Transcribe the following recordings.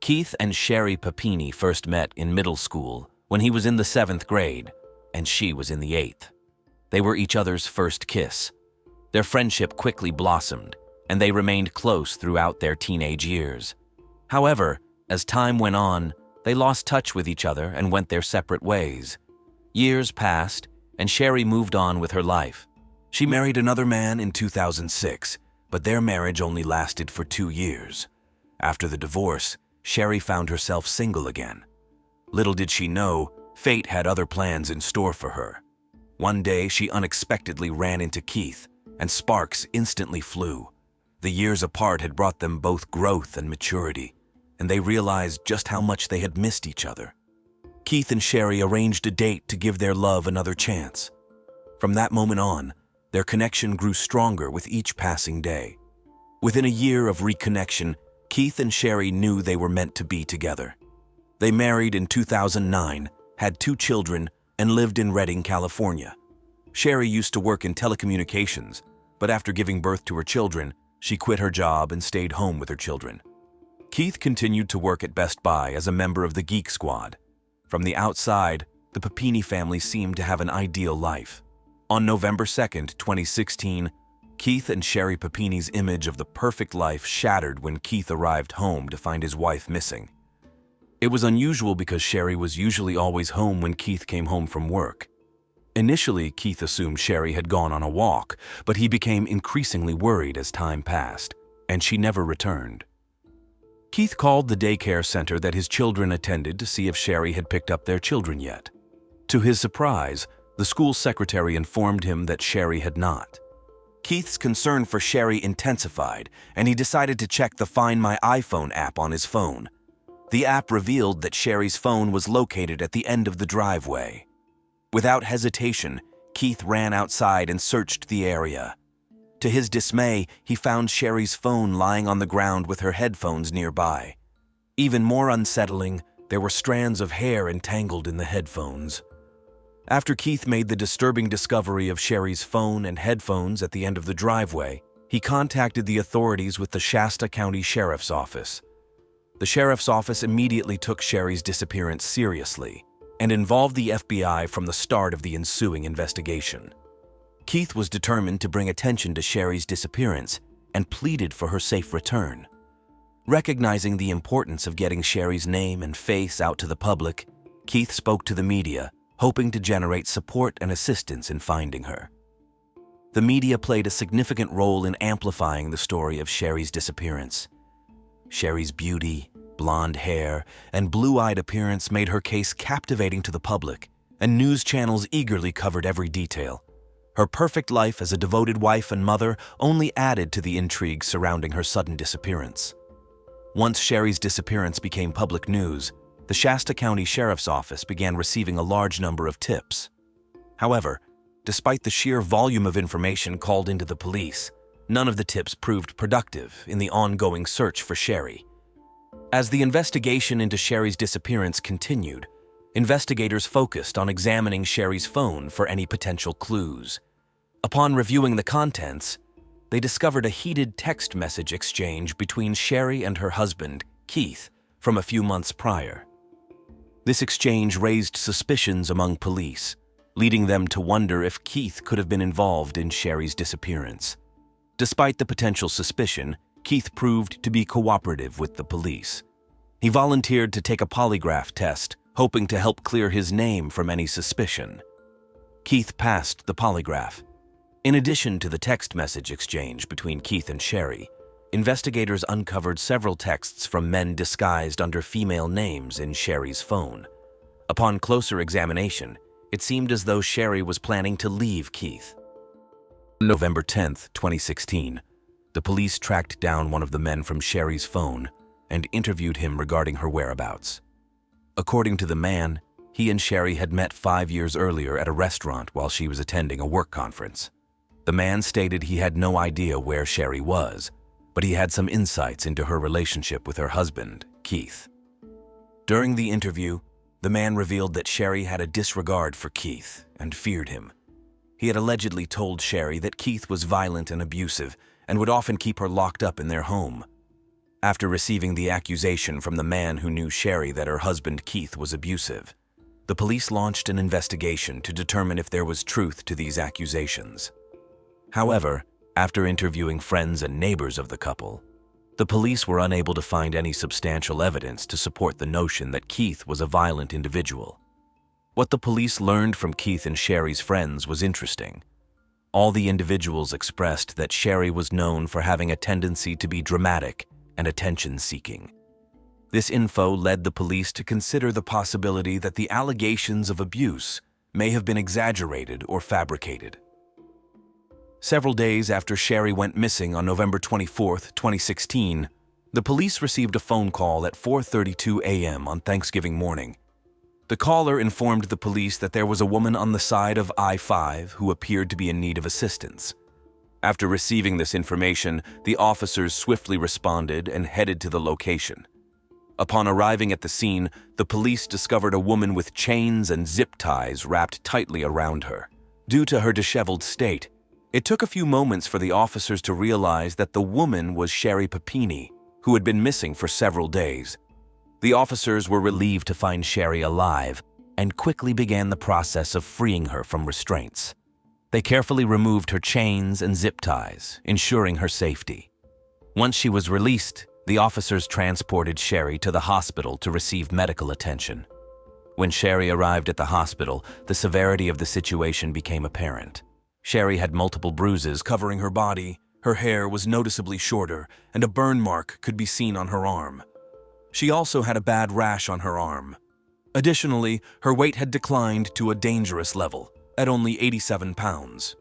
Keith and Sherri Papini first met in middle school when he was in the 7th grade and she was in the 8th. They were each other's first kiss. Their friendship quickly blossomed, and they remained close throughout their teenage years. However, as time went on, they lost touch with each other and went their separate ways. Years passed, and Sherri moved on with her life. She married another man in 2006, but their marriage only lasted for 2 years. After the divorce, Sherri found herself single again. Little did she know, fate had other plans in store for her. One day, she unexpectedly ran into Keith, and sparks instantly flew. The years apart had brought them both growth and maturity, and they realized just how much they had missed each other. Keith and Sherri arranged a date to give their love another chance. From that moment on, their connection grew stronger with each passing day. Within a year of reconnection, Keith and Sherri knew they were meant to be together. They married in 2009, had 2 children, and lived in Redding, California. Sherri used to work in telecommunications, but after giving birth to her children, she quit her job and stayed home with her children. Keith continued to work at Best Buy as a member of the Geek Squad. From the outside, the Papini family seemed to have an ideal life. On November 2nd, 2016, Keith and Sherri Papini's image of the perfect life shattered when Keith arrived home to find his wife missing. It was unusual because Sherri was usually always home when Keith came home from work. Initially, Keith assumed Sherri had gone on a walk, but he became increasingly worried as time passed, and she never returned. Keith called the daycare center that his children attended to see if Sherri had picked up their children yet. To his surprise, the school secretary informed him that Sherri had not. Keith's concern for Sherri intensified, and he decided to check the Find My iPhone app on his phone. The app revealed that Sherri's phone was located at the end of the driveway. Without hesitation, Keith ran outside and searched the area. To his dismay, he found Sherri's phone lying on the ground with her headphones nearby. Even more unsettling, there were strands of hair entangled in the headphones. After Keith made the disturbing discovery of Sherri's phone and headphones at the end of the driveway, he contacted the authorities with the Shasta County Sheriff's Office. The Sheriff's Office immediately took Sherri's disappearance seriously and involved the FBI from the start of the ensuing investigation. Keith was determined to bring attention to Sherri's disappearance and pleaded for her safe return. Recognizing the importance of getting Sherri's name and face out to the public, Keith spoke to the media, hoping to generate support and assistance in finding her. The media played a significant role in amplifying the story of Sherri's disappearance. Sherri's beauty, blonde hair, and blue-eyed appearance made her case captivating to the public, and news channels eagerly covered every detail. Her perfect life as a devoted wife and mother only added to the intrigue surrounding her sudden disappearance. Once Sherri's disappearance became public news, the Shasta County Sheriff's Office began receiving a large number of tips. However, despite the sheer volume of information called into the police, none of the tips proved productive in the ongoing search for Sherri. As the investigation into Sherri's disappearance continued, investigators focused on examining Sherri's phone for any potential clues. Upon reviewing the contents, they discovered a heated text message exchange between Sherri and her husband, Keith, from a few months prior. This exchange raised suspicions among police, leading them to wonder if Keith could have been involved in Sherri's disappearance. Despite the potential suspicion, Keith proved to be cooperative with the police. He volunteered to take a polygraph test, hoping to help clear his name from any suspicion. Keith passed the polygraph. In addition to the text message exchange between Keith and Sherri, investigators uncovered several texts from men disguised under female names in Sherri's phone. Upon closer examination, it seemed as though Sherri was planning to leave Keith. On November 10, 2016, the police tracked down one of the men from Sherri's phone and interviewed him regarding her whereabouts. According to the man, he and Sherri had met 5 years earlier at a restaurant while she was attending a work conference. The man stated he had no idea where Sherri was, but he had some insights into her relationship with her husband, Keith. During the interview, the man revealed that Sherri had a disregard for Keith and feared him. He had allegedly told Sherri that Keith was violent and abusive and would often keep her locked up in their home. After receiving the accusation from the man who knew Sherri that her husband Keith was abusive, the police launched an investigation to determine if there was truth to these accusations. However, after interviewing friends and neighbors of the couple, the police were unable to find any substantial evidence to support the notion that Keith was a violent individual. What the police learned from Keith and Sherri's friends was interesting. All the individuals expressed that Sherri was known for having a tendency to be dramatic and attention-seeking. This info led the police to consider the possibility that the allegations of abuse may have been exaggerated or fabricated. Several days after Sherri went missing on November 24, 2016, the police received a phone call at 4:32 a.m. on Thanksgiving morning. The caller informed the police that there was a woman on the side of I-5 who appeared to be in need of assistance. After receiving this information, the officers swiftly responded and headed to the location. Upon arriving at the scene, the police discovered a woman with chains and zip ties wrapped tightly around her. Due to her disheveled state, it took a few moments for the officers to realize that the woman was Sherri Papini, who had been missing for several days. The officers were relieved to find Sherri alive and quickly began the process of freeing her from restraints. They carefully removed her chains and zip ties, ensuring her safety. Once she was released, the officers transported Sherri to the hospital to receive medical attention. When Sherri arrived at the hospital, the severity of the situation became apparent. Sherri had multiple bruises covering her body, her hair was noticeably shorter, and a burn mark could be seen on her arm. She also had a bad rash on her arm. Additionally, her weight had declined to a dangerous level, at only 87 pounds.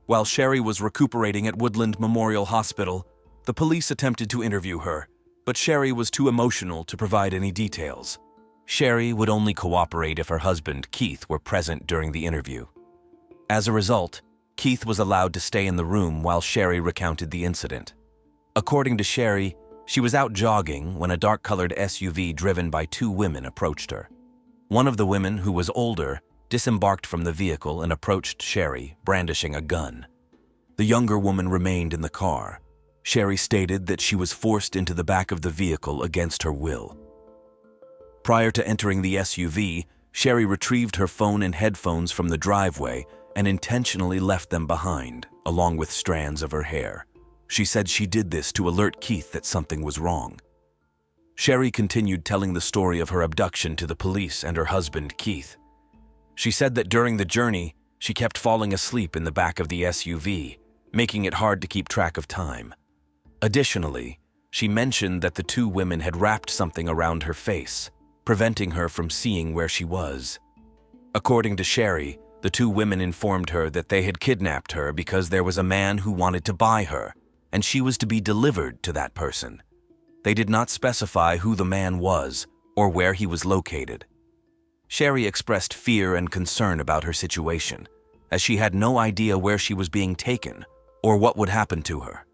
While Sherri was recuperating at Woodland Memorial Hospital, the police attempted to interview her, but Sherri was too emotional to provide any details. Sherri would only cooperate if her husband, Keith, were present during the interview. As a result, Keith was allowed to stay in the room while Sherri recounted the incident. According to Sherri, she was out jogging when a dark-colored SUV driven by two women approached her. One of the women, who was older, disembarked from the vehicle and approached Sherri, brandishing a gun. The younger woman remained in the car. Sherri stated that she was forced into the back of the vehicle against her will. Prior to entering the SUV, Sherri retrieved her phone and headphones from the driveway and intentionally left them behind, along with strands of her hair. She said she did this to alert Keith that something was wrong. Sherri continued telling the story of her abduction to the police and her husband, Keith. She said that during the journey, she kept falling asleep in the back of the SUV, making it hard to keep track of time. Additionally, she mentioned that the two women had wrapped something around her face, preventing her from seeing where she was. According to Sherri, the two women informed her that they had kidnapped her because there was a man who wanted to buy her, and she was to be delivered to that person. They did not specify who the man was or where he was located. Sherri expressed fear and concern about her situation, as she had no idea where she was being taken or what would happen to her.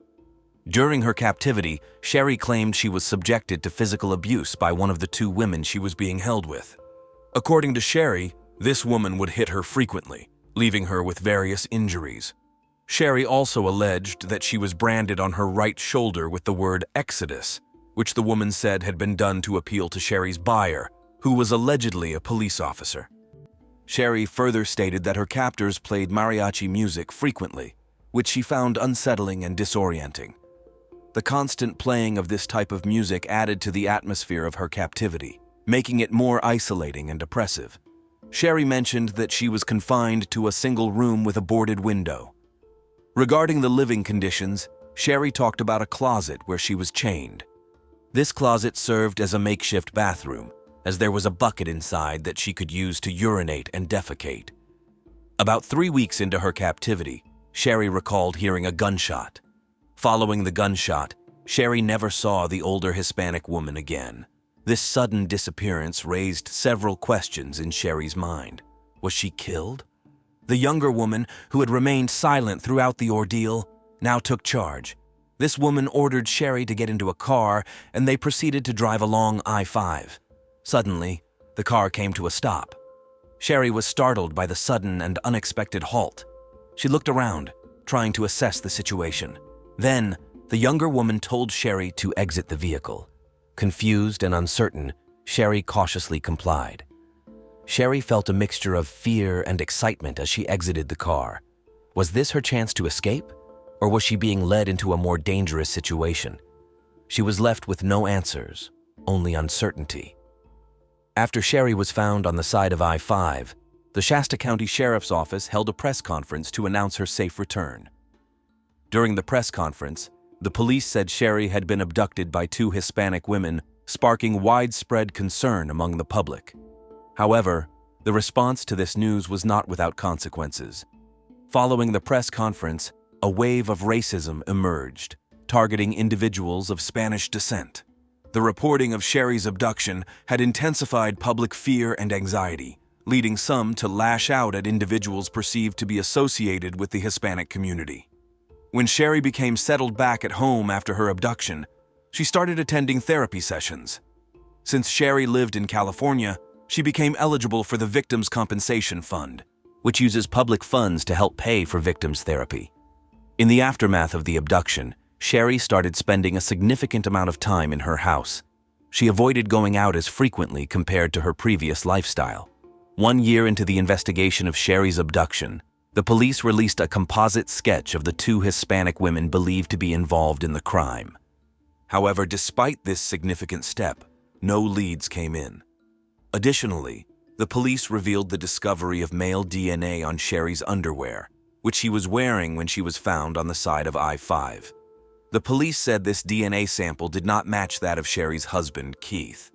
During her captivity, Sherri claimed she was subjected to physical abuse by one of the two women she was being held with. According to Sherri, this woman would hit her frequently, leaving her with various injuries. Sherri also alleged that she was branded on her right shoulder with the word Exodus, which the woman said had been done to appeal to Sherri's buyer, who was allegedly a police officer. Sherri further stated that her captors played mariachi music frequently, which she found unsettling and disorienting. The constant playing of this type of music added to the atmosphere of her captivity, making it more isolating and oppressive. Sherri mentioned that she was confined to a single room with a boarded window. Regarding the living conditions, Sherri talked about a closet where she was chained. This closet served as a makeshift bathroom, as there was a bucket inside that she could use to urinate and defecate. About 3 weeks into her captivity, Sherri recalled hearing a gunshot. Following the gunshot, Sherri never saw the older Hispanic woman again. This sudden disappearance raised several questions in Sherri's mind. Was she killed? The younger woman, who had remained silent throughout the ordeal, now took charge. This woman ordered Sherri to get into a car, and they proceeded to drive along I-5. Suddenly, the car came to a stop. Sherri was startled by the sudden and unexpected halt. She looked around, trying to assess the situation. Then, The younger woman told Sherri to exit the vehicle. Confused and uncertain, Sherri cautiously complied. Sherri felt a mixture of fear and excitement as she exited the car. Was this her chance to escape, or was she being led into a more dangerous situation? She was left with no answers, only uncertainty. After Sherri was found on the side of I-5, the Shasta County Sheriff's Office held a press conference to announce her safe return. During the press conference, the police said Sherri had been abducted by two Hispanic women, sparking widespread concern among the public. However, the response to this news was not without consequences. Following the press conference, a wave of racism emerged, targeting individuals of Spanish descent. The reporting of Sherri's abduction had intensified public fear and anxiety, leading some to lash out at individuals perceived to be associated with the Hispanic community. When Sherri became settled back at home after her abduction, she started attending therapy sessions. Since Sherri lived in California, she became eligible for the Victims' Compensation Fund, which uses public funds to help pay for victims' therapy. In the aftermath of the abduction, Sherri started spending a significant amount of time in her house. She avoided going out as frequently compared to her previous lifestyle. 1 year into the investigation of Sherri's abduction, the police released a composite sketch of the two Hispanic women believed to be involved in the crime. However, despite this significant step, no leads came in. Additionally, the police revealed the discovery of male DNA on Sherri's underwear, which she was wearing when she was found on the side of I-5. The police said this DNA sample did not match that of Sherri's husband, Keith.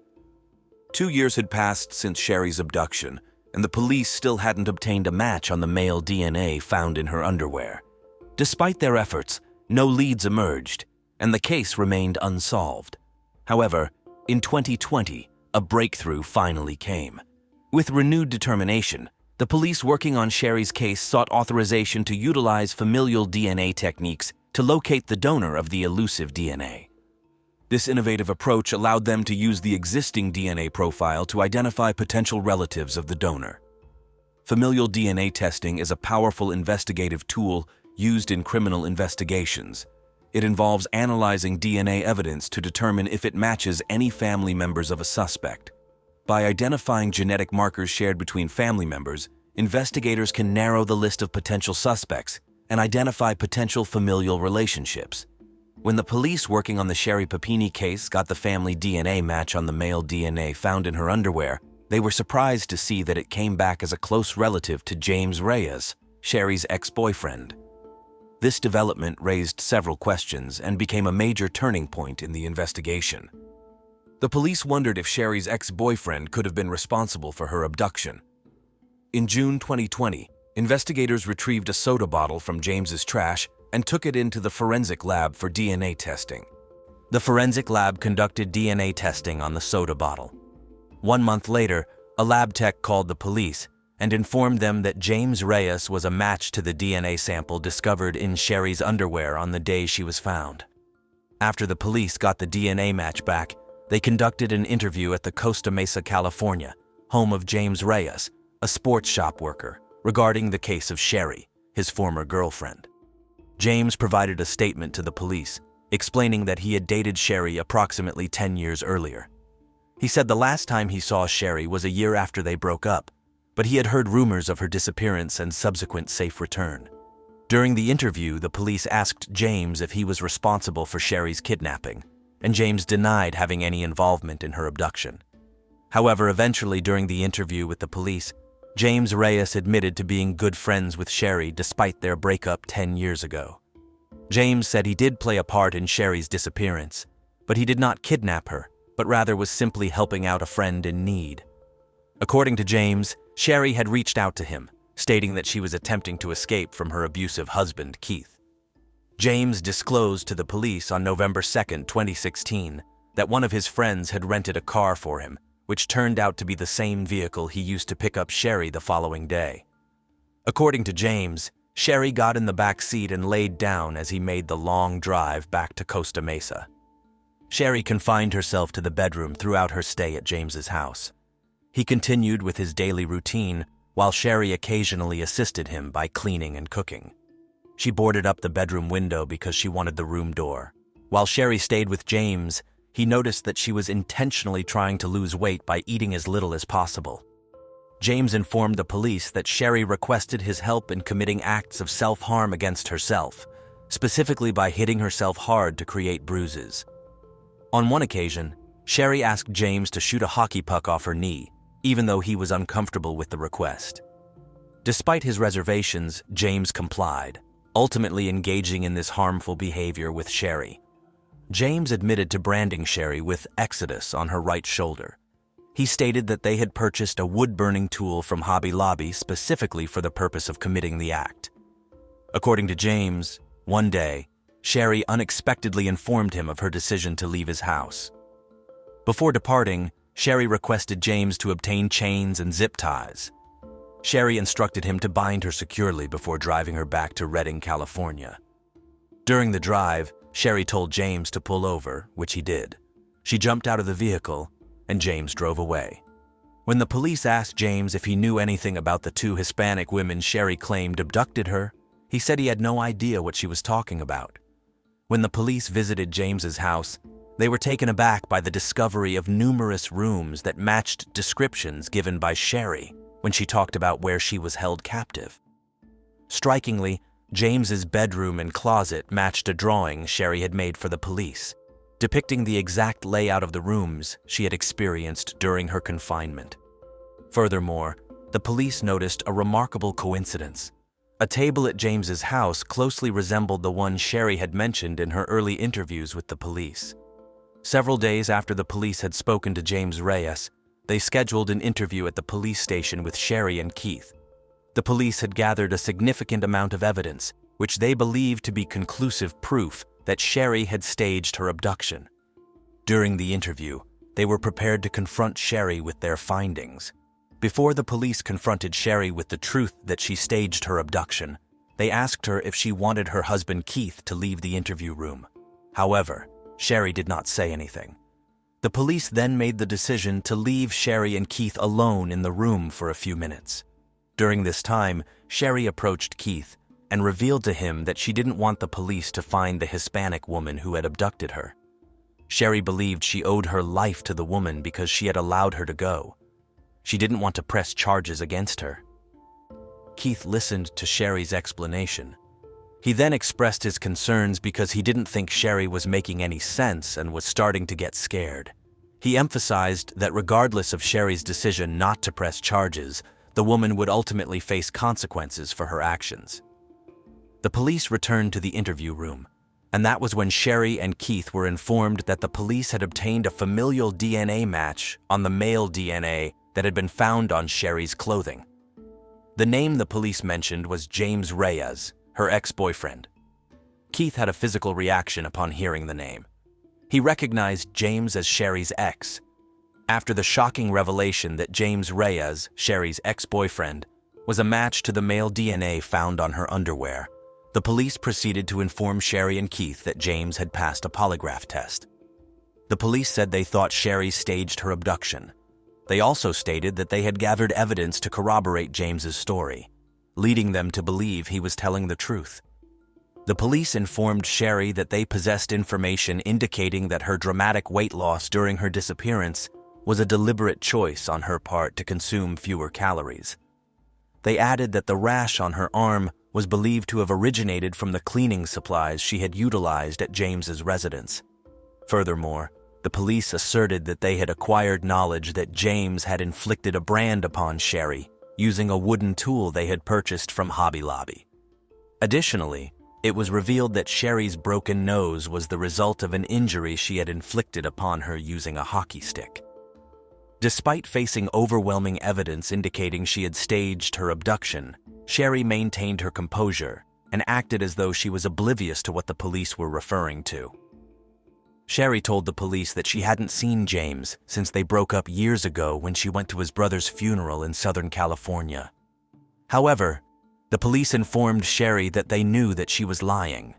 2 years had passed since Sherri's abduction, and the police still hadn't obtained a match on the male DNA found in her underwear. Despite their efforts, no leads emerged, and the case remained unsolved. However, in 2020, a breakthrough finally came. With renewed determination, the police working on Sherri's case sought authorization to utilize familial DNA techniques to locate the donor of the elusive DNA. This innovative approach allowed them to use the existing DNA profile to identify potential relatives of the donor. Familial DNA testing is a powerful investigative tool used in criminal investigations. It involves analyzing DNA evidence to determine if it matches any family members of a suspect. By identifying genetic markers shared between family members, investigators can narrow the list of potential suspects and identify potential familial relationships. When the police working on the Sherri Papini case got the family DNA match on the male DNA found in her underwear, they were surprised to see that it came back as a close relative to James Reyes, Sherri's ex-boyfriend. This development raised several questions and became a major turning point in the investigation. The police wondered if Sherri's ex-boyfriend could have been responsible for her abduction. In June 2020, investigators retrieved a soda bottle from James's trash and took it into the forensic lab for DNA testing. The forensic lab conducted DNA testing on the soda bottle. 1 month later, a lab tech called the police and informed them that James Reyes was a match to the DNA sample discovered in Sherri's underwear on the day she was found. After the police got the DNA match back, they conducted an interview at the Costa Mesa, California, home of James Reyes, a sports shop worker, regarding the case of Sherri, his former girlfriend. James provided a statement to the police, explaining that he had dated Sherri approximately 10 years earlier. He said the last time he saw Sherri was a year after they broke up, but he had heard rumors of her disappearance and subsequent safe return. During the interview, the police asked James if he was responsible for Sherri's kidnapping, and James denied having any involvement in her abduction. However, eventually during the interview with the police, James Reyes admitted to being good friends with Sherri despite their breakup 10 years ago. James said he did play a part in Sherri's disappearance, but he did not kidnap her, but rather was simply helping out a friend in need. According to James, Sherri had reached out to him, stating that she was attempting to escape from her abusive husband, Keith. James disclosed to the police on November 2, 2016, that one of his friends had rented a car for him, which turned out to be the same vehicle he used to pick up Sherri the following day. According to James, Sherri got in the back seat and laid down as he made the long drive back to Costa Mesa. Sherri confined herself to the bedroom throughout her stay at James's house. He continued with his daily routine, while Sherri occasionally assisted him by cleaning and cooking. She boarded up the bedroom window because she wanted the room door, While Sherri stayed with James, he noticed that she was intentionally trying to lose weight by eating as little as possible. James informed the police that Sherri requested his help in committing acts of self-harm against herself, specifically by hitting herself hard to create bruises. On one occasion, Sherri asked James to shoot a hockey puck off her knee, even though he was uncomfortable with the request. Despite his reservations, James complied, ultimately engaging in this harmful behavior with Sherri. James admitted to branding Sherri with Exodus on her right shoulder. He stated that they had purchased a wood-burning tool from Hobby Lobby specifically for the purpose of committing the act. According to James, one day, Sherri unexpectedly informed him of her decision to leave his house. Before departing, Sherri requested James to obtain chains and zip ties. Sherri instructed him to bind her securely before driving her back to Redding, California. During the drive, Sherri told James to pull over, which he did. She jumped out of the vehicle, and James drove away. When the police asked James if he knew anything about the two Hispanic women Sherri claimed abducted her, he said he had no idea what she was talking about. When the police visited James's house, they were taken aback by the discovery of numerous rooms that matched descriptions given by Sherri when she talked about where she was held captive. Strikingly, James's bedroom and closet matched a drawing Sherri had made for the police, depicting the exact layout of the rooms she had experienced during her confinement. Furthermore, the police noticed a remarkable coincidence. A table at James's house closely resembled the one Sherri had mentioned in her early interviews with the police. Several days after the police had spoken to James Reyes, they scheduled an interview at the police station with Sherri and Keith. The police had gathered a significant amount of evidence, which they believed to be conclusive proof that Sherri had staged her abduction. During the interview, they were prepared to confront Sherri with their findings. Before the police confronted Sherri with the truth that she staged her abduction, they asked her if she wanted her husband Keith to leave the interview room. However, Sherri did not say anything. The police then made the decision to leave Sherri and Keith alone in the room for a few minutes. During this time, Sherri approached Keith and revealed to him that she didn't want the police to find the Hispanic woman who had abducted her. Sherri believed she owed her life to the woman because she had allowed her to go. She didn't want to press charges against her. Keith listened to Sherri's explanation. He then expressed his concerns because he didn't think Sherri was making any sense and was starting to get scared. He emphasized that regardless of Sherri's decision not to press charges, the woman would ultimately face consequences for her actions. The police returned to the interview room, and that was when Sherri and Keith were informed that the police had obtained a familial DNA match on the male DNA that had been found on Sherri's clothing. The name the police mentioned was James Reyes, her ex-boyfriend. Keith had a physical reaction upon hearing the name. He recognized James as Sherri's ex. After the shocking revelation that James Reyes, Sherri's ex-boyfriend, was a match to the male DNA found on her underwear, the police proceeded to inform Sherri and Keith that James had passed a polygraph test. The police said they thought Sherri staged her abduction. They also stated that they had gathered evidence to corroborate James's story, leading them to believe he was telling the truth. The police informed Sherri that they possessed information indicating that her dramatic weight loss during her disappearance was a deliberate choice on her part to consume fewer calories. They added that the rash on her arm was believed to have originated from the cleaning supplies she had utilized at James's residence. Furthermore, the police asserted that they had acquired knowledge that James had inflicted a brand upon Sherri using a wooden tool they had purchased from Hobby Lobby. Additionally, it was revealed that Sherri's broken nose was the result of an injury she had inflicted upon her using a hockey stick. Despite facing overwhelming evidence indicating she had staged her abduction, Sherri maintained her composure and acted as though she was oblivious to what the police were referring to. Sherri told the police that she hadn't seen James since they broke up years ago when she went to his brother's funeral in Southern California. However, the police informed Sherri that they knew that she was lying.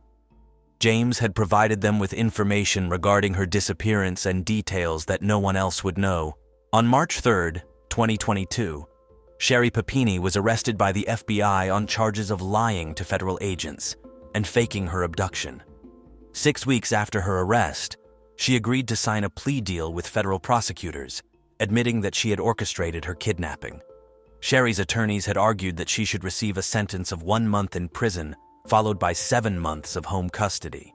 James had provided them with information regarding her disappearance and details that no one else would know. On March 3, 2022, Sherri Papini was arrested by the FBI on charges of lying to federal agents and faking her abduction. 6 weeks after her arrest, she agreed to sign a plea deal with federal prosecutors, admitting that she had orchestrated her kidnapping. Sherri's attorneys had argued that she should receive a sentence of 1 month in prison, followed by 7 months of home custody.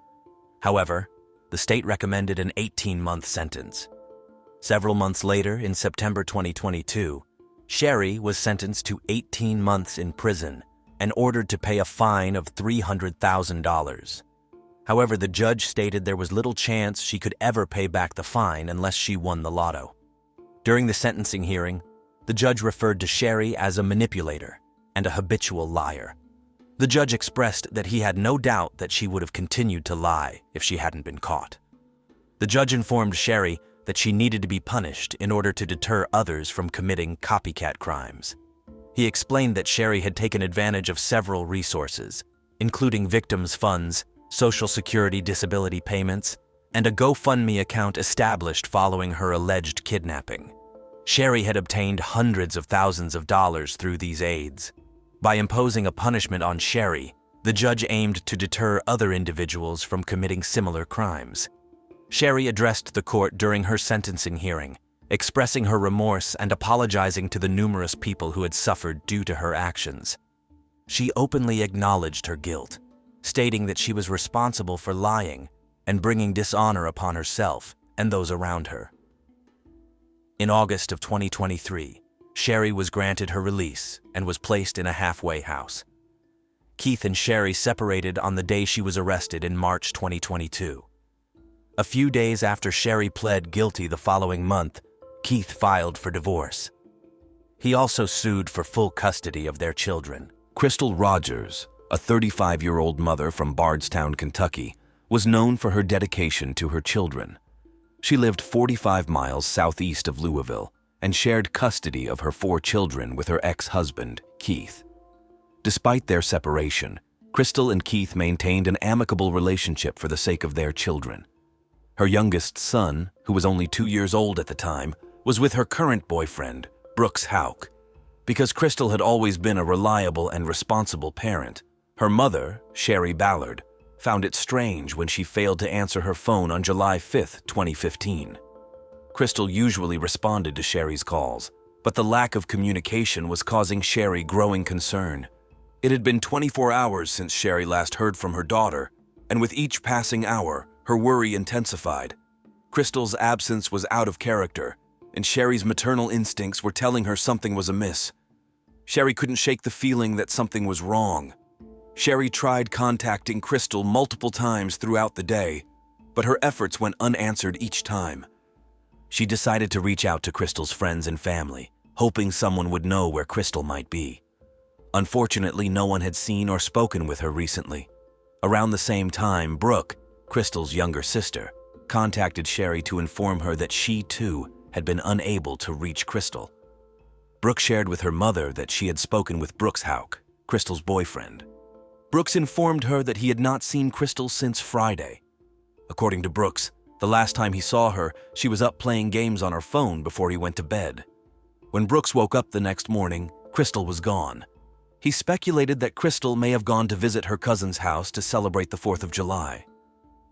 However, the state recommended an 18-month sentence. Several months later, in September 2022, Sherri was sentenced to 18 months in prison and ordered to pay a fine of $300,000. However, the judge stated there was little chance she could ever pay back the fine unless she won the lotto. During the sentencing hearing, the judge referred to Sherri as a manipulator and a habitual liar. The judge expressed that he had no doubt that she would have continued to lie if she hadn't been caught. The judge informed Sherri that she needed to be punished in order to deter others from committing copycat crimes. He explained that Sherri had taken advantage of several resources, including victims' funds, Social Security disability payments, and a GoFundMe account established following her alleged kidnapping. Sherri had obtained hundreds of thousands of dollars through these aids. By imposing a punishment on Sherri, the judge aimed to deter other individuals from committing similar crimes. Sherri addressed the court during her sentencing hearing, expressing her remorse and apologizing to the numerous people who had suffered due to her actions. She openly acknowledged her guilt, stating that she was responsible for lying and bringing dishonor upon herself and those around her. In August of 2023, Sherri was granted her release and was placed in a halfway house. Keith and Sherri separated on the day she was arrested in March 2022. A few days after Sherri pled guilty the following month, Keith filed for divorce. He also sued for full custody of their children. Crystal Rogers, a 35-year-old mother from Bardstown, Kentucky, was known for her dedication to her children. She lived 45 miles southeast of Louisville and shared custody of her 4 children with her ex-husband, Keith. Despite their separation, Crystal and Keith maintained an amicable relationship for the sake of their children. Her youngest son, who was only 2 years old at the time, was with her current boyfriend, Brooks Houck. Because Crystal had always been a reliable and responsible parent, her mother, Sherri Ballard, found it strange when she failed to answer her phone on July 5, 2015. Crystal usually responded to Sherri's calls, but the lack of communication was causing Sherri growing concern. It had been 24 hours since Sherri last heard from her daughter, and with each passing hour, her worry intensified. Crystal's absence was out of character, and Sherri's maternal instincts were telling her something was amiss. Sherri couldn't shake the feeling that something was wrong. Sherri tried contacting Crystal multiple times throughout the day, but her efforts went unanswered each time. She decided to reach out to Crystal's friends and family, hoping someone would know where Crystal might be. Unfortunately, no one had seen or spoken with her recently. Around the same time, Brooke, Crystal's younger sister, contacted Sherri to inform her that she, too, had been unable to reach Crystal. Brooke shared with her mother that she had spoken with Brooks Houck, Crystal's boyfriend. Brooks informed her that he had not seen Crystal since Friday. According to Brooks, the last time he saw her, she was up playing games on her phone before he went to bed. When Brooks woke up the next morning, Crystal was gone. He speculated that Crystal may have gone to visit her cousin's house to celebrate the 4th of July.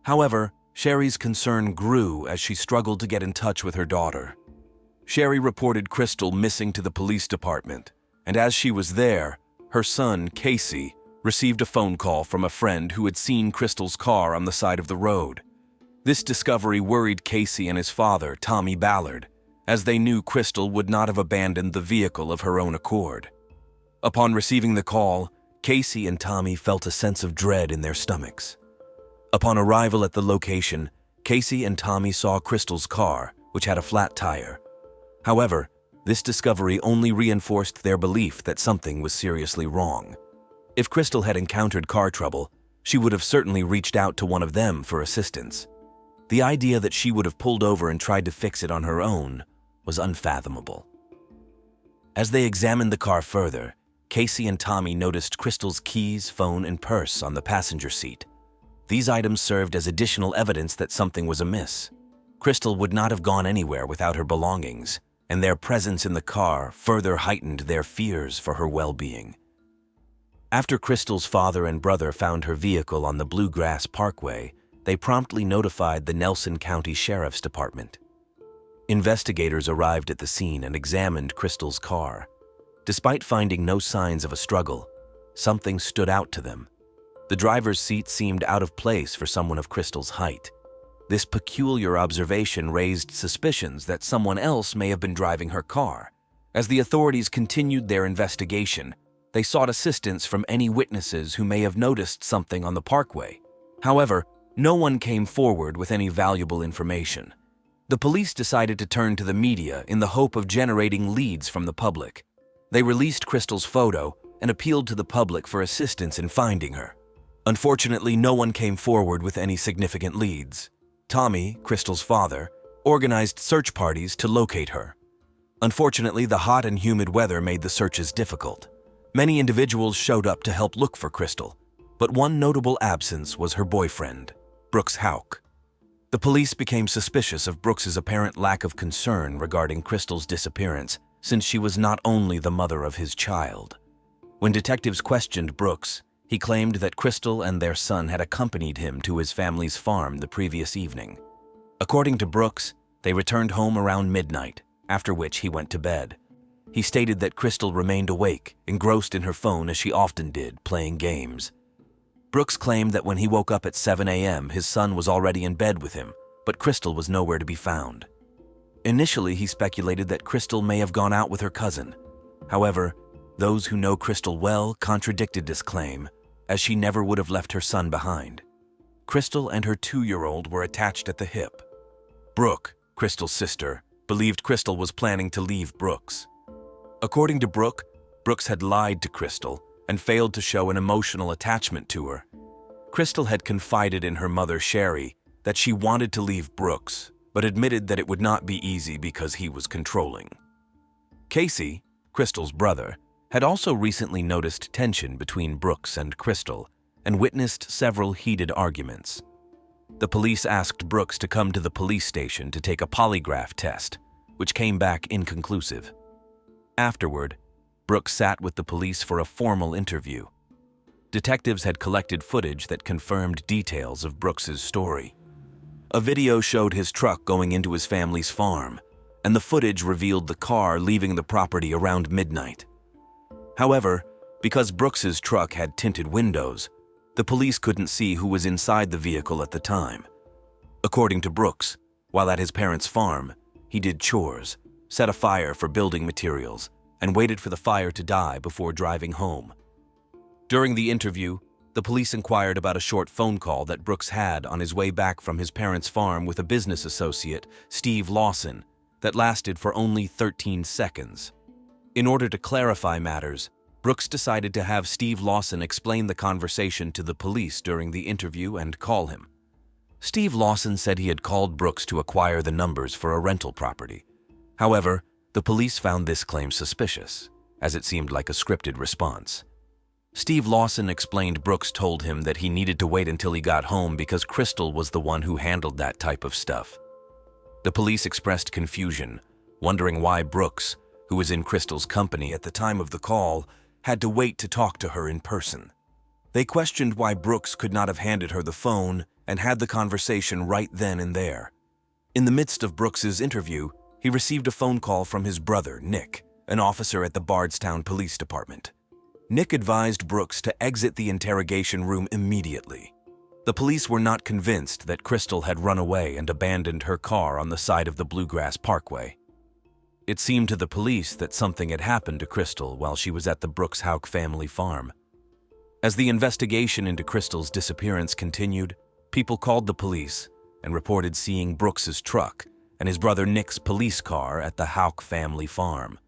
However, Sherri's concern grew as she struggled to get in touch with her daughter. Sherri reported Crystal missing to the police department, and as she was there, her son, Casey, received a phone call from a friend who had seen Crystal's car on the side of the road. This discovery worried Casey and his father, Tommy Ballard, as they knew Crystal would not have abandoned the vehicle of her own accord. Upon receiving the call, Casey and Tommy felt a sense of dread in their stomachs. Upon arrival at the location, Casey and Tommy saw Crystal's car, which had a flat tire. However, this discovery only reinforced their belief that something was seriously wrong. If Crystal had encountered car trouble, she would have certainly reached out to one of them for assistance. The idea that she would have pulled over and tried to fix it on her own was unfathomable. As they examined the car further, Casey and Tommy noticed Crystal's keys, phone, and purse on the passenger seat. These items served as additional evidence that something was amiss. Crystal would not have gone anywhere without her belongings, and their presence in the car further heightened their fears for her well-being. After Crystal's father and brother found her vehicle on the Bluegrass Parkway, they promptly notified the Nelson County Sheriff's Department. Investigators arrived at the scene and examined Crystal's car. Despite finding no signs of a struggle, something stood out to them. The driver's seat seemed out of place for someone of Crystal's height. This peculiar observation raised suspicions that someone else may have been driving her car. As the authorities continued their investigation, they sought assistance from any witnesses who may have noticed something on the parkway. However, no one came forward with any valuable information. The police decided to turn to the media in the hope of generating leads from the public. They released Crystal's photo and appealed to the public for assistance in finding her. Unfortunately, no one came forward with any significant leads. Tommy, Crystal's father, organized search parties to locate her. Unfortunately, the hot and humid weather made the searches difficult. Many individuals showed up to help look for Crystal, but one notable absence was her boyfriend, Brooks Houck. The police became suspicious of Brooks's apparent lack of concern regarding Crystal's disappearance, since she was not only the mother of his child. When detectives questioned Brooks, he claimed that Crystal and their son had accompanied him to his family's farm the previous evening. According to Brooks, they returned home around midnight, after which he went to bed. He stated that Crystal remained awake, engrossed in her phone as she often did, playing games. Brooks claimed that when he woke up at 7 a.m., his son was already in bed with him, but Crystal was nowhere to be found. Initially, he speculated that Crystal may have gone out with her cousin. However, those who know Crystal well contradicted this claim, as she never would have left her son behind. Crystal and her 2-year-old were attached at the hip. Brooke, Crystal's sister, believed Crystal was planning to leave Brooks. According to Brooke, Brooks had lied to Crystal and failed to show an emotional attachment to her. Crystal had confided in her mother, Sherri, that she wanted to leave Brooks, but admitted that it would not be easy because he was controlling. Casey, Crystal's brother, had also recently noticed tension between Brooks and Crystal and witnessed several heated arguments. The police asked Brooks to come to the police station to take a polygraph test, which came back inconclusive. Afterward, Brooks sat with the police for a formal interview. Detectives had collected footage that confirmed details of Brooks's story. A video showed his truck going into his family's farm, and the footage revealed the car leaving the property around midnight. However, because Brooks's truck had tinted windows, the police couldn't see who was inside the vehicle at the time. According to Brooks, while at his parents' farm, he did chores, set a fire for building materials, and waited for the fire to die before driving home. During the interview, the police inquired about a short phone call that Brooks had on his way back from his parents' farm with a business associate, Steve Lawson, that lasted for only 13 seconds. In order to clarify matters, Brooks decided to have Steve Lawson explain the conversation to the police during the interview and call him. Steve Lawson said he had called Brooks to acquire the numbers for a rental property. However, the police found this claim suspicious, as it seemed like a scripted response. Steve Lawson explained Brooks told him that he needed to wait until he got home because Crystal was the one who handled that type of stuff. The police expressed confusion, wondering why Brooks, who was in Crystal's company at the time of the call, had to wait to talk to her in person. They questioned why Brooks could not have handed her the phone and had the conversation right then and there. In the midst of Brooks's interview, he received a phone call from his brother, Nick, an officer at the Bardstown Police Department. Nick advised Brooks to exit the interrogation room immediately. The police were not convinced that Crystal had run away and abandoned her car on the side of the Bluegrass Parkway. It seemed to the police that something had happened to Crystal while she was at the Brooks Houck family farm. As the investigation into Crystal's disappearance continued, people called the police and reported seeing Brooks's truck and his brother Nick's police car at the Houck family farm.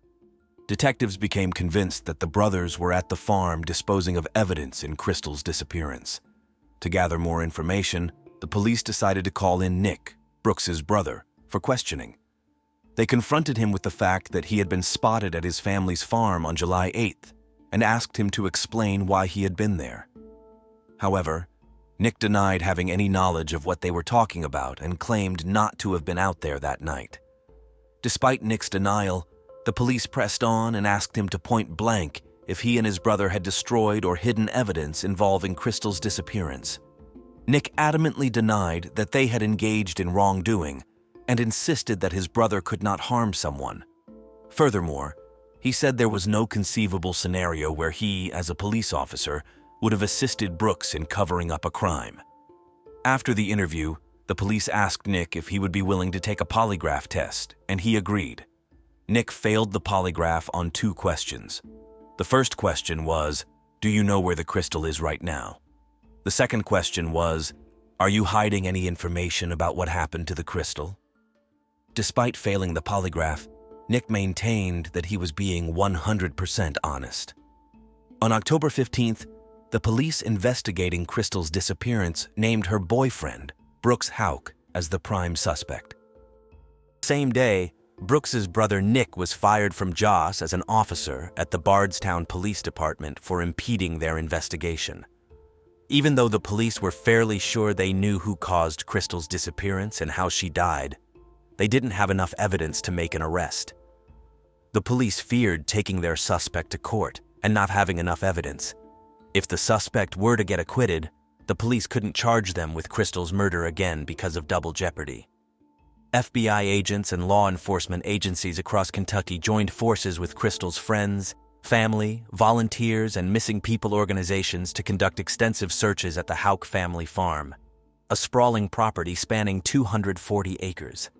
Detectives became convinced that the brothers were at the farm disposing of evidence in Crystal's disappearance. To gather more information, the police decided to call in Nick, Brooks's brother, for questioning. They confronted him with the fact that he had been spotted at his family's farm on July 8th and asked him to explain why he had been there. However, Nick denied having any knowledge of what they were talking about and claimed not to have been out there that night. Despite Nick's denial, the police pressed on and asked him to point blank if he and his brother had destroyed or hidden evidence involving Crystal's disappearance. Nick adamantly denied that they had engaged in wrongdoing and insisted that his brother could not harm someone. Furthermore, he said there was no conceivable scenario where he, as a police officer, would have assisted Brooks in covering up a crime. After the interview, the police asked Nick if he would be willing to take a polygraph test, and he agreed. Nick failed the polygraph on 2 questions. The first question was, "Do you know where the crystal is right now?" The second question was, "Are you hiding any information about what happened to the crystal?" Despite failing the polygraph, Nick maintained that he was being 100% honest. On October 15th, the police investigating Crystal's disappearance named her boyfriend, Brooks Houck, as the prime suspect. Same day, Brooks's brother Nick was fired from JOS as an officer at the Bardstown Police Department for impeding their investigation. Even though the police were fairly sure they knew who caused Crystal's disappearance and how she died, they didn't have enough evidence to make an arrest. The police feared taking their suspect to court and not having enough evidence. If the suspect were to get acquitted, the police couldn't charge them with Crystal's murder again because of double jeopardy. FBI agents and law enforcement agencies across Kentucky joined forces with Crystal's friends, family, volunteers, and missing people organizations to conduct extensive searches at the Houck family farm, a sprawling property spanning 240 acres.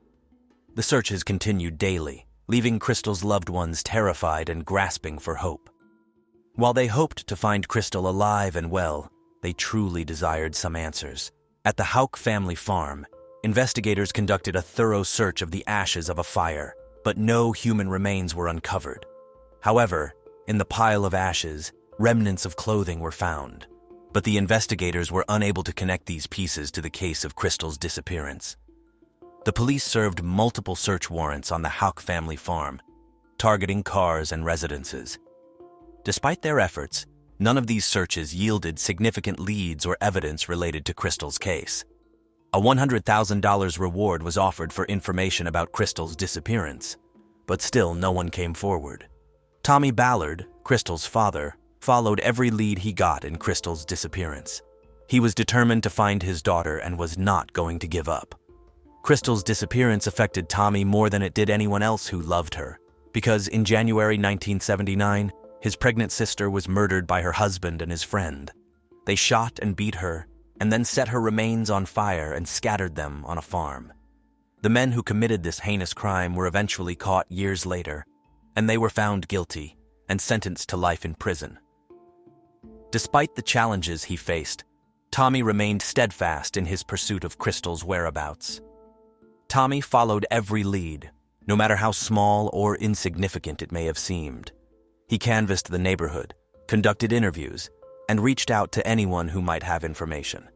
The searches continued daily, leaving Crystal's loved ones terrified and grasping for hope. While they hoped to find Crystal alive and well, they truly desired some answers. At the Houck family farm, investigators conducted a thorough search of the ashes of a fire, but no human remains were uncovered. However, in the pile of ashes, remnants of clothing were found, but the investigators were unable to connect these pieces to the case of Crystal's disappearance. The police served multiple search warrants on the Houck family farm, targeting cars and residences. Despite their efforts, none of these searches yielded significant leads or evidence related to Crystal's case. A $100,000 reward was offered for information about Crystal's disappearance, but still no one came forward. Tommy Ballard, Crystal's father, followed every lead he got in Crystal's disappearance. He was determined to find his daughter and was not going to give up. Crystal's disappearance affected Tommy more than it did anyone else who loved her, because in January 1979, his pregnant sister was murdered by her husband and his friend. They shot and beat her, and then set her remains on fire and scattered them on a farm. The men who committed this heinous crime were eventually caught years later, and they were found guilty and sentenced to life in prison. Despite the challenges he faced, Tommy remained steadfast in his pursuit of Crystal's whereabouts. Tommy followed every lead, no matter how small or insignificant it may have seemed. He canvassed the neighborhood, conducted interviews, and reached out to anyone who might have information.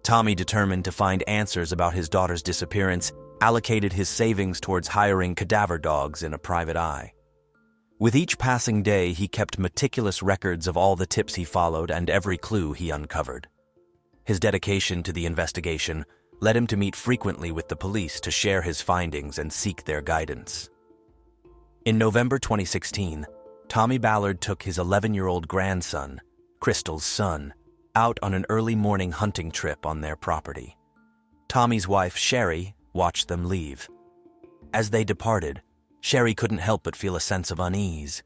Tommy, determined to find answers about his daughter's disappearance, allocated his savings towards hiring cadaver dogs in a private eye. With each passing day, he kept meticulous records of all the tips he followed and every clue he uncovered. His dedication to the investigation led him to meet frequently with the police to share his findings and seek their guidance. In November 2016, Tommy Ballard took his 11-year-old grandson, Crystal's son, out on an early morning hunting trip on their property. Tommy's wife, Sherri, watched them leave. As they departed, Sherri couldn't help but feel a sense of unease.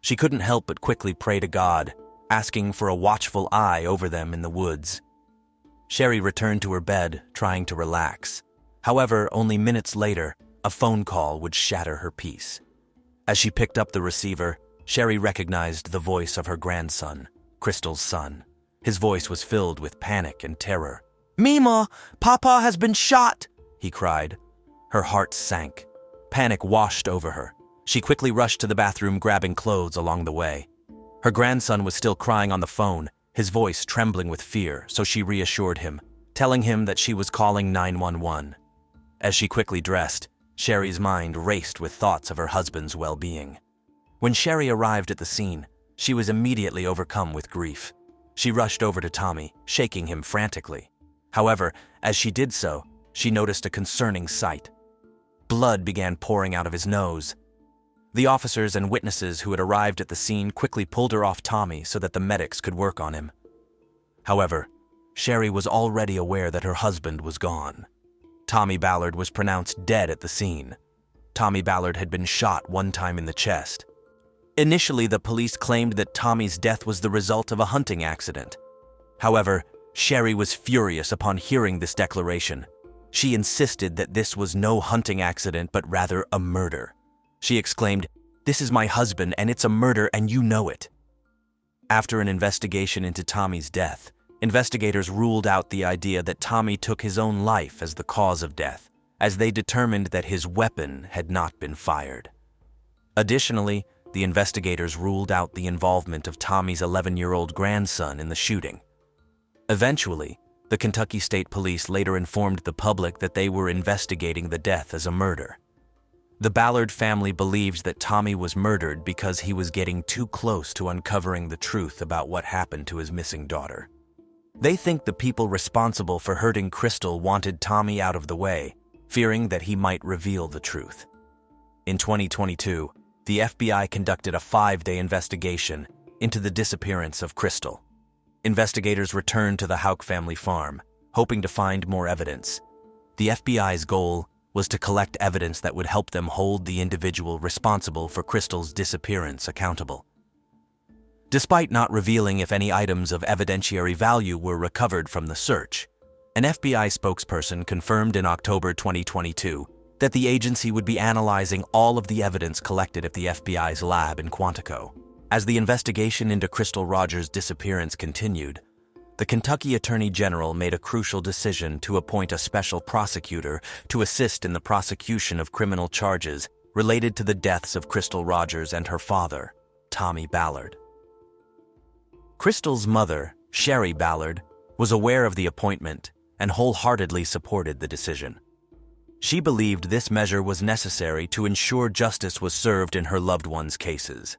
She couldn't help but quickly pray to God, asking for a watchful eye over them in the woods. Sherri returned to her bed, trying to relax. However, only minutes later, a phone call would shatter her peace. As she picked up the receiver, Sherri recognized the voice of her grandson, Crystal's son. His voice was filled with panic and terror. "Mima, Papa has been shot!" he cried. Her heart sank. Panic washed over her. She quickly rushed to the bathroom, grabbing clothes along the way. Her grandson was still crying on the phone, his voice trembling with fear, so she reassured him, telling him that she was calling 911. As she quickly dressed, Sherri's mind raced with thoughts of her husband's well-being. When Sherri arrived at the scene, she was immediately overcome with grief. She rushed over to Tommy, shaking him frantically. However, as she did so, she noticed a concerning sight. Blood began pouring out of his nose. The officers and witnesses who had arrived at the scene quickly pulled her off Tommy so that the medics could work on him. However, Sherri was already aware that her husband was gone. Tommy Ballard was pronounced dead at the scene. Tommy Ballard had been shot one time in the chest. Initially, the police claimed that Tommy's death was the result of a hunting accident. However, Sherri was furious upon hearing this declaration. She insisted that this was no hunting accident but rather a murder. She exclaimed, "This is my husband and it's a murder and you know it." After an investigation into Tommy's death, investigators ruled out the idea that Tommy took his own life as the cause of death, as they determined that his weapon had not been fired. Additionally, the investigators ruled out the involvement of Tommy's 11-year-old grandson in the shooting. Eventually, the Kentucky State Police later informed the public that they were investigating the death as a murder. The Ballard family believed that Tommy was murdered because he was getting too close to uncovering the truth about what happened to his missing daughter. They think the people responsible for hurting Crystal wanted Tommy out of the way, fearing that he might reveal the truth. In 2022, the FBI conducted a 5-day investigation into the disappearance of Crystal. Investigators returned to the Houck family farm, hoping to find more evidence. The FBI's goal was to collect evidence that would help them hold the individual responsible for Crystal's disappearance accountable. Despite not revealing if any items of evidentiary value were recovered from the search, an FBI spokesperson confirmed in October 2022 that the agency would be analyzing all of the evidence collected at the FBI's lab in Quantico. As the investigation into Crystal Rogers' disappearance continued, the Kentucky Attorney General made a crucial decision to appoint a special prosecutor to assist in the prosecution of criminal charges related to the deaths of Crystal Rogers and her father, Tommy Ballard. Crystal's mother, Sherri Ballard, was aware of the appointment and wholeheartedly supported the decision. She believed this measure was necessary to ensure justice was served in her loved ones' cases.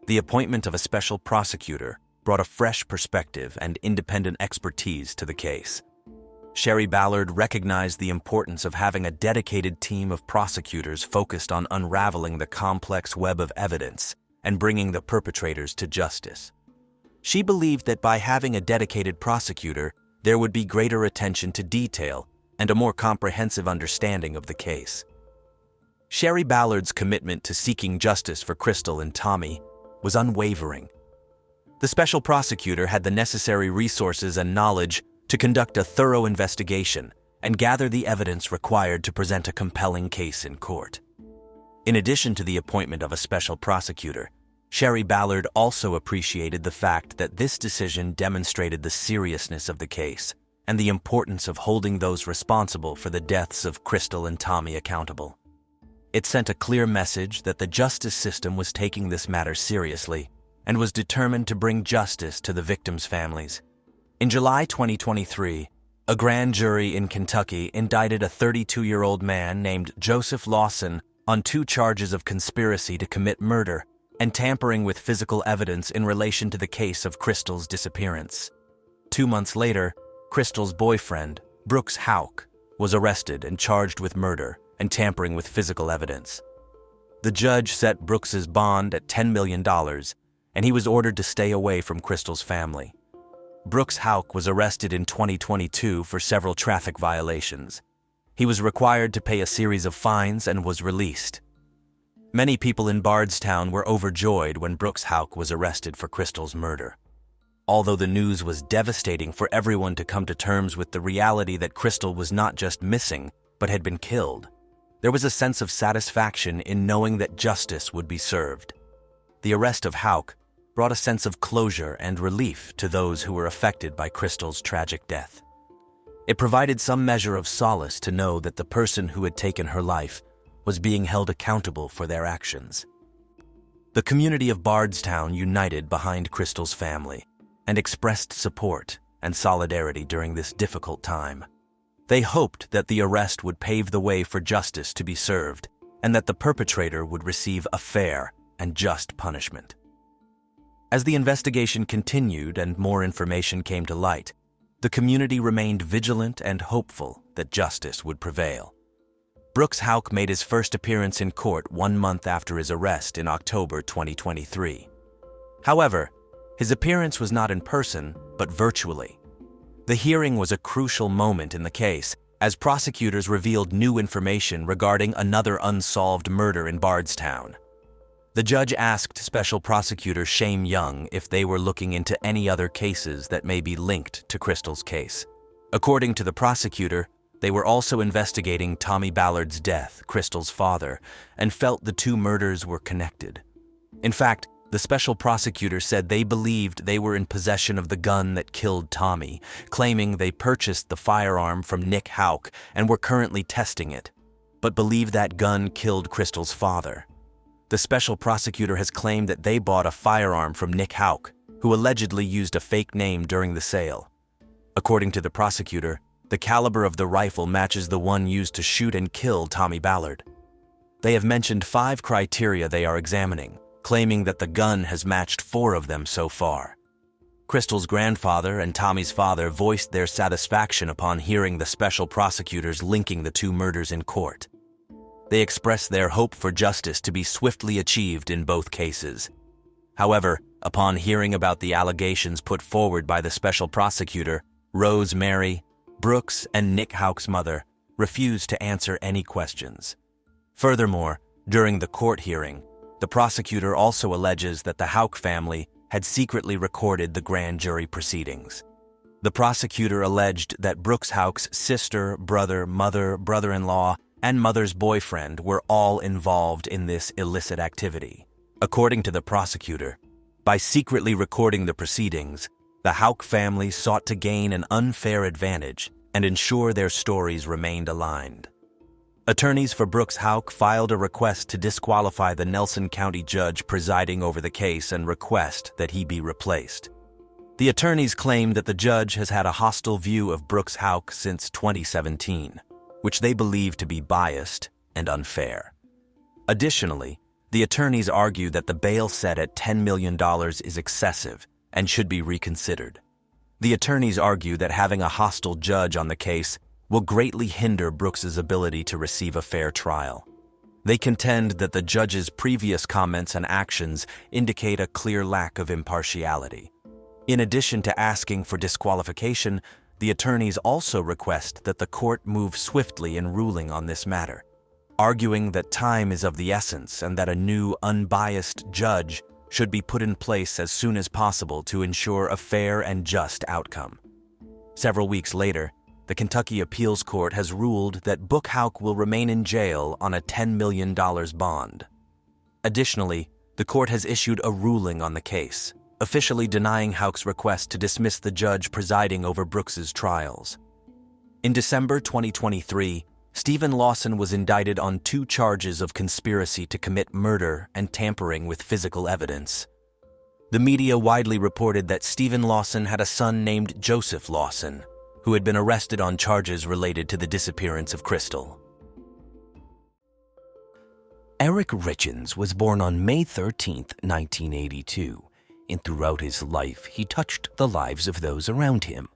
The appointment of a special prosecutor brought a fresh perspective and independent expertise to the case. Sherri Ballard recognized the importance of having a dedicated team of prosecutors focused on unraveling the complex web of evidence and bringing the perpetrators to justice. She believed that by having a dedicated prosecutor, there would be greater attention to detail and a more comprehensive understanding of the case. Sherri Ballard's commitment to seeking justice for Crystal and Tommy was unwavering. The special prosecutor had the necessary resources and knowledge to conduct a thorough investigation and gather the evidence required to present a compelling case in court. In addition to the appointment of a special prosecutor, Sherri Ballard also appreciated the fact that this decision demonstrated the seriousness of the case and the importance of holding those responsible for the deaths of Crystal and Tommy accountable. It sent a clear message that the justice system was taking this matter seriously and was determined to bring justice to the victims' families. In July 2023, a grand jury in Kentucky indicted a 32-year-old man named Joseph Lawson on 2 charges of conspiracy to commit murder and tampering with physical evidence in relation to the case of Crystal's disappearance. 2 months later, Crystal's boyfriend, Brooks Houck, was arrested and charged with murder and tampering with physical evidence. The judge set Brooks's bond at $10 million, and he was ordered to stay away from Crystal's family. Brooks Houck was arrested in 2022 for several traffic violations. He was required to pay a series of fines and was released. Many people in Bardstown were overjoyed when Brooks Houck was arrested for Crystal's murder. Although the news was devastating for everyone to come to terms with the reality that Crystal was not just missing, but had been killed, there was a sense of satisfaction in knowing that justice would be served. The arrest of Houck brought a sense of closure and relief to those who were affected by Crystal's tragic death. It provided some measure of solace to know that the person who had taken her life was being held accountable for their actions. The community of Bardstown united behind Crystal's family and expressed support and solidarity during this difficult time. They hoped that the arrest would pave the way for justice to be served and that the perpetrator would receive a fair and just punishment. As the investigation continued and more information came to light, the community remained vigilant and hopeful that justice would prevail. Brooks Houck made his first appearance in court 1 month after his arrest in October 2023. However, his appearance was not in person, but virtually. The hearing was a crucial moment in the case, as prosecutors revealed new information regarding another unsolved murder in Bardstown. The judge asked Special Prosecutor Shane Young if they were looking into any other cases that may be linked to Crystal's case. According to the prosecutor, they were also investigating Tommy Ballard's death, Crystal's father, and felt the two murders were connected. In fact, the special prosecutor said they believed they were in possession of the gun that killed Tommy, claiming they purchased the firearm from Nick Houck and were currently testing it, but believed that gun killed Crystal's father. The special prosecutor has claimed that they bought a firearm from Nick Houck, who allegedly used a fake name during the sale. According to the prosecutor, the caliber of the rifle matches the one used to shoot and kill Tommy Ballard. They have mentioned 5 criteria they are examining, claiming that the gun has matched 4 of them so far. Crystal's grandfather and Tommy's father voiced their satisfaction upon hearing the special prosecutors linking the 2 murders in court. They expressed their hope for justice to be swiftly achieved in both cases. However, upon hearing about the allegations put forward by the special prosecutor, Rose Mary, Brooks, and Nick Houck's mother refused to answer any questions. Furthermore, during the court hearing, the prosecutor also alleges that the Houck family had secretly recorded the grand jury proceedings. The prosecutor alleged that Brooks Houck's sister, brother, mother, brother-in-law, and mother's boyfriend were all involved in this illicit activity. According to the prosecutor, by secretly recording the proceedings, the Houck family sought to gain an unfair advantage and ensure their stories remained aligned. Attorneys for Brooks Houck filed a request to disqualify the Nelson County judge presiding over the case and request that he be replaced. The attorneys claim that the judge has had a hostile view of Brooks Houck since 2017, which they believe to be biased and unfair. Additionally, the attorneys argue that the bail set at $10 million is excessive and should be reconsidered. The attorneys argue that having a hostile judge on the case will greatly hinder Brooks's ability to receive a fair trial. They contend that the judge's previous comments and actions indicate a clear lack of impartiality. In addition to asking for disqualification, the attorneys also request that the court move swiftly in ruling on this matter, arguing that time is of the essence and that a new, unbiased judge should be put in place as soon as possible to ensure a fair and just outcome. Several weeks later, the Kentucky Appeals Court has ruled that Brooks Houck will remain in jail on a $10 million bond. Additionally, the court has issued a ruling on the case, officially denying Houck's request to dismiss the judge presiding over Brooks's trials. In December 2023, Stephen Lawson was indicted on 2 charges of conspiracy to commit murder and tampering with physical evidence. The media widely reported that Stephen Lawson had a son named Joseph Lawson, who had been arrested on charges related to the disappearance of Crystal. Eric Richins was born on May 13, 1982, and throughout his life, he touched the lives of those around him.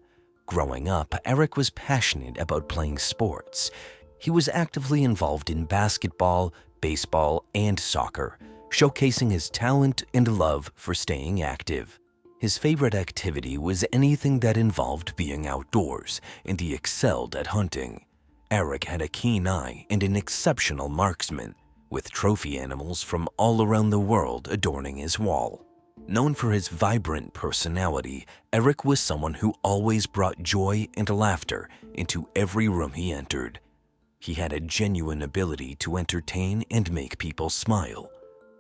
Growing up, Eric was passionate about playing sports. He was actively involved in basketball, baseball, and soccer, showcasing his talent and love for staying active. His favorite activity was anything that involved being outdoors, and he excelled at hunting. Eric had a keen eye and an exceptional marksman, with trophy animals from all around the world adorning his wall. Known for his vibrant personality, Eric was someone who always brought joy and laughter into every room he entered. He had a genuine ability to entertain and make people smile.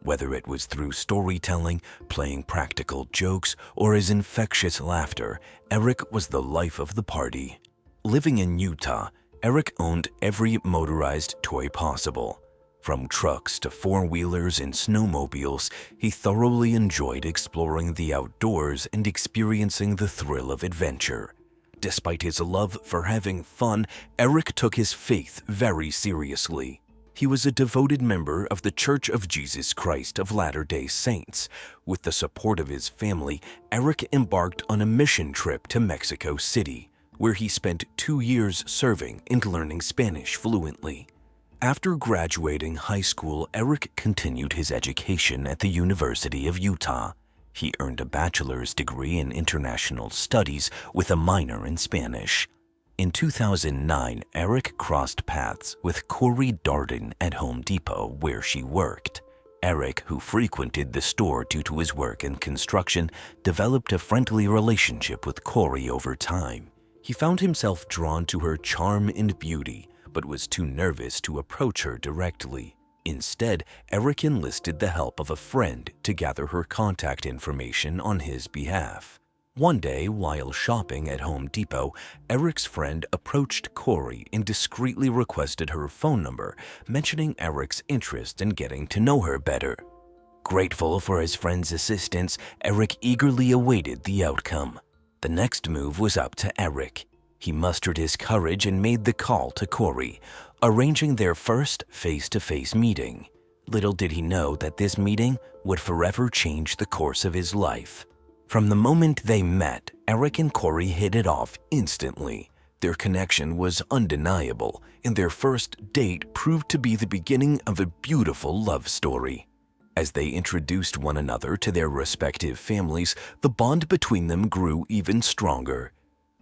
Whether it was through storytelling, playing practical jokes, or his infectious laughter, Eric was the life of the party. Living in Utah, Eric owned every motorized toy possible. From trucks to four-wheelers and snowmobiles, he thoroughly enjoyed exploring the outdoors and experiencing the thrill of adventure. Despite his love for having fun, Eric took his faith very seriously. He was a devoted member of the Church of Jesus Christ of Latter-day Saints. With the support of his family, Eric embarked on a mission trip to Mexico City, where he spent 2 years serving and learning Spanish fluently. After graduating high school, Eric continued his education at the University of Utah. He earned a bachelor's degree in international studies with a minor in Spanish. In 2009, Eric crossed paths with Kouri Darden at Home Depot, where she worked. Eric, who frequented the store due to his work in construction, developed a friendly relationship with Kouri over time. He found himself drawn to her charm and beauty, but was too nervous to approach her directly. Instead, Eric enlisted the help of a friend to gather her contact information on his behalf. One day, while shopping at Home Depot, Eric's friend approached Kouri and discreetly requested her phone number, mentioning Eric's interest in getting to know her better. Grateful for his friend's assistance, Eric eagerly awaited the outcome. The next move was up to Eric. He mustered his courage and made the call to Kouri, arranging their first face-to-face meeting. Little did he know that this meeting would forever change the course of his life. From the moment they met, Eric and Kouri hit it off instantly. Their connection was undeniable, and their first date proved to be the beginning of a beautiful love story. As they introduced one another to their respective families, the bond between them grew even stronger.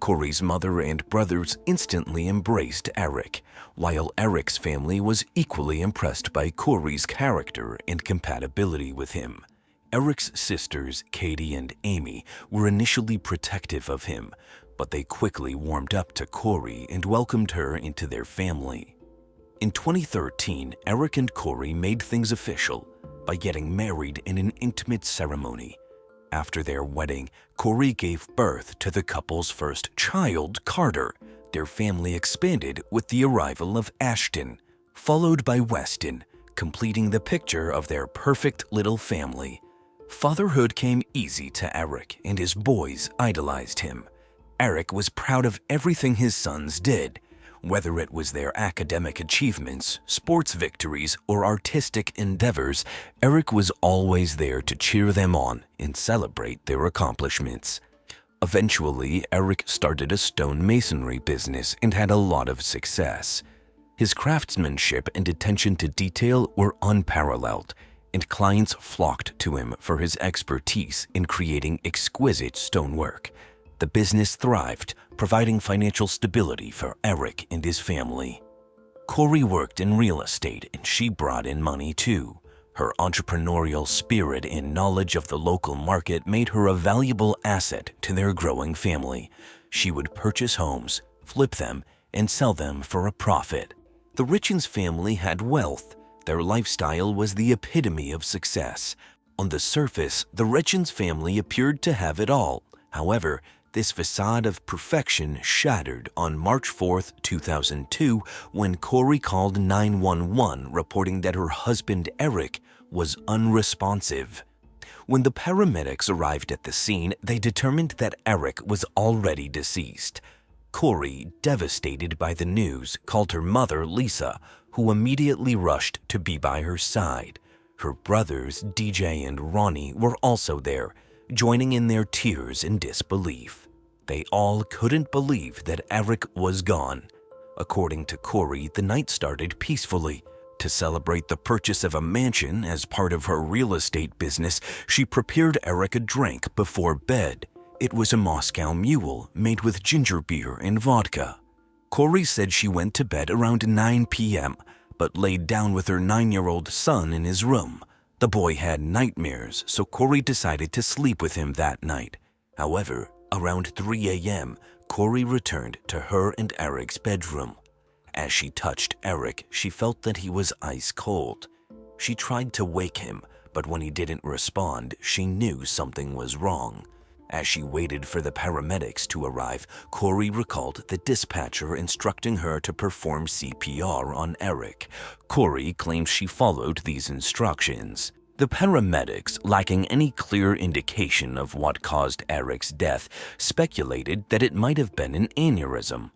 Kouri's mother and brothers instantly embraced Eric, while Eric's family was equally impressed by Kouri's character and compatibility with him. Eric's sisters, Katie and Amy, were initially protective of him, but they quickly warmed up to Kouri and welcomed her into their family. In 2013, Eric and Kouri made things official by getting married in an intimate ceremony. After their wedding, Kouri gave birth to the couple's first child, Carter. Their family expanded with the arrival of Ashton, followed by Weston, completing the picture of their perfect little family. Fatherhood came easy to Eric, and his boys idolized him. Eric was proud of everything his sons did. Whether it was their academic achievements, sports victories, or artistic endeavors, Eric was always there to cheer them on and celebrate their accomplishments. Eventually, Eric started a stonemasonry business and had a lot of success. His craftsmanship and attention to detail were unparalleled, and clients flocked to him for his expertise in creating exquisite stonework. The business thrived, providing financial stability for Eric and his family. Kouri worked in real estate, and she brought in money too. Her entrepreneurial spirit and knowledge of the local market made her a valuable asset to their growing family. She would purchase homes, flip them, and sell them for a profit. The Richins family had wealth. Their lifestyle was the epitome of success. On the surface, the Richins family appeared to have it all. However, this facade of perfection shattered on March 4, 2002, when Kouri called 911 reporting that her husband Eric was unresponsive. When the paramedics arrived at the scene, they determined that Eric was already deceased. Kouri, devastated by the news, called her mother Lisa, who immediately rushed to be by her side. Her brothers, DJ and Ronnie, were also there, joining in their tears and disbelief. They all couldn't believe that Eric was gone. According to Kouri, the night started peacefully. To celebrate the purchase of a mansion as part of her real estate business, she prepared Eric a drink before bed. It was a Moscow Mule made with ginger beer and vodka. Kouri said she went to bed around 9 p.m., but laid down with her 9-year-old son in his room. The boy had nightmares, so Kouri decided to sleep with him that night. However, around 3 a.m., Kouri returned to her and Eric's bedroom. As she touched Eric, she felt that he was ice cold. She tried to wake him, but when he didn't respond, she knew something was wrong. As she waited for the paramedics to arrive, Kouri recalled the dispatcher instructing her to perform CPR on Eric. Kouri claims she followed these instructions. The paramedics, lacking any clear indication of what caused Eric's death, speculated that it might have been an aneurysm.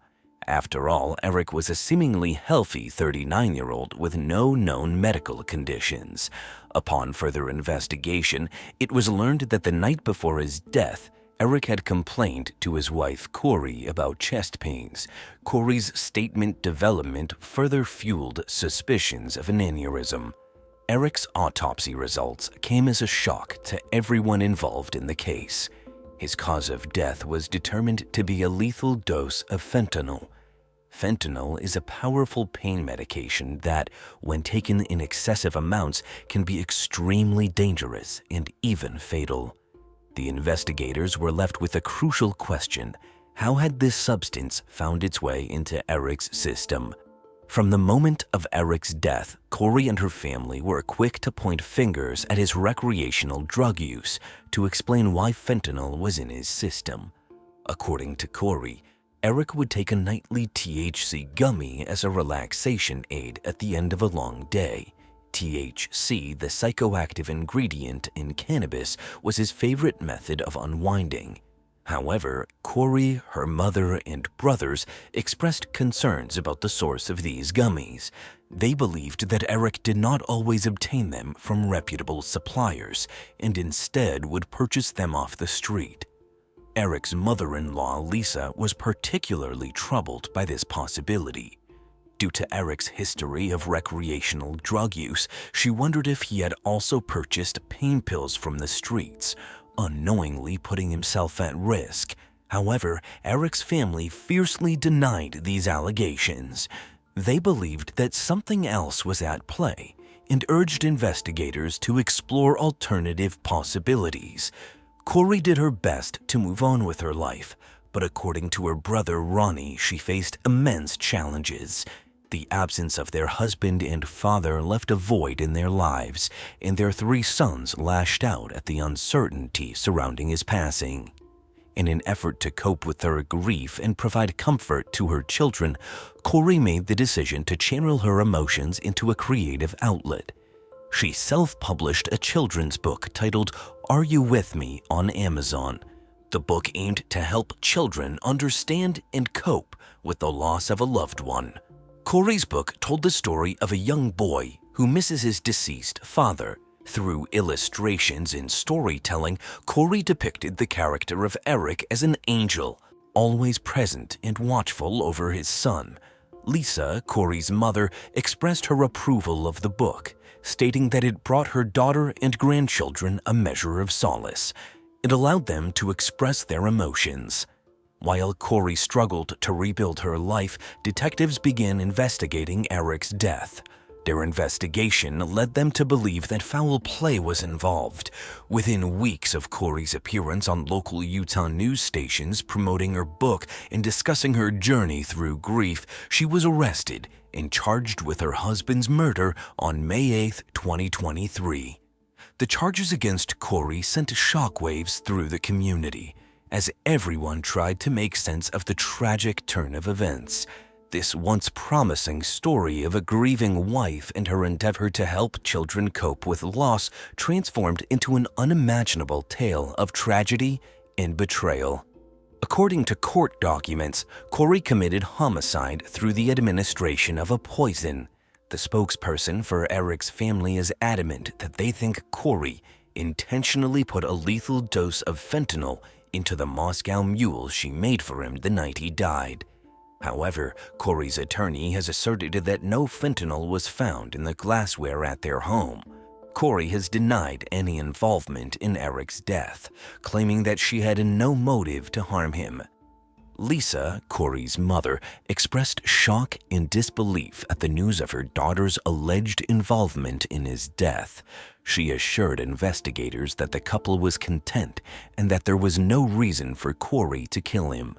After all, Eric was a seemingly healthy 39-year-old with no known medical conditions. Upon further investigation, it was learned that the night before his death, Eric had complained to his wife Kouri about chest pains. Kouri's statement development further fueled suspicions of an aneurysm. Eric's autopsy results came as a shock to everyone involved in the case. His cause of death was determined to be a lethal dose of fentanyl. Fentanyl is a powerful pain medication that, when taken in excessive amounts, can be extremely dangerous and even fatal. The investigators were left with a crucial question: how had this substance found its way into Eric's system? From the moment of Eric's death, Kouri and her family were quick to point fingers at his recreational drug use to explain why fentanyl was in his system. According to Kouri, Eric would take a nightly THC gummy as a relaxation aid at the end of a long day. THC, the psychoactive ingredient in cannabis, was his favorite method of unwinding. However, Kouri, her mother, and brothers expressed concerns about the source of these gummies. They believed that Eric did not always obtain them from reputable suppliers and instead would purchase them off the street. Eric's mother-in-law, Lisa, was particularly troubled by this possibility. Due to Eric's history of recreational drug use, she wondered if he had also purchased pain pills from the streets, unknowingly putting himself at risk. However, Eric's family fiercely denied these allegations. They believed that something else was at play and urged investigators to explore alternative possibilities. Kouri did her best to move on with her life, but according to her brother Ronnie, she faced immense challenges. The absence of their husband and father left a void in their lives, and their 3 sons lashed out at the uncertainty surrounding his passing. In an effort to cope with her grief and provide comfort to her children, Kouri made the decision to channel her emotions into a creative outlet. She self-published a children's book titled Are You With Me on Amazon. The book aimed to help children understand and cope with the loss of a loved one. Kouri's book told the story of a young boy who misses his deceased father. Through illustrations and storytelling, Kouri depicted the character of Eric as an angel, always present and watchful over his son. Lisa, Kouri's mother, expressed her approval of the book, stating that it brought her daughter and grandchildren a measure of solace. It allowed them to express their emotions. While Kouri struggled to rebuild her life, detectives began investigating Eric's death. Their investigation led them to believe that foul play was involved. Within weeks of Kouri's appearance on local Utah news stations promoting her book and discussing her journey through grief, she was arrested and charged with her husband's murder on May 8, 2023. The charges against Kouri sent shockwaves through the community, as everyone tried to make sense of the tragic turn of events. This once promising story of a grieving wife and her endeavor to help children cope with loss transformed into an unimaginable tale of tragedy and betrayal. According to court documents, Kouri committed homicide through the administration of a poison. The spokesperson for Eric's family is adamant that they think Kouri intentionally put a lethal dose of fentanyl into the Moscow Mule she made for him the night he died. However, Kouri's attorney has asserted that no fentanyl was found in the glassware at their home. Kouri has denied any involvement in Eric's death, claiming that she had no motive to harm him. Lisa, Kouri's mother, expressed shock and disbelief at the news of her daughter's alleged involvement in his death. She assured investigators that the couple was content and that there was no reason for Kouri to kill him.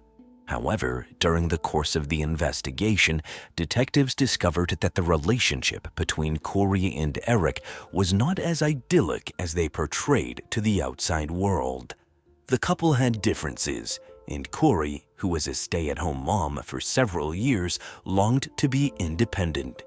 However, during the course of the investigation, detectives discovered that the relationship between Kouri and Eric was not as idyllic as they portrayed to the outside world. The couple had differences, and Kouri, who was a stay-at-home mom for several years, longed to be independent.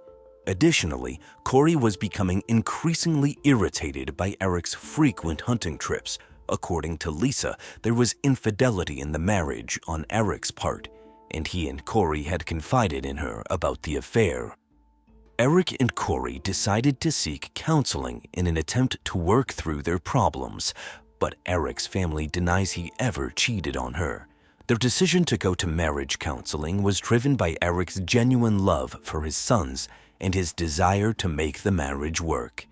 Additionally, Kouri was becoming increasingly irritated by Eric's frequent hunting trips. According to Lisa, there was infidelity in the marriage on Eric's part, and he and Kouri had confided in her about the affair. Eric and Kouri decided to seek counseling in an attempt to work through their problems, but Eric's family denies he ever cheated on her. Their decision to go to marriage counseling was driven by Eric's genuine love for his sons and his desire to make the marriage work.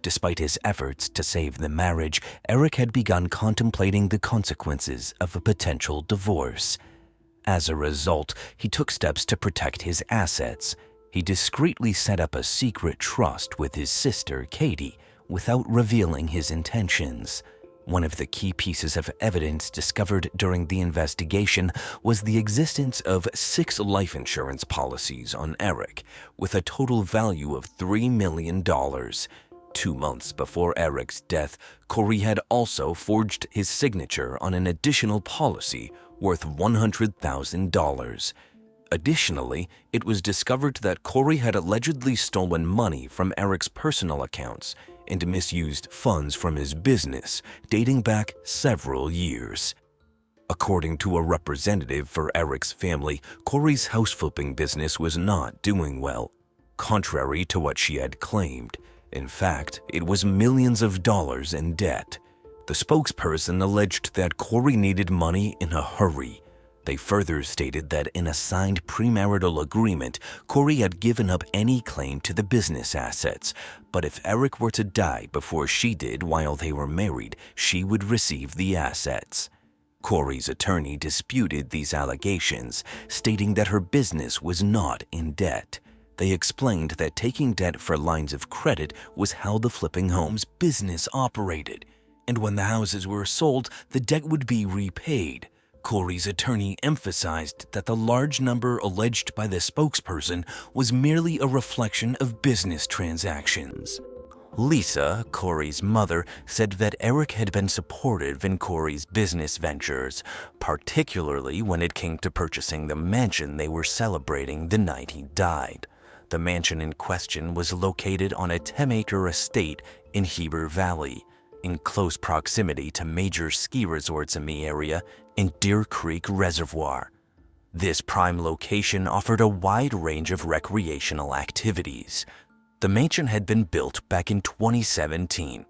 Despite his efforts to save the marriage, Eric had begun contemplating the consequences of a potential divorce. As a result, he took steps to protect his assets. He discreetly set up a secret trust with his sister, Katie, without revealing his intentions. One of the key pieces of evidence discovered during the investigation was the existence of 6 life insurance policies on Eric, with a total value of $3 million. 2 months before Eric's death, Kouri had also forged his signature on an additional policy worth $100,000. Additionally, it was discovered that Kouri had allegedly stolen money from Eric's personal accounts and misused funds from his business dating back several years. According to a representative for Eric's family, Kouri's house flipping business was not doing well, contrary to what she had claimed. In fact, it was millions of dollars in debt. The spokesperson alleged that Kouri needed money in a hurry. They further stated that in a signed premarital agreement, Kouri had given up any claim to the business assets, but if Eric were to die before she did while they were married, she would receive the assets. Kouri's attorney disputed these allegations, stating that her business was not in debt. They explained that taking debt for lines of credit was how the flipping homes business operated, and when the houses were sold, the debt would be repaid. Kouri's attorney emphasized that the large number alleged by the spokesperson was merely a reflection of business transactions. Lisa, Kouri's mother, said that Eric had been supportive in Kouri's business ventures, particularly when it came to purchasing the mansion they were celebrating the night he died. The mansion in question was located on a 10-acre estate in Heber Valley, in close proximity to major ski resorts in the area and Deer Creek Reservoir. This prime location offered a wide range of recreational activities. The mansion had been built back in 2017,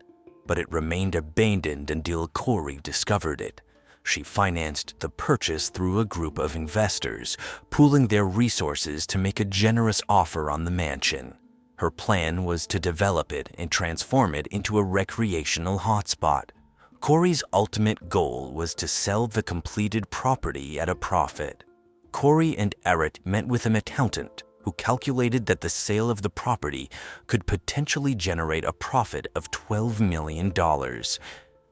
but it remained abandoned until Kouri discovered it. She financed the purchase through a group of investors, pooling their resources to make a generous offer on the mansion. Her plan was to develop it and transform it into a recreational hotspot. Kouri's ultimate goal was to sell the completed property at a profit. Kouri and Eric met with an accountant who calculated that the sale of the property could potentially generate a profit of $12 million.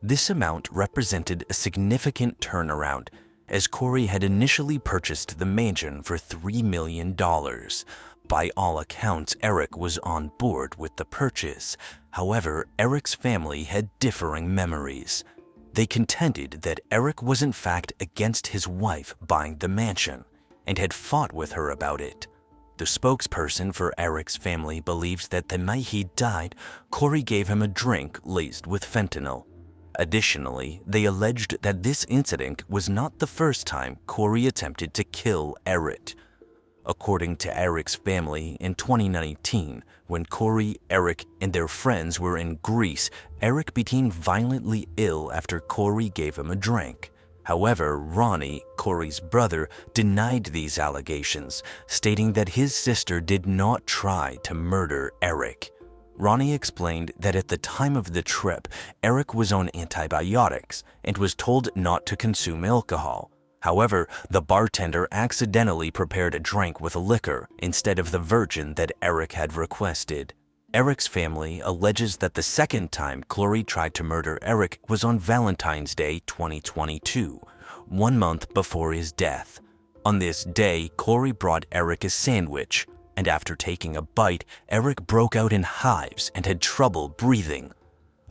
This amount represented a significant turnaround, as Kouri had initially purchased the mansion for $3 million. By all accounts, Eric was on board with the purchase. However, Eric's family had differing memories. They contended that Eric was in fact against his wife buying the mansion and had fought with her about it. The spokesperson for Eric's family believes that the night he died, Kouri gave him a drink laced with fentanyl. Additionally, they alleged that this incident was not the first time Kouri attempted to kill Eric. According to Eric's family, in 2019, when Kouri, Eric, and their friends were in Greece, Eric became violently ill after Kouri gave him a drink. However, Ronnie, Kouri's brother, denied these allegations, stating that his sister did not try to murder Eric. Ronnie explained that at the time of the trip, Eric was on antibiotics and was told not to consume alcohol. However, the bartender accidentally prepared a drink with liquor instead of the virgin that Eric had requested. Eric's family alleges that the second time Kouri tried to murder Eric was on Valentine's Day 2022, 1 month before his death. On this day, Kouri brought Eric a sandwich, and after taking a bite, Eric broke out in hives and had trouble breathing.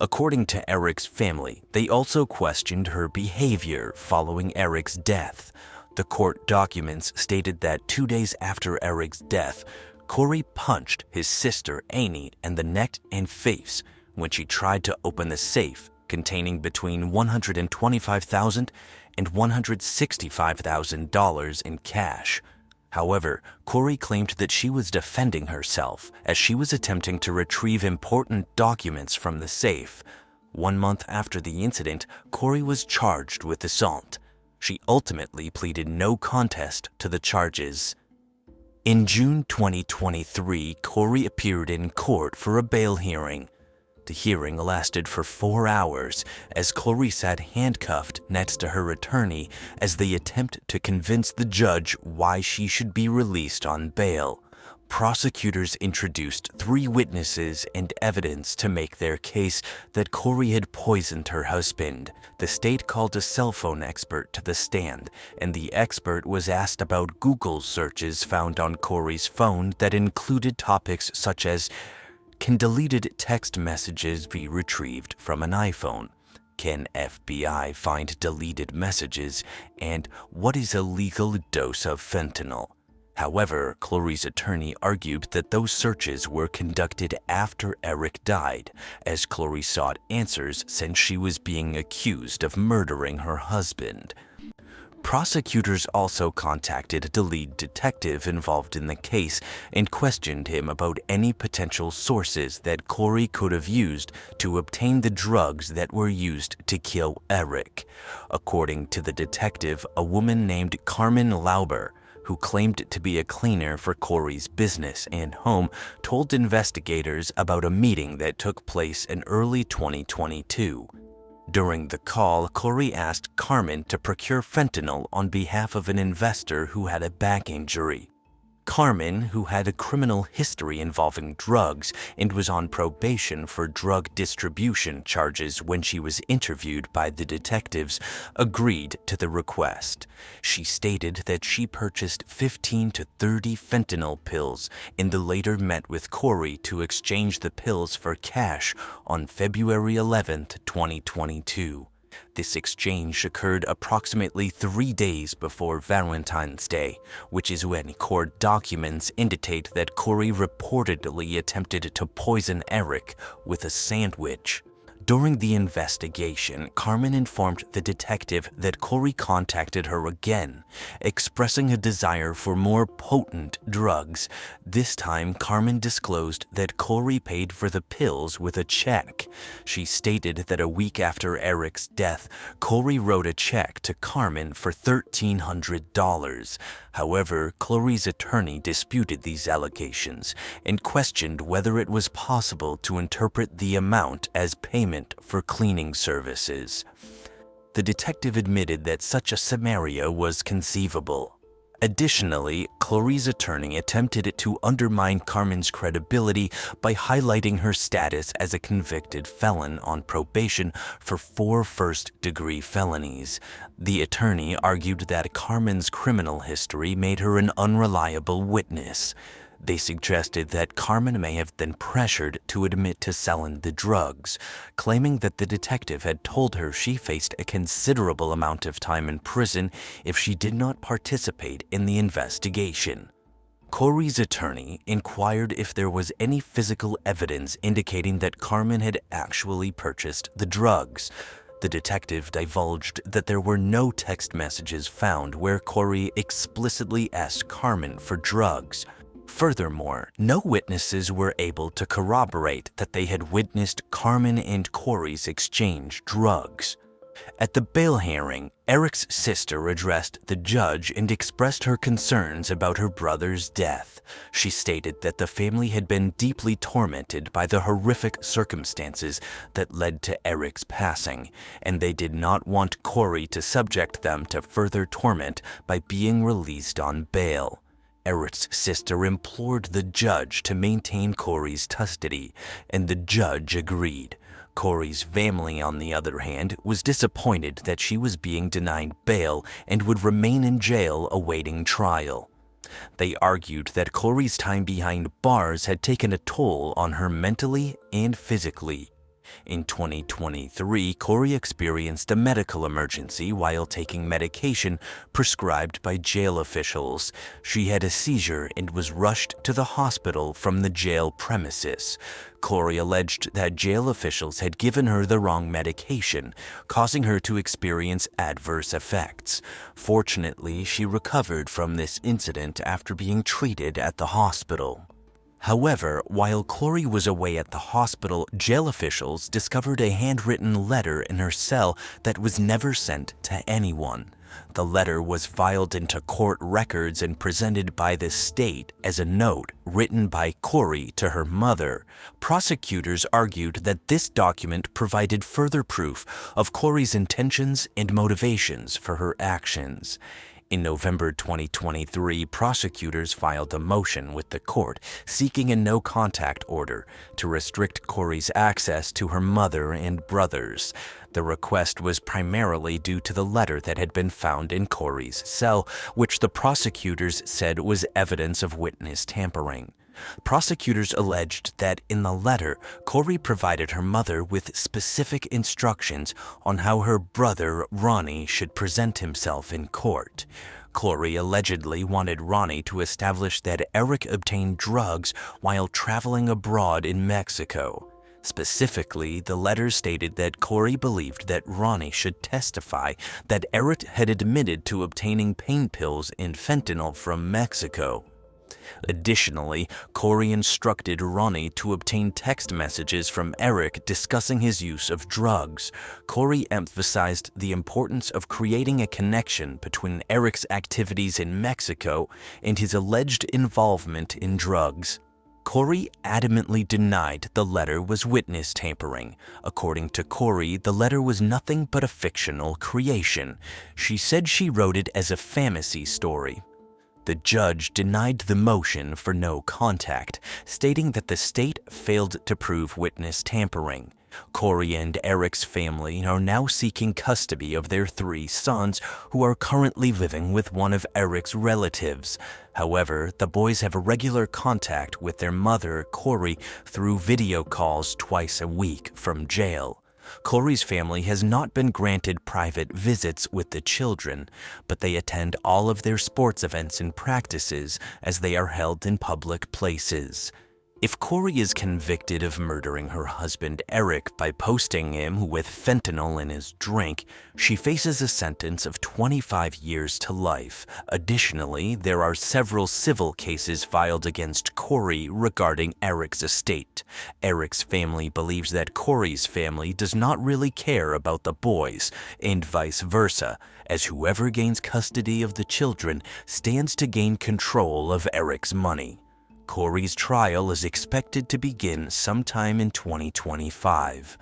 According to Eric's family, they also questioned her behavior following Eric's death. The court documents stated that 2 days after Eric's death, Kouri punched his sister Annie in the neck and face when she tried to open the safe containing between $125,000 and $165,000 in cash. However, Kouri claimed that she was defending herself as she was attempting to retrieve important documents from the safe. 1 month after the incident, Kouri was charged with assault. She ultimately pleaded no contest to the charges. In June 2023, Kouri appeared in court for a bail hearing. The hearing lasted for 4 hours as Kouri sat handcuffed next to her attorney as they attempt to convince the judge why she should be released on bail. Prosecutors introduced 3 witnesses and evidence to make their case that Kouri had poisoned her husband. The state called a cell phone expert to the stand, and the expert was asked about Google searches found on Kouri's phone that included topics such as, can deleted text messages be retrieved from an iPhone? Can FBI find deleted messages? And what is a legal dose of fentanyl? However, Kouri's attorney argued that those searches were conducted after Eric died, as Kouri sought answers since she was being accused of murdering her husband. Prosecutors also contacted the lead detective involved in the case and questioned him about any potential sources that Kouri could have used to obtain the drugs that were used to kill Eric. According to the detective, a woman named Carmen Lauber, who claimed to be a cleaner for Kouri's business and home, told investigators about a meeting that took place in early 2022. During the call, Kouri asked Carmen to procure fentanyl on behalf of an investor who had a back injury. Carmen, who had a criminal history involving drugs and was on probation for drug distribution charges when she was interviewed by the detectives, agreed to the request. She stated that she purchased 15 to 30 fentanyl pills and later met with Kouri to exchange the pills for cash on February 11, 2022. This exchange occurred approximately 3 days before Valentine's Day, which is when court documents indicate that Kouri reportedly attempted to poison Eric with a sandwich. During the investigation, Carmen informed the detective that Kouri contacted her again, expressing a desire for more potent drugs. This time, Carmen disclosed that Kouri paid for the pills with a check. She stated that a week after Eric's death, Kouri wrote a check to Carmen for $1,300. However, Kouri's attorney disputed these allegations and questioned whether it was possible to interpret the amount as payment for cleaning services. The detective admitted that such a scenario was conceivable. Additionally, Kouri's attorney attempted to undermine Carmen's credibility by highlighting her status as a convicted felon on probation for 4 first-degree felonies. The attorney argued that Carmen's criminal history made her an unreliable witness. They suggested that Carmen may have been pressured to admit to selling the drugs, claiming that the detective had told her she faced a considerable amount of time in prison if she did not participate in the investigation. Kouri's attorney inquired if there was any physical evidence indicating that Carmen had actually purchased the drugs. The detective divulged that there were no text messages found where Kouri explicitly asked Carmen for drugs. Furthermore, no witnesses were able to corroborate that they had witnessed Carmen and Kouri's exchange drugs. At the bail hearing, Eric's sister addressed the judge and expressed her concerns about her brother's death. She stated that the family had been deeply tormented by the horrific circumstances that led to Eric's passing, and they did not want Kouri to subject them to further torment by being released on bail. Eric's sister implored the judge to maintain Kouri's custody, and the judge agreed. Kouri's family, on the other hand, was disappointed that she was being denied bail and would remain in jail awaiting trial. They argued that Kouri's time behind bars had taken a toll on her mentally and physically. In 2023, Kouri experienced a medical emergency while taking medication prescribed by jail officials. She had a seizure and was rushed to the hospital from the jail premises. Kouri alleged that jail officials had given her the wrong medication, causing her to experience adverse effects. Fortunately, she recovered from this incident after being treated at the hospital. However, while Kouri was away at the hospital, jail officials discovered a handwritten letter in her cell that was never sent to anyone. The letter was filed into court records and presented by the state as a note written by Kouri to her mother. Prosecutors argued that this document provided further proof of Kouri's intentions and motivations for her actions. In November 2023, prosecutors filed a motion with the court seeking a no-contact order to restrict Kouri's access to her mother and brothers. The request was primarily due to the letter that had been found in Kouri's cell, which the prosecutors said was evidence of witness tampering. Prosecutors alleged that in the letter, Kouri provided her mother with specific instructions on how her brother, Ronnie, should present himself in court. Kouri allegedly wanted Ronnie to establish that Eric obtained drugs while traveling abroad in Mexico. Specifically, the letter stated that Kouri believed that Ronnie should testify that Eric had admitted to obtaining pain pills and fentanyl from Mexico. Additionally, Kouri instructed Ronnie to obtain text messages from Eric discussing his use of drugs. Kouri emphasized the importance of creating a connection between Eric's activities in Mexico and his alleged involvement in drugs. Kouri adamantly denied the letter was witness tampering. According to Kouri, the letter was nothing but a fictional creation. She said she wrote it as a fantasy story. The judge denied the motion for no contact, stating that the state failed to prove witness tampering. Kouri and Eric's family are now seeking custody of their 3 sons, who are currently living with one of Eric's relatives. However, the boys have regular contact with their mother, Kouri, through video calls twice a week from jail. Kouri's family has not been granted private visits with the children, but they attend all of their sports events and practices as they are held in public places. If Kouri is convicted of murdering her husband Eric by posting him with fentanyl in his drink, she faces a sentence of 25 years to life. Additionally, there are several civil cases filed against Kouri regarding Eric's estate. Eric's family believes that Kouri's family does not really care about the boys, and vice versa, as whoever gains custody of the children stands to gain control of Eric's money. Kouri's trial is expected to begin sometime in 2025.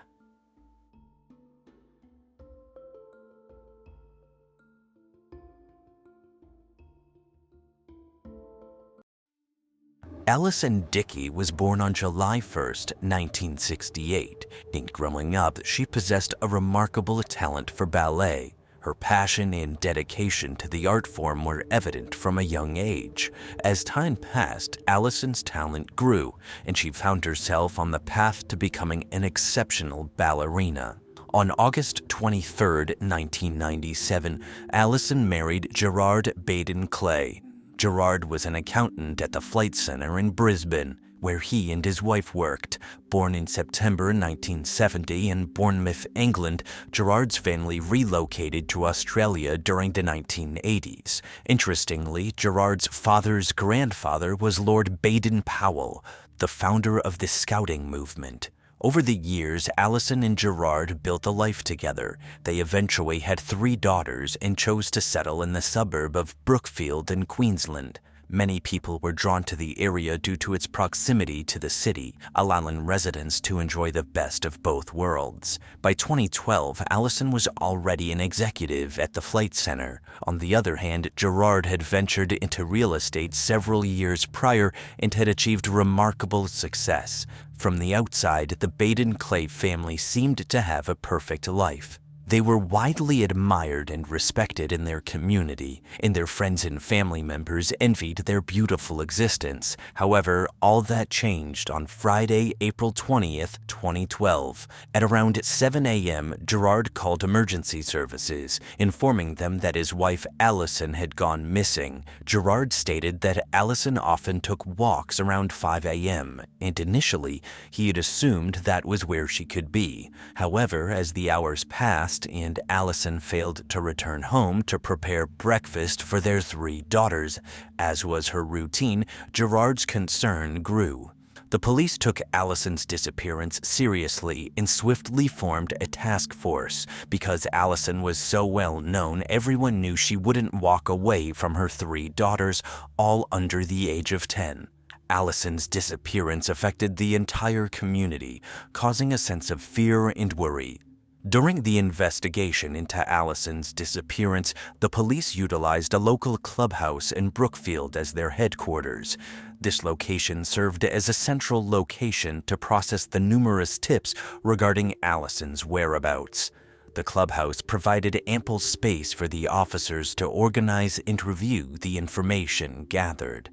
Allison Dickey was born on July 1, 1968, and growing up, she possessed a remarkable talent for ballet. Her passion and dedication to the art form were evident from a young age. As time passed, Allison's talent grew, and she found herself on the path to becoming an exceptional ballerina. On August 23, 1997, Allison married Gerard Baden-Clay. Gerard was an accountant at the Flight Center in Brisbane, where he and his wife worked. Born in September 1970 in Bournemouth, England, Gerard's family relocated to Australia during the 1980s. Interestingly, Gerard's father's grandfather was Lord Baden-Powell, the founder of the Scouting movement. Over the years, Allison and Gerard built a life together. They eventually had 3 daughters and chose to settle in the suburb of Brookfield in Queensland. Many people were drawn to the area due to its proximity to the city, allowing residents to enjoy the best of both worlds. By 2012, Allison was already an executive at the Flight Center. On the other hand, Gerard had ventured into real estate several years prior and had achieved remarkable success. From the outside, the Baden-Clay family seemed to have a perfect life. They were widely admired and respected in their community, and their friends and family members envied their beautiful existence. However, all that changed on Friday, April 20th, 2012. At around 7 a.m., Gerard called emergency services, informing them that his wife Allison had gone missing. Gerard stated that Allison often took walks around 5 a.m., and initially, he had assumed that was where she could be. However, as the hours passed, passed and Allison failed to return home to prepare breakfast for their 3 daughters. As was her routine, Gerard's concern grew. The police took Allison's disappearance seriously and swiftly formed a task force. Because Allison was so well known, everyone knew she wouldn't walk away from her 3 daughters, all under the age of 10. Allison's disappearance affected the entire community, causing a sense of fear and worry. During the investigation into Allison's disappearance, the police utilized a local clubhouse in Brookfield as their headquarters. This location served as a central location to process the numerous tips regarding Allison's whereabouts. The clubhouse provided ample space for the officers to organize and review the information gathered.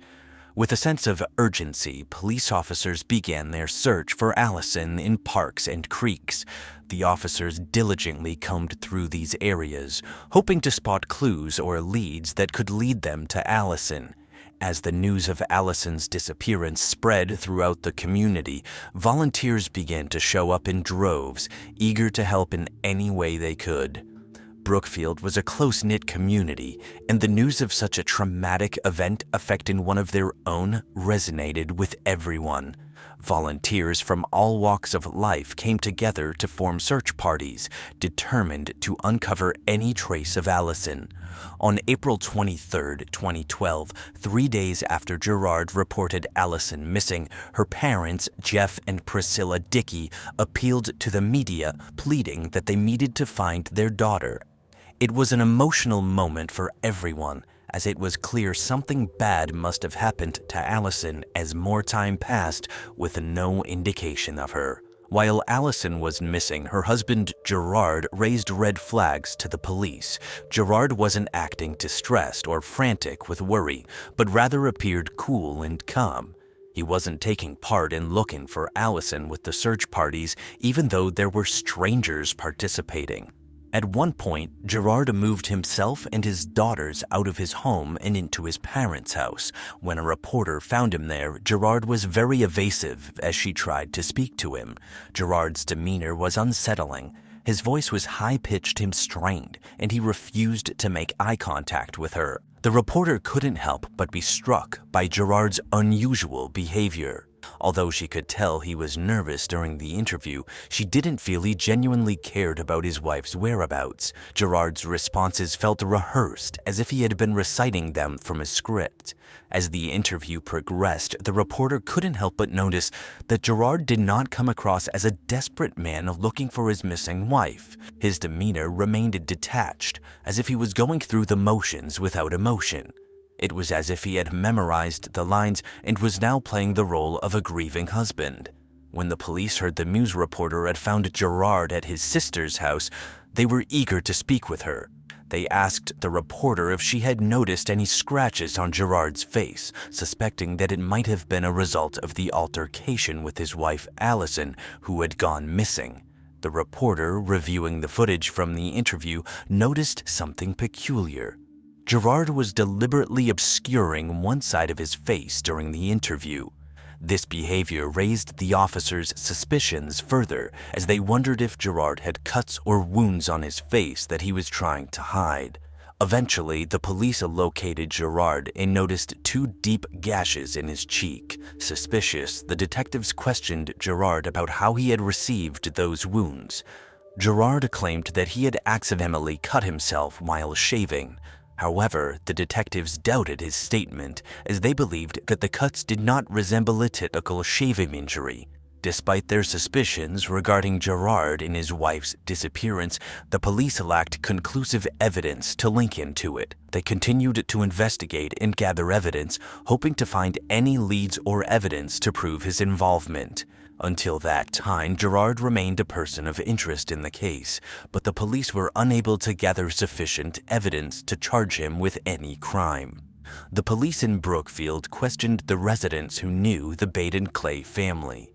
With a sense of urgency, police officers began their search for Allison in parks and creeks. The officers diligently combed through these areas, hoping to spot clues or leads that could lead them to Allison. As the news of Allison's disappearance spread throughout the community, volunteers began to show up in droves, eager to help in any way they could. Brookfield was a close-knit community, and the news of such a traumatic event affecting one of their own resonated with everyone. Volunteers from all walks of life came together to form search parties, determined to uncover any trace of Allison. On April 23, 2012, 3 days after Gerard reported Allison missing, her parents, Jeff and Priscilla Dickey, appealed to the media, pleading that they needed to find their daughter. It was an emotional moment for everyone, as it was clear something bad must have happened to Allison as more time passed with no indication of her. While Allison was missing, her husband Gerard raised red flags to the police. Gerard wasn't acting distressed or frantic with worry, but rather appeared cool and calm. He wasn't taking part in looking for Allison with the search parties, even though there were strangers participating. At one point, Gerard moved himself and his daughters out of his home and into his parents' house. When a reporter found him there, Gerard was very evasive as she tried to speak to him. Gerard's demeanor was unsettling. His voice was high-pitched and strained, and he refused to make eye contact with her. The reporter couldn't help but be struck by Gerard's unusual behavior. Although she could tell he was nervous during the interview, she didn't feel he genuinely cared about his wife's whereabouts. Gerard's responses felt rehearsed, as if he had been reciting them from a script. As the interview progressed, the reporter couldn't help but notice that Gerard did not come across as a desperate man looking for his missing wife. His demeanor remained detached, as if he was going through the motions without emotion. It was as if he had memorized the lines and was now playing the role of a grieving husband. When the police heard the news reporter had found Gerard at his sister's house, they were eager to speak with her. They asked the reporter if she had noticed any scratches on Gerard's face, suspecting that it might have been a result of the altercation with his wife Allison, who had gone missing. The reporter, reviewing the footage from the interview, noticed something peculiar. Gerard was deliberately obscuring one side of his face during the interview. This behavior raised the officers' suspicions further, as they wondered if Gerard had cuts or wounds on his face that he was trying to hide. Eventually, the police located Gerard and noticed 2 deep gashes in his cheek. Suspicious, the detectives questioned Gerard about how he had received those wounds. Gerard claimed that he had accidentally cut himself while shaving. However, the detectives doubted his statement, as they believed that the cuts did not resemble a typical shaving injury. Despite their suspicions regarding Gerard and his wife's disappearance, the police lacked conclusive evidence to link him to it. They continued to investigate and gather evidence, hoping to find any leads or evidence to prove his involvement. Until that time, Gerard remained a person of interest in the case, but the police were unable to gather sufficient evidence to charge him with any crime. The police in Brookfield questioned the residents who knew the Baden-Clay family.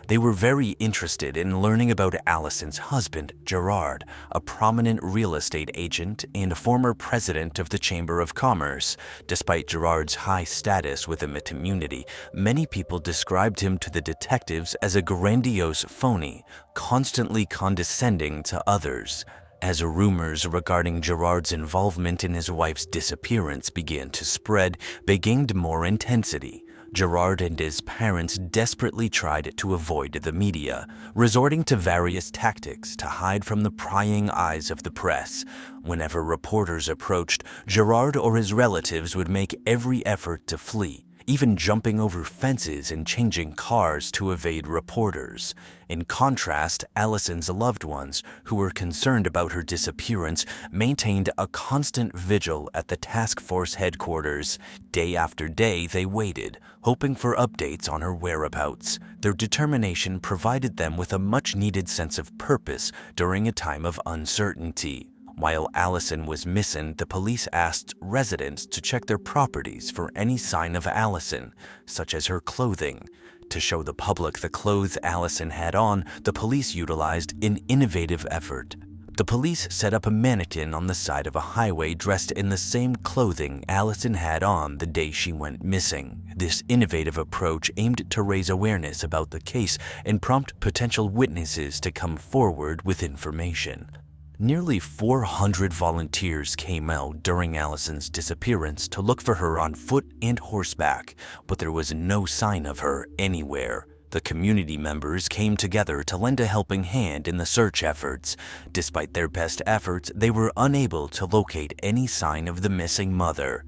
They were very interested in learning about Allison's husband, Gerard, a prominent real estate agent and a former president of the Chamber of Commerce. Despite Gerard's high status within the community, many people described him to the detectives as a grandiose phony, constantly condescending to others. As rumors regarding Gerard's involvement in his wife's disappearance began to spread, they gained more intensity. Gerard and his parents desperately tried to avoid the media, resorting to various tactics to hide from the prying eyes of the press. Whenever reporters approached, Gerard or his relatives would make every effort to flee, even jumping over fences and changing cars to evade reporters. In contrast, Allison's loved ones, who were concerned about her disappearance, maintained a constant vigil at the task force headquarters. Day after day, they waited, hoping for updates on her whereabouts. Their determination provided them with a much-needed sense of purpose during a time of uncertainty. While Allison was missing, the police asked residents to check their properties for any sign of Allison, such as her clothing. To show the public the clothes Allison had on, the police utilized an innovative effort. The police set up a mannequin on the side of a highway dressed in the same clothing Allison had on the day she went missing. This innovative approach aimed to raise awareness about the case and prompt potential witnesses to come forward with information. Nearly 400 volunteers came out during Allison's disappearance to look for her on foot and horseback, but there was no sign of her anywhere. The community members came together to lend a helping hand in the search efforts. Despite their best efforts, they were unable to locate any sign of the missing mother.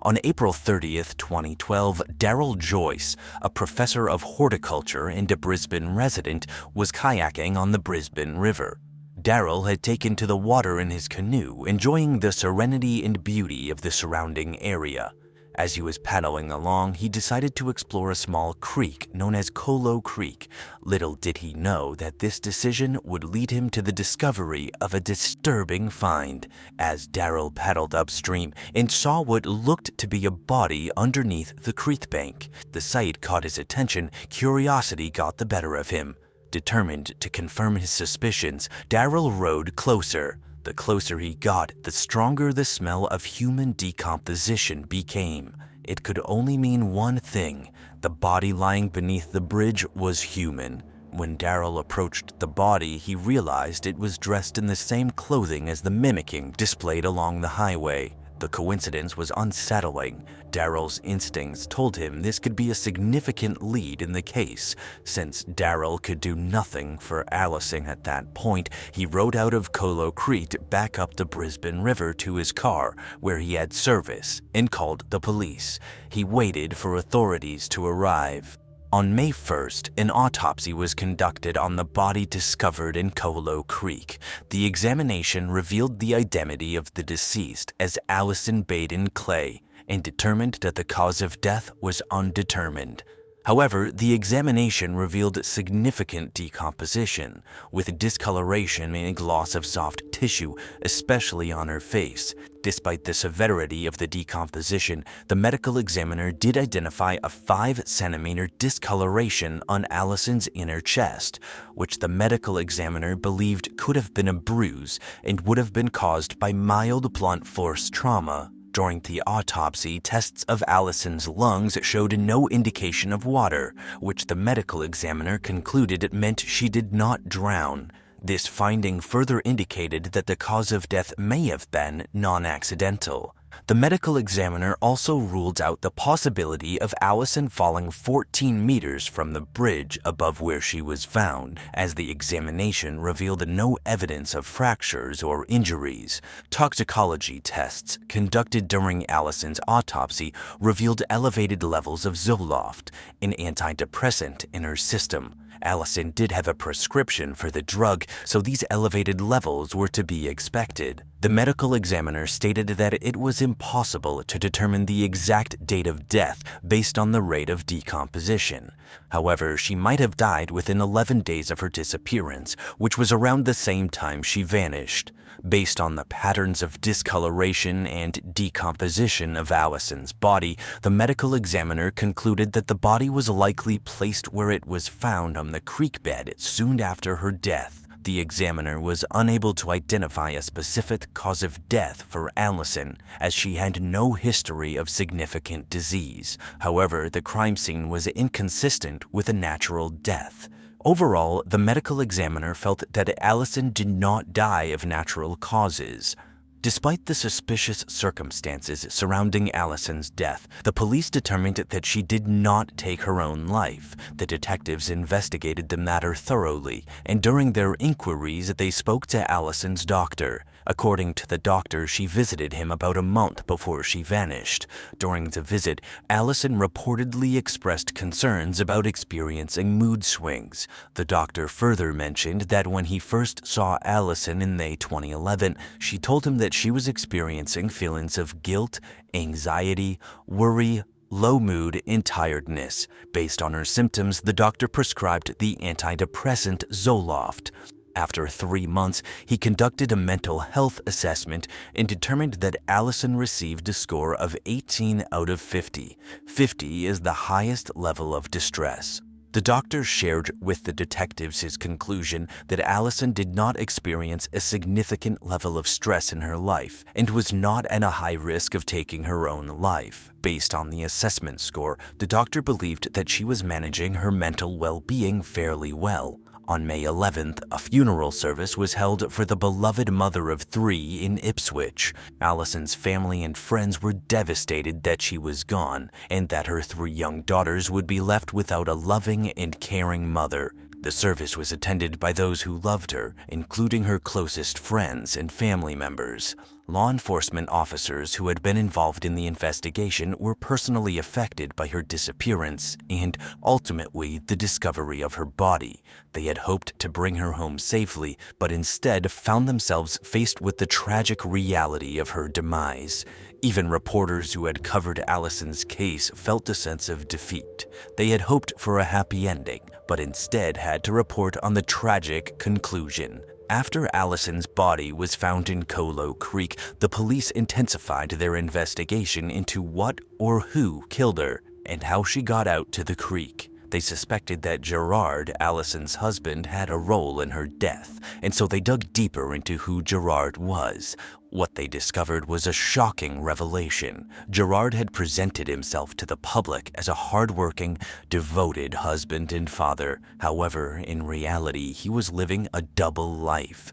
On April 30th, 2012, Daryl Joyce, a professor of horticulture and a Brisbane resident, was kayaking on the Brisbane River. Daryl had taken to the water in his canoe, enjoying the serenity and beauty of the surrounding area. As he was paddling along, he decided to explore a small creek known as Colo Creek. Little did he know that this decision would lead him to the discovery of a disturbing find. As Daryl paddled upstream and saw what looked to be a body underneath the creek bank, the sight caught his attention. Curiosity got the better of him. Determined to confirm his suspicions, Daryl rowed closer. The closer he got, the stronger the smell of human decomposition became. It could only mean one thing: the body lying beneath the bridge was human. When Daryl approached the body, he realized it was dressed in the same clothing as the mimicking displayed along the highway. The coincidence was unsettling. Daryl's instincts told him this could be a significant lead in the case. Since Daryl could do nothing for Allison at that point, he rode out of Colo Creek back up the Brisbane River to his car, where he had service, and called the police. He waited for authorities to arrive. On May 1st, an autopsy was conducted on the body discovered in Colo Creek. The examination revealed the identity of the deceased as Allison Baden-Clay and determined that the cause of death was undetermined. However, the examination revealed significant decomposition, with discoloration and loss of soft tissue, especially on her face. Despite the severity of the decomposition, the medical examiner did identify a 5-centimeter discoloration on Allison's inner chest, which the medical examiner believed could have been a bruise and would have been caused by mild blunt force trauma. During the autopsy, tests of Allison's lungs showed no indication of water, which the medical examiner concluded it meant she did not drown. This finding further indicated that the cause of death may have been non-accidental. The medical examiner also ruled out the possibility of Allison falling 14 meters from the bridge above where she was found, as the examination revealed no evidence of fractures or injuries. Toxicology tests conducted during Allison's autopsy revealed elevated levels of Zoloft, an antidepressant, in her system. Allison did have a prescription for the drug, so these elevated levels were to be expected. The medical examiner stated that it was impossible to determine the exact date of death based on the rate of decomposition. However, she might have died within 11 days of her disappearance, which was around the same time she vanished. Based on the patterns of discoloration and decomposition of Allison's body, the medical examiner concluded that the body was likely placed where it was found on the creek bed soon after her death. The examiner was unable to identify a specific cause of death for Allison, as she had no history of significant disease. However, the crime scene was inconsistent with a natural death. Overall, the medical examiner felt that Allison did not die of natural causes. Despite the suspicious circumstances surrounding Allison's death, the police determined that she did not take her own life. The detectives investigated the matter thoroughly, and during their inquiries, they spoke to Allison's doctor. According to the doctor, she visited him about a month before she vanished. During the visit, Allison reportedly expressed concerns about experiencing mood swings. The doctor further mentioned that when he first saw Allison in May 2011, she told him that she was experiencing feelings of guilt, anxiety, worry, low mood, and tiredness. Based on her symptoms, the doctor prescribed the antidepressant Zoloft. After 3 months, he conducted a mental health assessment and determined that Allison received a score of 18 out of 50. 50 is the highest level of distress. The doctor shared with the detectives his conclusion that Allison did not experience a significant level of stress in her life and was not at a high risk of taking her own life. Based on the assessment score, the doctor believed that she was managing her mental well-being fairly well. On May 11th, a funeral service was held for the beloved mother of 3 in Ipswich. Allison's family and friends were devastated that she was gone and that her 3 young daughters would be left without a loving and caring mother. The service was attended by those who loved her, including her closest friends and family members. Law enforcement officers who had been involved in the investigation were personally affected by her disappearance and, ultimately, the discovery of her body. They had hoped to bring her home safely, but instead found themselves faced with the tragic reality of her demise. Even reporters who had covered Allison's case felt a sense of defeat. They had hoped for a happy ending, but instead had to report on the tragic conclusion. After Allison's body was found in Colo Creek, the police intensified their investigation into what or who killed her and how she got out to the creek. They suspected that Gerard, Allison's husband, had a role in her death, and so they dug deeper into who Gerard was. What they discovered was a shocking revelation. Gerard had presented himself to the public as a hardworking, devoted husband and father. However, in reality, he was living a double life.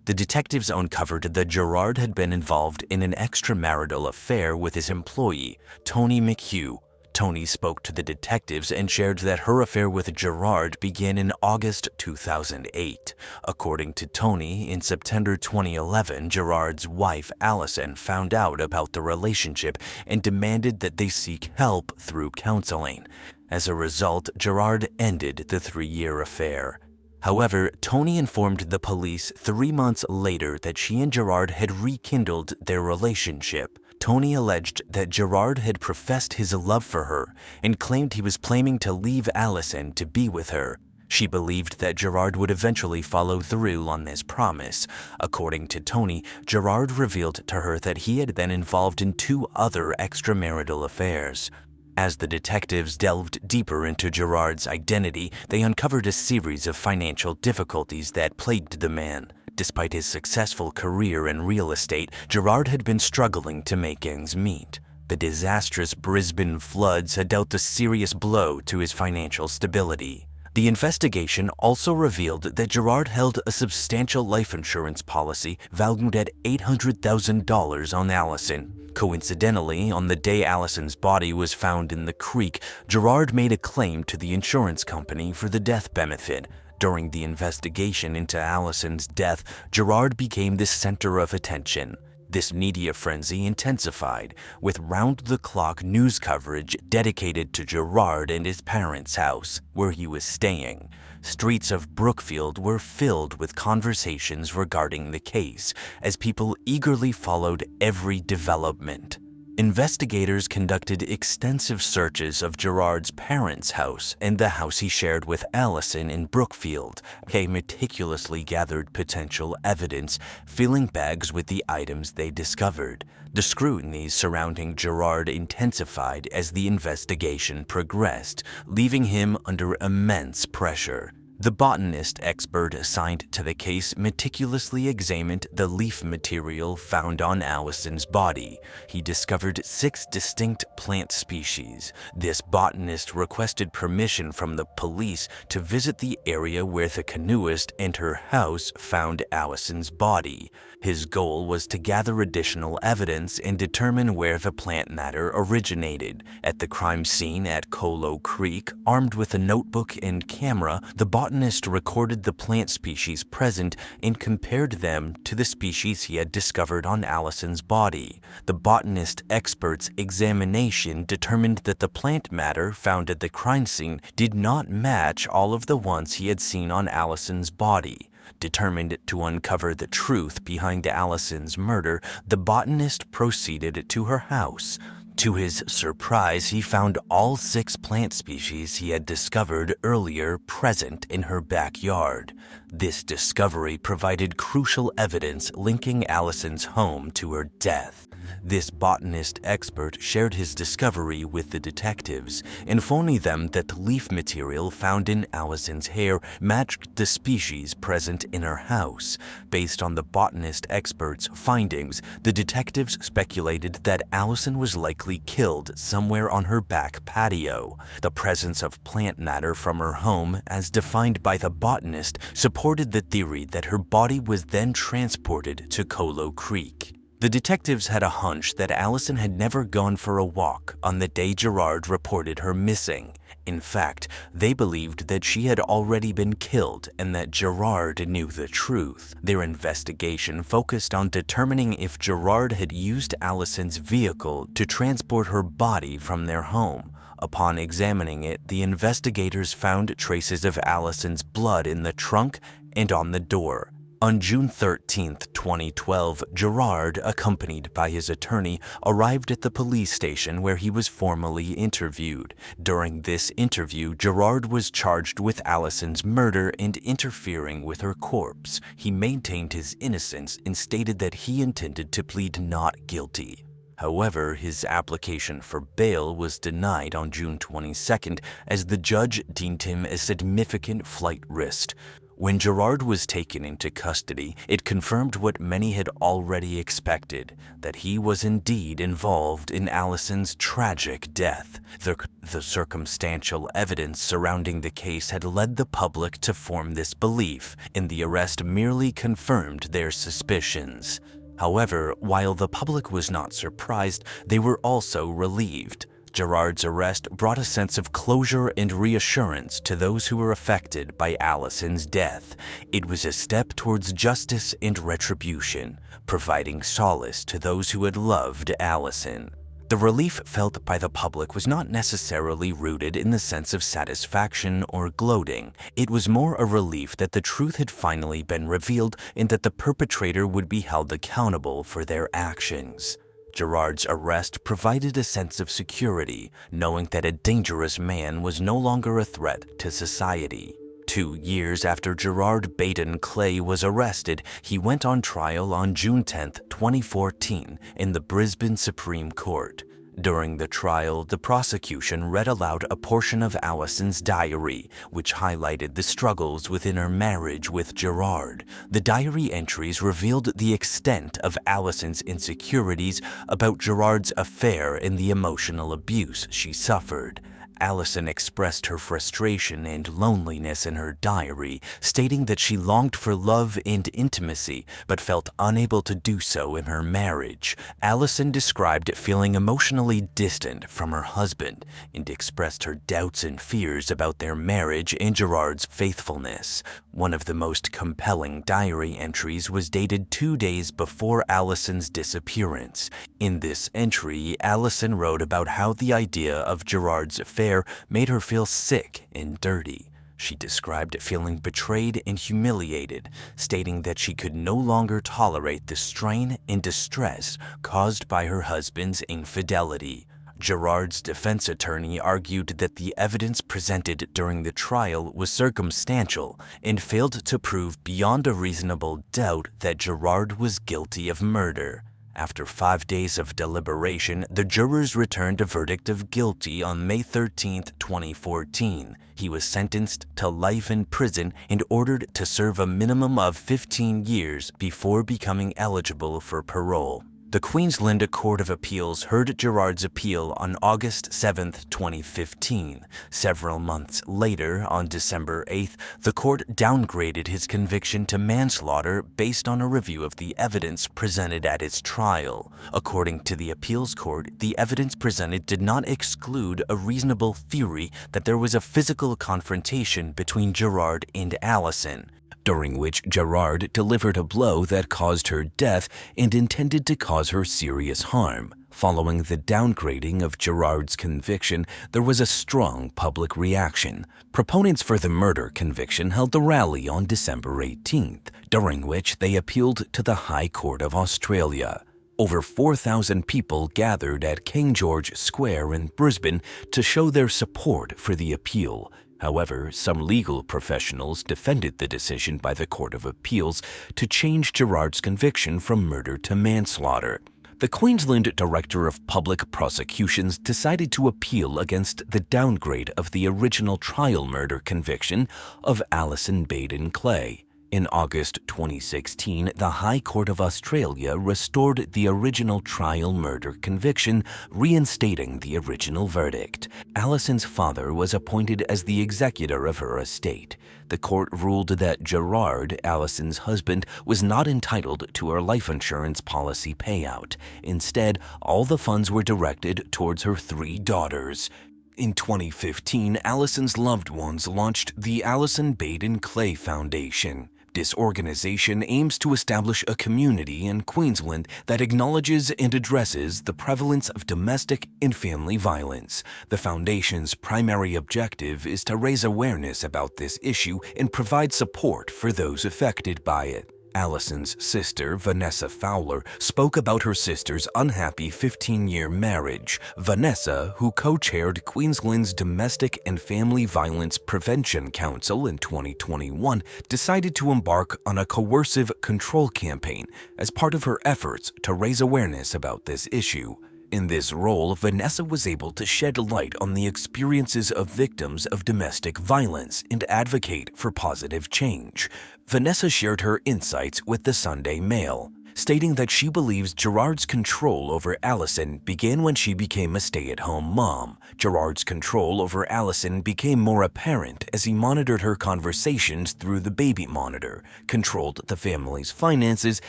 The detectives uncovered that Gerard had been involved in an extramarital affair with his employee, Tony McHugh. Tony spoke to the detectives and shared that her affair with Gerard began in August 2008. According to Tony, in September 2011, Gerard's wife, Allison, found out about the relationship and demanded that they seek help through counseling. As a result, Gerard ended the 3-year affair. However, Tony informed the police 3 months later that she and Gerard had rekindled their relationship. Tony alleged that Gerard had professed his love for her and claimed he was planning to leave Allison to be with her. She believed that Gerard would eventually follow through on this promise. According to Tony, Gerard revealed to her that he had been involved in 2 other extramarital affairs. As the detectives delved deeper into Gerard's identity, they uncovered a series of financial difficulties that plagued the man. Despite his successful career in real estate, Gerard had been struggling to make ends meet. The disastrous Brisbane floods had dealt a serious blow to his financial stability. The investigation also revealed that Gerard held a substantial life insurance policy valued at $800,000 on Allison. Coincidentally, on the day Allison's body was found in the creek, Gerard made a claim to the insurance company for the death benefit. During the investigation into Allison's death, Gerard became the center of attention. This media frenzy intensified, with round-the-clock news coverage dedicated to Gerard and his parents' house, where he was staying. Streets of Brookfield were filled with conversations regarding the case, as people eagerly followed every development. Investigators conducted extensive searches of Gerard's parents' house and the house he shared with Allison in Brookfield. They meticulously gathered potential evidence, filling bags with the items they discovered. The scrutiny surrounding Gerard intensified as the investigation progressed, leaving him under immense pressure. The botanist expert assigned to the case meticulously examined the leaf material found on Allison's body. He discovered 6 distinct plant species. This botanist requested permission from the police to visit the area where the canoeist and her house found Allison's body. His goal was to gather additional evidence and determine where the plant matter originated. At the crime scene at Colo Creek, armed with a notebook and camera, the botanist recorded the plant species present and compared them to the species he had discovered on Allison's body. The botanist expert's examination determined that the plant matter found at the crime scene did not match all of the ones he had seen on Allison's body. Determined to uncover the truth behind Allison's murder, the botanist proceeded to her house. To his surprise, he found all 6 plant species he had discovered earlier present in her backyard. This discovery provided crucial evidence linking Allison's home to her death. This botanist expert shared his discovery with the detectives, informing them that the leaf material found in Allison's hair matched the species present in her house. Based on the botanist expert's findings, the detectives speculated that Allison was likely killed somewhere on her back patio. The presence of plant matter from her home, as defined by the botanist, supported the theory that her body was then transported to Colo Creek. The detectives had a hunch that Allison had never gone for a walk on the day Gerard reported her missing. In fact, they believed that she had already been killed and that Gerard knew the truth. Their investigation focused on determining if Gerard had used Allison's vehicle to transport her body from their home. Upon examining it, the investigators found traces of Allison's blood in the trunk and on the door. On June 13, 2012, Gerard, accompanied by his attorney, arrived at the police station where he was formally interviewed. During this interview, Gerard was charged with Allison's murder and interfering with her corpse. He maintained his innocence and stated that he intended to plead not guilty. However, his application for bail was denied on June 22nd as the judge deemed him a significant flight risk. When Gerard was taken into custody, it confirmed what many had already expected, that he was indeed involved in Allison's tragic death. The circumstantial evidence surrounding the case had led the public to form this belief, and the arrest merely confirmed their suspicions. However, while the public was not surprised, they were also relieved. Gerard's arrest brought a sense of closure and reassurance to those who were affected by Allison's death. It was a step towards justice and retribution, providing solace to those who had loved Allison. The relief felt by the public was not necessarily rooted in the sense of satisfaction or gloating. It was more a relief that the truth had finally been revealed and that the perpetrator would be held accountable for their actions. Gerard's arrest provided a sense of security, knowing that a dangerous man was no longer a threat to society. 2 years after Gerard Baden-Clay was arrested, he went on trial on June 10, 2014, in the Brisbane Supreme Court. During the trial, the prosecution read aloud a portion of Allison's diary, which highlighted the struggles within her marriage with Gerard. The diary entries revealed the extent of Allison's insecurities about Gerard's affair and the emotional abuse she suffered. Allison expressed her frustration and loneliness in her diary, stating that she longed for love and intimacy, but felt unable to do so in her marriage. Allison described feeling emotionally distant from her husband and expressed her doubts and fears about their marriage and Gerard's faithfulness. One of the most compelling diary entries was dated 2 days before Allison's disappearance. In this entry, Allison wrote about how the idea of Gerard's affair made her feel sick and dirty. She described feeling betrayed and humiliated, stating that she could no longer tolerate the strain and distress caused by her husband's infidelity. Gerard's defense attorney argued that the evidence presented during the trial was circumstantial and failed to prove beyond a reasonable doubt that Gerard was guilty of murder. After 5 days of deliberation, the jurors returned a verdict of guilty on May 13, 2014. He was sentenced to life in prison and ordered to serve a minimum of 15 years before becoming eligible for parole. The Queensland Court of Appeals heard Gerard's appeal on August 7, 2015. Several months later, on December 8th, the court downgraded his conviction to manslaughter based on a review of the evidence presented at its trial. According to the appeals court, the evidence presented did not exclude a reasonable theory that there was a physical confrontation between Gerard and Allison, during which Gerard delivered a blow that caused her death and intended to cause her serious harm. Following the downgrading of Gerard's conviction, there was a strong public reaction. Proponents for the murder conviction held a rally on December 18th, during which they appealed to the High Court of Australia. Over 4,000 people gathered at King George Square in Brisbane to show their support for the appeal. However, some legal professionals defended the decision by the Court of Appeals to change Gerard's conviction from murder to manslaughter. The Queensland Director of Public Prosecutions decided to appeal against the downgrade of the original trial murder conviction of Allison Baden-Clay. In August 2016, the High Court of Australia restored the original trial murder conviction, reinstating the original verdict. Allison's father was appointed as the executor of her estate. The court ruled that Gerard, Allison's husband, was not entitled to her life insurance policy payout. Instead, all the funds were directed towards her 3 daughters. In 2015, Allison's loved ones launched the Allison Baden-Clay Foundation. This organization aims to establish a community in Queensland that acknowledges and addresses the prevalence of domestic and family violence. The foundation's primary objective is to raise awareness about this issue and provide support for those affected by it. Allison's sister, Vanessa Fowler, spoke about her sister's unhappy 15-year marriage. Vanessa, who co-chaired Queensland's Domestic and Family Violence Prevention Council in 2021, decided to embark on a coercive control campaign as part of her efforts to raise awareness about this issue. In this role, Vanessa was able to shed light on the experiences of victims of domestic violence and advocate for positive change. Vanessa shared her insights with the Sunday Mail, stating that she believes Gerard's control over Allison began when she became a stay-at-home mom. Gerard's control over Allison became more apparent as he monitored her conversations through the baby monitor, controlled the family's finances,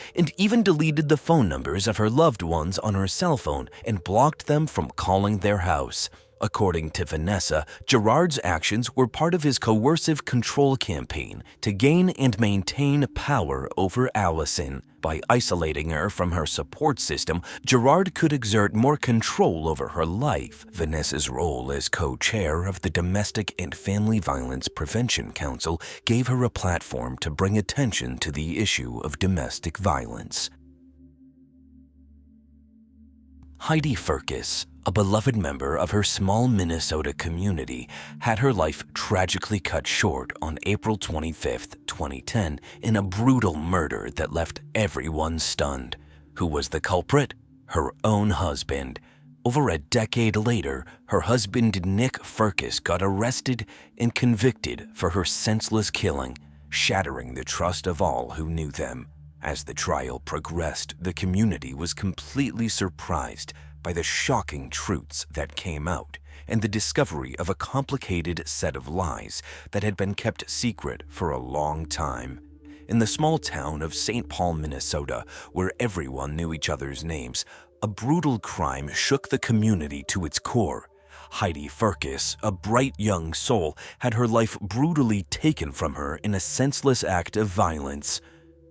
and even deleted the phone numbers of her loved ones on her cell phone and blocked them from calling their house. According to Vanessa, Gerard's actions were part of his coercive control campaign to gain and maintain power over Allison. By isolating her from her support system, Gerard could exert more control over her life. Vanessa's role as co-chair of the Domestic and Family Violence Prevention Council gave her a platform to bring attention to the issue of domestic violence. Heidi Fiscus, a beloved member of her small Minnesota community, had her life tragically cut short on April 25, 2010, in a brutal murder that left everyone stunned. Who was the culprit? Her own husband. Over a decade later, her husband Nick Fiscus got arrested and convicted for her senseless killing, shattering the trust of all who knew them. As the trial progressed, the community was completely surprised by the shocking truths that came out and the discovery of a complicated set of lies that had been kept secret for a long time. In the small town of St. Paul, Minnesota, where everyone knew each other's names, a brutal crime shook the community to its core. Heidi Fiscus, a bright young soul, had her life brutally taken from her in a senseless act of violence.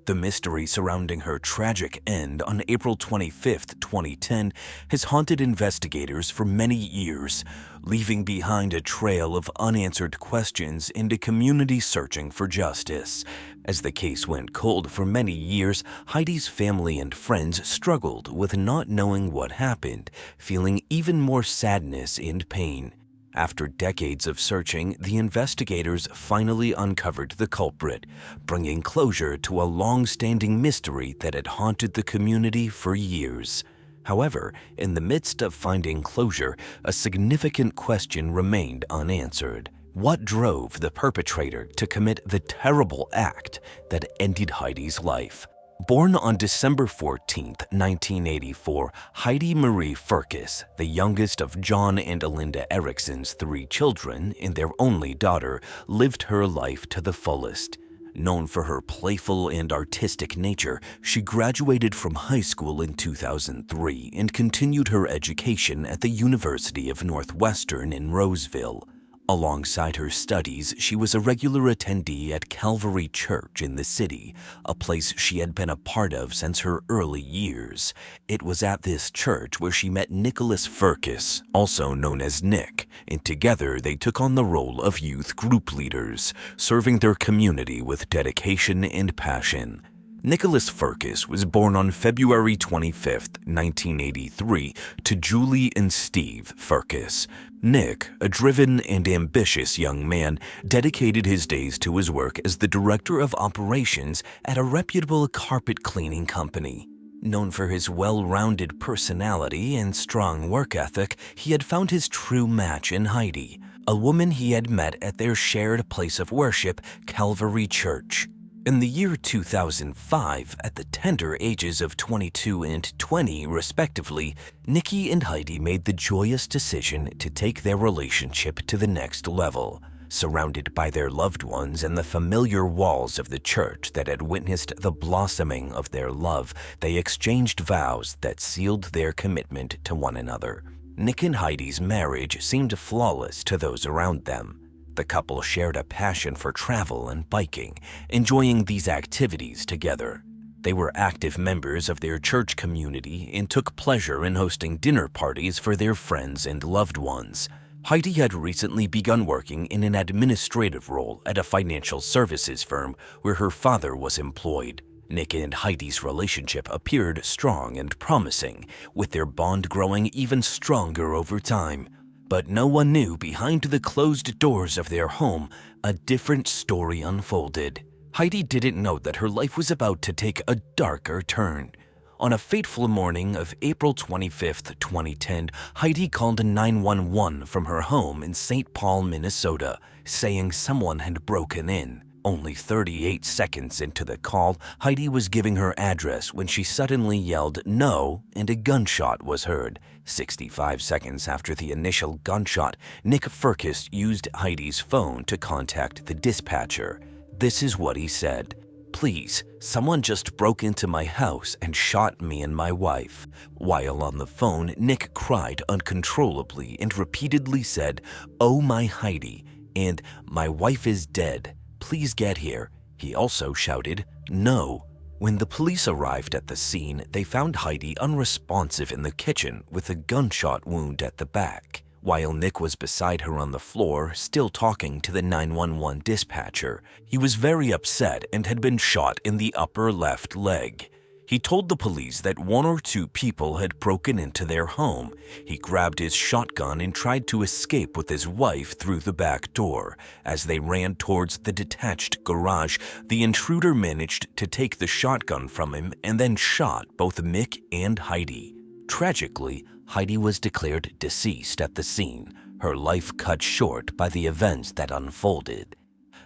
The mystery surrounding her tragic end on April 25, 2010, has haunted investigators for many years, leaving behind a trail of unanswered questions and a community searching for justice. As the case went cold for many years, Heidi's family and friends struggled with not knowing what happened, feeling even more sadness and pain. After decades of searching, the investigators finally uncovered the culprit, bringing closure to a long-standing mystery that had haunted the community for years. However, in the midst of finding closure, a significant question remained unanswered. What drove the perpetrator to commit the terrible act that ended Heidi's life? Born on December 14, 1984, Heidi Marie Fiscus, the youngest of John and Alinda Erickson's 3 children and their only daughter, lived her life to the fullest. Known for her playful and artistic nature, she graduated from high school in 2003 and continued her education at the University of Northwestern in Roseville. Alongside her studies, she was a regular attendee at Calvary Church in the city, a place she had been a part of since her early years. It was at this church where she met Nicholas Fiscus, also known as Nick, and together they took on the role of youth group leaders, serving their community with dedication and passion. Nicholas Fiscus was born on February 25, 1983, to Julie and Steve Fiscus. Nick, a driven and ambitious young man, dedicated his days to his work as the director of operations at a reputable carpet cleaning company. Known for his well-rounded personality and strong work ethic, he had found his true match in Heidi, a woman he had met at their shared place of worship, Calvary Church. In the year 2005, at the tender ages of 22 and 20 respectively, Nikki and Heidi made the joyous decision to take their relationship to the next level. Surrounded by their loved ones and the familiar walls of the church that had witnessed the blossoming of their love, they exchanged vows that sealed their commitment to one another. Nick and Heidi's marriage seemed flawless to those around them. The couple shared a passion for travel and biking, enjoying these activities together. They were active members of their church community and took pleasure in hosting dinner parties for their friends and loved ones. Heidi had recently begun working in an administrative role at a financial services firm where her father was employed. Nick and Heidi's relationship appeared strong and promising, with their bond growing even stronger over time. But no one knew behind the closed doors of their home, a different story unfolded. Heidi didn't know that her life was about to take a darker turn. On a fateful morning of April 25, 2010, Heidi called 911 from her home in St. Paul, Minnesota, saying someone had broken in. Only 38 seconds into the call, Heidi was giving her address when she suddenly yelled "no" and a gunshot was heard. 65 seconds after the initial gunshot, Nick Fiscus used Heidi's phone to contact the dispatcher. This is what he said. "Please, someone just broke into my house and shot me and my wife." While on the phone, Nick cried uncontrollably and repeatedly said, "Oh my Heidi," and "my wife is dead. Please get here." He also shouted, "No." When the police arrived at the scene, they found Heidi unresponsive in the kitchen with a gunshot wound at the back, while Nick was beside her on the floor, still talking to the 911 dispatcher. He was very upset and had been shot in the upper left leg. He told the police that 1 or 2 people had broken into their home. He grabbed his shotgun and tried to escape with his wife through the back door. As they ran towards the detached garage, the intruder managed to take the shotgun from him and then shot both Mick and Heidi. Tragically, Heidi was declared deceased at the scene, her life cut short by the events that unfolded.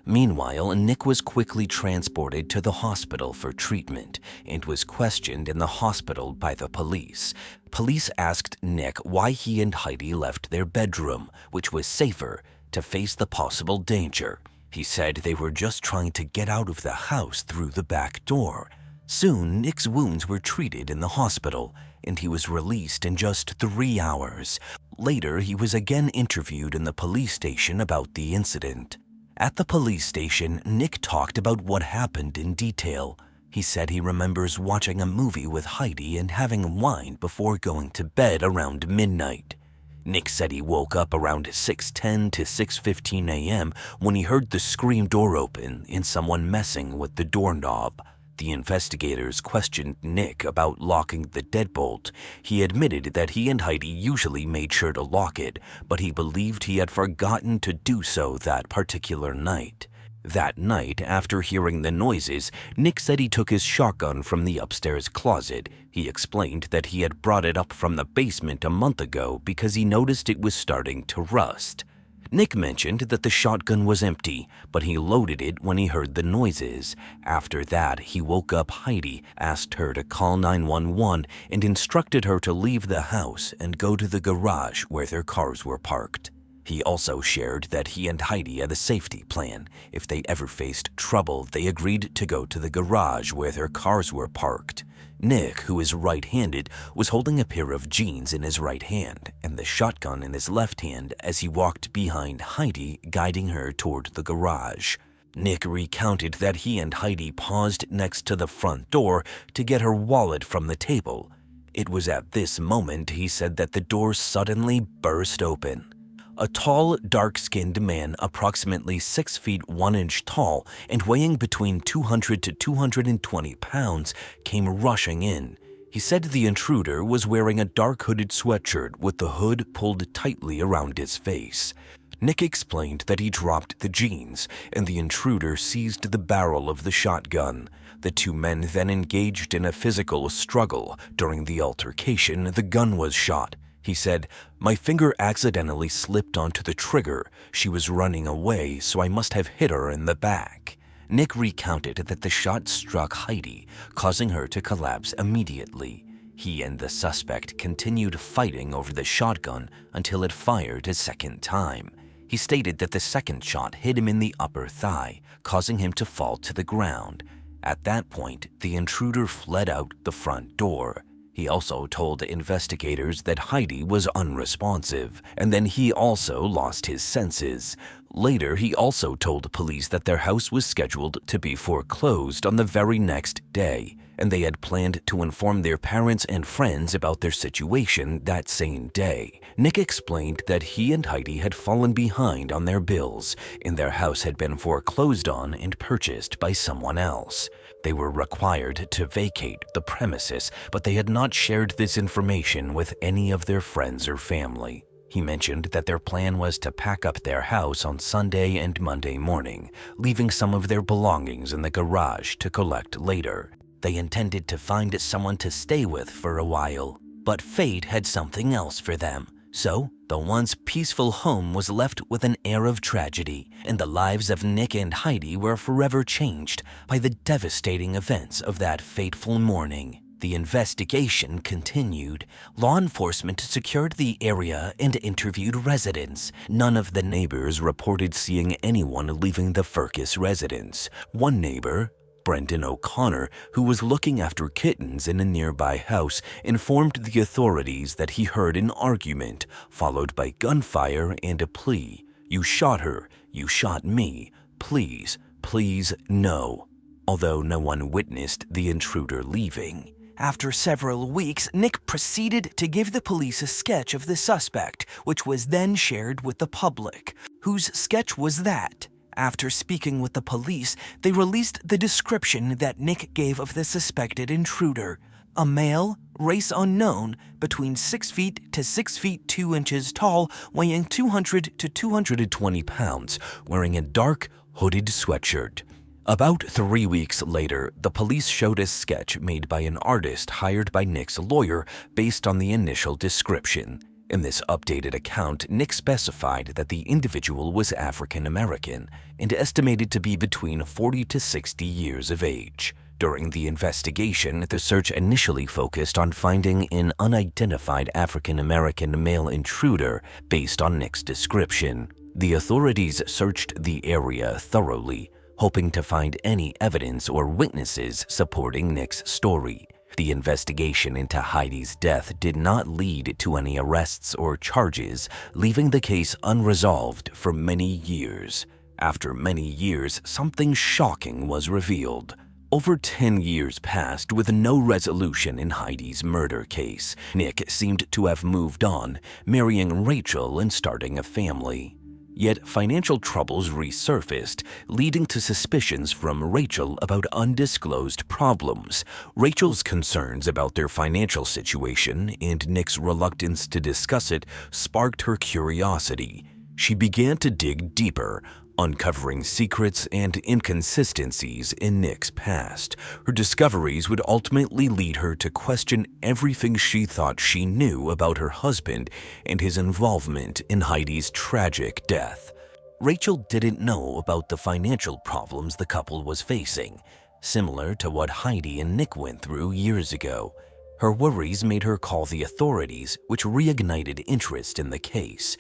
Meanwhile, Nick was quickly transported to the hospital for treatment and was questioned in the hospital by the police. Police asked Nick why he and Heidi left their bedroom, which was safer, to face the possible danger. He said they were just trying to get out of the house through the back door. Soon, Nick's wounds were treated in the hospital, and he was released in just 3 hours. Later, he was again interviewed in the police station about the incident. At the police station, Nick talked about what happened in detail. He said he remembers watching a movie with Heidi and having wine before going to bed around midnight. Nick said he woke up around 6:10 to 6:15 a.m. when he heard the screen door open and someone messing with the doorknob. The investigators questioned Nick about locking the deadbolt. He admitted that he and Heidi usually made sure to lock it, but he believed he had forgotten to do so that particular night. That night, after hearing the noises, Nick said he took his shotgun from the upstairs closet. He explained that he had brought it up from the basement a month ago because he noticed it was starting to rust. Nick mentioned that the shotgun was empty, but he loaded it when he heard the noises. After that, he woke up Heidi, asked her to call 911, and instructed her to leave the house and go to the garage where their cars were parked. He also shared that he and Heidi had a safety plan. If they ever faced trouble, they agreed to go to the garage where their cars were parked. Nick, who is right-handed, was holding a pair of jeans in his right hand and the shotgun in his left hand as he walked behind Heidi, guiding her toward the garage. Nick recounted that he and Heidi paused next to the front door to get her wallet from the table. It was at this moment he said that the door suddenly burst open. A tall, dark-skinned man, approximately 6 feet 1 inch tall and weighing between 200 to 220 pounds, came rushing in. He said the intruder was wearing a dark hooded sweatshirt with the hood pulled tightly around his face. Nick explained that he dropped the jeans, and the intruder seized the barrel of the shotgun. The two men then engaged in a physical struggle. During the altercation, the gun was shot. He said, "My finger accidentally slipped onto the trigger. She was running away, so I must have hit her in the back." Nick recounted that the shot struck Heidi, causing her to collapse immediately. He and the suspect continued fighting over the shotgun until it fired a second time. He stated that the second shot hit him in the upper thigh, causing him to fall to the ground. At that point, the intruder fled out the front door. He also told investigators that Heidi was unresponsive, and then he also lost his senses. Later, he also told police that their house was scheduled to be foreclosed on the very next day, and they had planned to inform their parents and friends about their situation that same day. Nick explained that he and Heidi had fallen behind on their bills, and their house had been foreclosed on and purchased by someone else. They were required to vacate the premises, but they had not shared this information with any of their friends or family. He mentioned that their plan was to pack up their house on Sunday and Monday morning, leaving some of their belongings in the garage to collect later. They intended to find someone to stay with for a while, but fate had something else for them. So, the once peaceful home was left with an air of tragedy, and the lives of Nick and Heidi were forever changed by the devastating events of that fateful morning. The investigation continued. Law enforcement secured the area and interviewed residents. None of the neighbors reported seeing anyone leaving the Fiscus residence. One neighbor, Brendan O'Connor, who was looking after kittens in a nearby house, informed the authorities that he heard an argument, followed by gunfire and a plea. "You shot her. You shot me. Please, please, no." Although no one witnessed the intruder leaving. After several weeks, Nick proceeded to give the police a sketch of the suspect, which was then shared with the public. Whose sketch was that? After speaking with the police, they released the description that Nick gave of the suspected intruder. A male, race unknown, between 6 feet to 6 feet 2 inches tall, weighing 200 to 220 pounds, wearing a dark, hooded sweatshirt. About 3 weeks later, the police showed a sketch made by an artist hired by Nick's lawyer based on the initial description. In this updated account, Nick specified that the individual was African American and estimated to be between 40 to 60 years of age. During the investigation, the search initially focused on finding an unidentified African American male intruder based on Nick's description. The authorities searched the area thoroughly, hoping to find any evidence or witnesses supporting Nick's story. The investigation into Heidi's death did not lead to any arrests or charges, leaving the case unresolved for many years. After many years, something shocking was revealed. Over 10 years passed with no resolution in Heidi's murder case. Nick seemed to have moved on, marrying Rachel and starting a family. Yet financial troubles resurfaced, leading to suspicions from Rachel about undisclosed problems. Rachel's concerns about their financial situation and Nick's reluctance to discuss it sparked her curiosity. She began to dig deeper, uncovering secrets and inconsistencies in Nick's past. Her discoveries would ultimately lead her to question everything she thought she knew about her husband and his involvement in Heidi's tragic death. Rachel didn't know about the financial problems the couple was facing, similar to what Heidi and Nick went through years ago. Her worries made her call the authorities, which reignited interest in the case.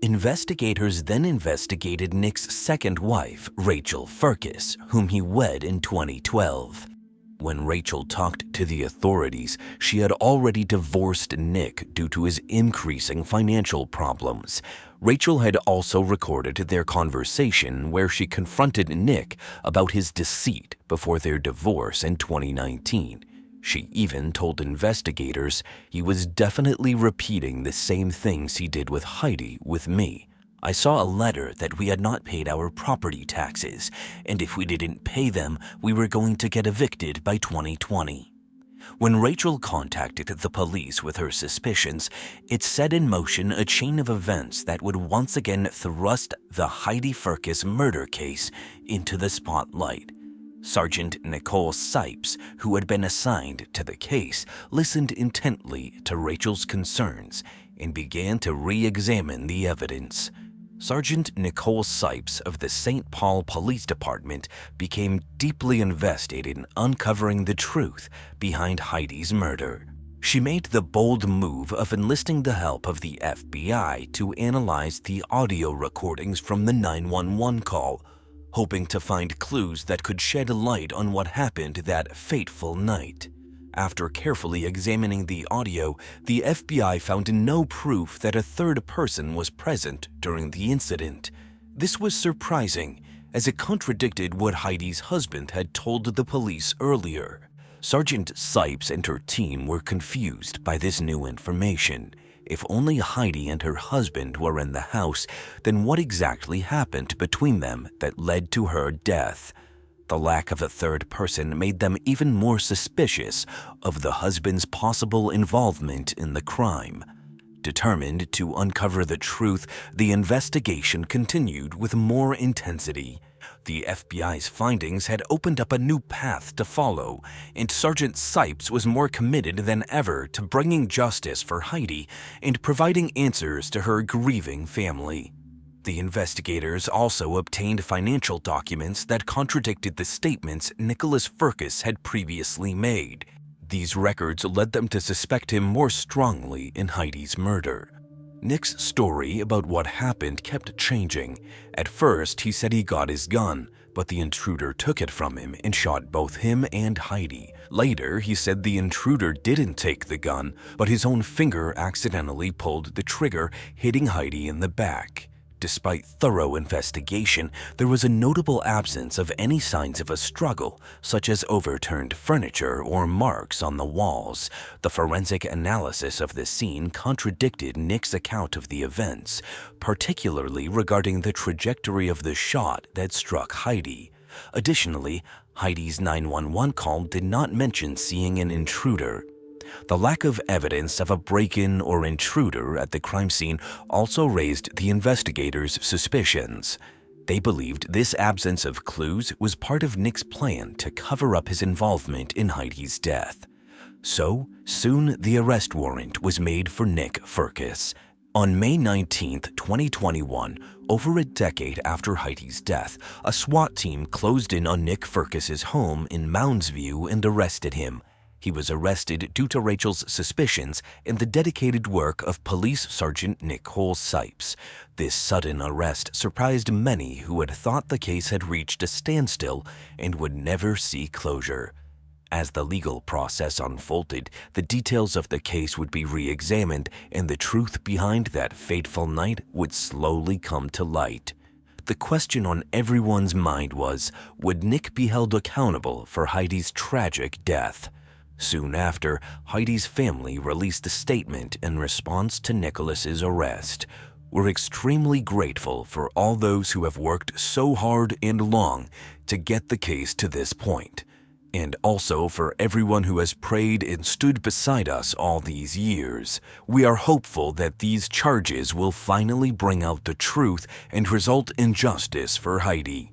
Investigators then investigated Nick's second wife, Rachel Fiscus, whom he wed in 2012. When Rachel talked to the authorities, she had already divorced Nick due to his increasing financial problems. Rachel had also recorded their conversation where she confronted Nick about his deceit before their divorce in 2019. She even told investigators he was definitely repeating the same things he did with Heidi with me. I saw a letter that we had not paid our property taxes, and if we didn't pay them, we were going to get evicted by 2020. When Rachel contacted the police with her suspicions, it set in motion a chain of events that would once again thrust the Heidi Fiscus murder case into the spotlight. Sergeant Nicole Sipes, who had been assigned to the case, listened intently to Rachel's concerns and began to re-examine the evidence. Sergeant Nicole Sipes of the St. Paul Police Department became deeply invested in uncovering the truth behind Heidi's murder. She made the bold move of enlisting the help of the FBI to analyze the audio recordings from the 911 call, hoping to find clues that could shed light on what happened that fateful night. After carefully examining the audio, the FBI found no proof that a third person was present during the incident. This was surprising, as it contradicted what Heidi's husband had told the police earlier. Sergeant Sipes and her team were confused by this new information. If only Heidi and her husband were in the house, then what exactly happened between them that led to her death? The lack of a third person made them even more suspicious of the husband's possible involvement in the crime. Determined to uncover the truth, the investigation continued with more intensity. The FBI's findings had opened up a new path to follow, and Sergeant Sipes was more committed than ever to bringing justice for Heidi and providing answers to her grieving family. The investigators also obtained financial documents that contradicted the statements Nicholas Fiscus had previously made. These records led them to suspect him more strongly in Heidi's murder. Nick's story about what happened kept changing. At first, he said he got his gun, but the intruder took it from him and shot both him and Heidi. Later, he said the intruder didn't take the gun, but his own finger accidentally pulled the trigger, hitting Heidi in the back. Despite thorough investigation, there was a notable absence of any signs of a struggle, such as overturned furniture or marks on the walls. The forensic analysis of the scene contradicted Nick's account of the events, particularly regarding the trajectory of the shot that struck Heidi. Additionally, Heidi's 911 call did not mention seeing an intruder. The lack of evidence of a break-in or intruder at the crime scene also raised the investigators' suspicions. They believed this absence of clues was part of Nick's plan to cover up his involvement in Heidi's death. So, soon the arrest warrant was made for Nick Fiscus. On May 19, 2021, over a decade after Heidi's death, a SWAT team closed in on Nick Fiscus's home in Mounds View and arrested him. He was arrested due to Rachel's suspicions and the dedicated work of Police Sergeant Nicole Sipes. This sudden arrest surprised many who had thought the case had reached a standstill and would never see closure. As the legal process unfolded, the details of the case would be re-examined and the truth behind that fateful night would slowly come to light. The question on everyone's mind was, would Nick be held accountable for Heidi's tragic death? Soon after, Heidi's family released a statement in response to Nicholas's arrest. We're extremely grateful for all those who have worked so hard and long to get the case to this point, and also for everyone who has prayed and stood beside us all these years. We are hopeful that these charges will finally bring out the truth and result in justice for Heidi.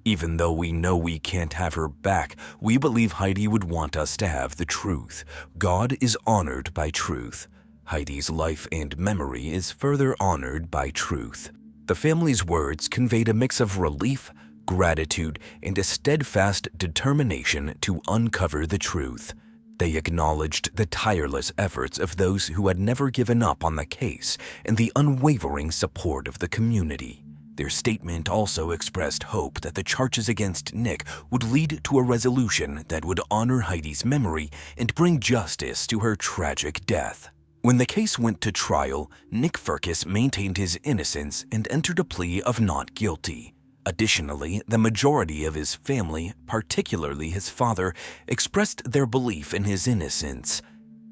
Even though we know we can't have her back, we believe Heidi would want us to have the truth. God is honored by truth. Heidi's life and memory is further honored by truth. The family's words conveyed a mix of relief, gratitude, and a steadfast determination to uncover the truth. They acknowledged the tireless efforts of those who had never given up on the case and the unwavering support of the community. Their statement also expressed hope that the charges against Nick would lead to a resolution that would honor Heidi's memory and bring justice to her tragic death. When the case went to trial, Nick Fiscus maintained his innocence and entered a plea of not guilty. Additionally, the majority of his family, particularly his father, expressed their belief in his innocence.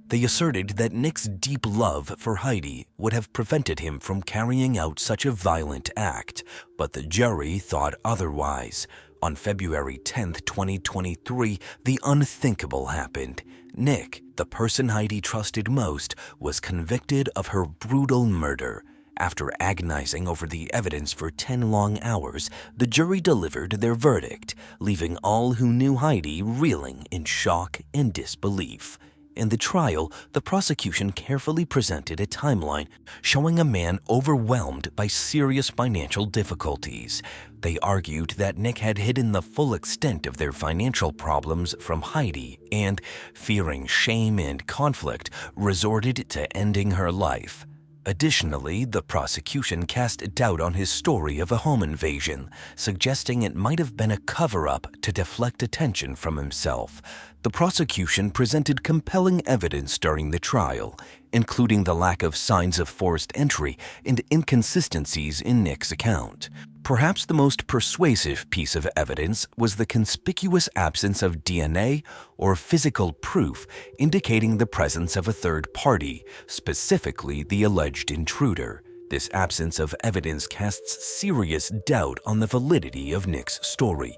They asserted that Nick's deep love for Heidi would have prevented him from carrying out such a violent act, but the jury thought otherwise. On February 10, 2023, the unthinkable happened. Nick, the person Heidi trusted most, was convicted of her brutal murder. After agonizing over the evidence for 10 long hours, the jury delivered their verdict, leaving all who knew Heidi reeling in shock and disbelief. In the trial, the prosecution carefully presented a timeline showing a man overwhelmed by serious financial difficulties. They argued that Nick had hidden the full extent of their financial problems from Heidi and, fearing shame and conflict, resorted to ending her life. Additionally, the prosecution cast doubt on his story of a home invasion, suggesting it might have been a cover-up to deflect attention from himself. The prosecution presented compelling evidence during the trial, including the lack of signs of forced entry and inconsistencies in Nick's account. Perhaps the most persuasive piece of evidence was the conspicuous absence of DNA or physical proof indicating the presence of a third party, specifically the alleged intruder. This absence of evidence casts serious doubt on the validity of Nick's story.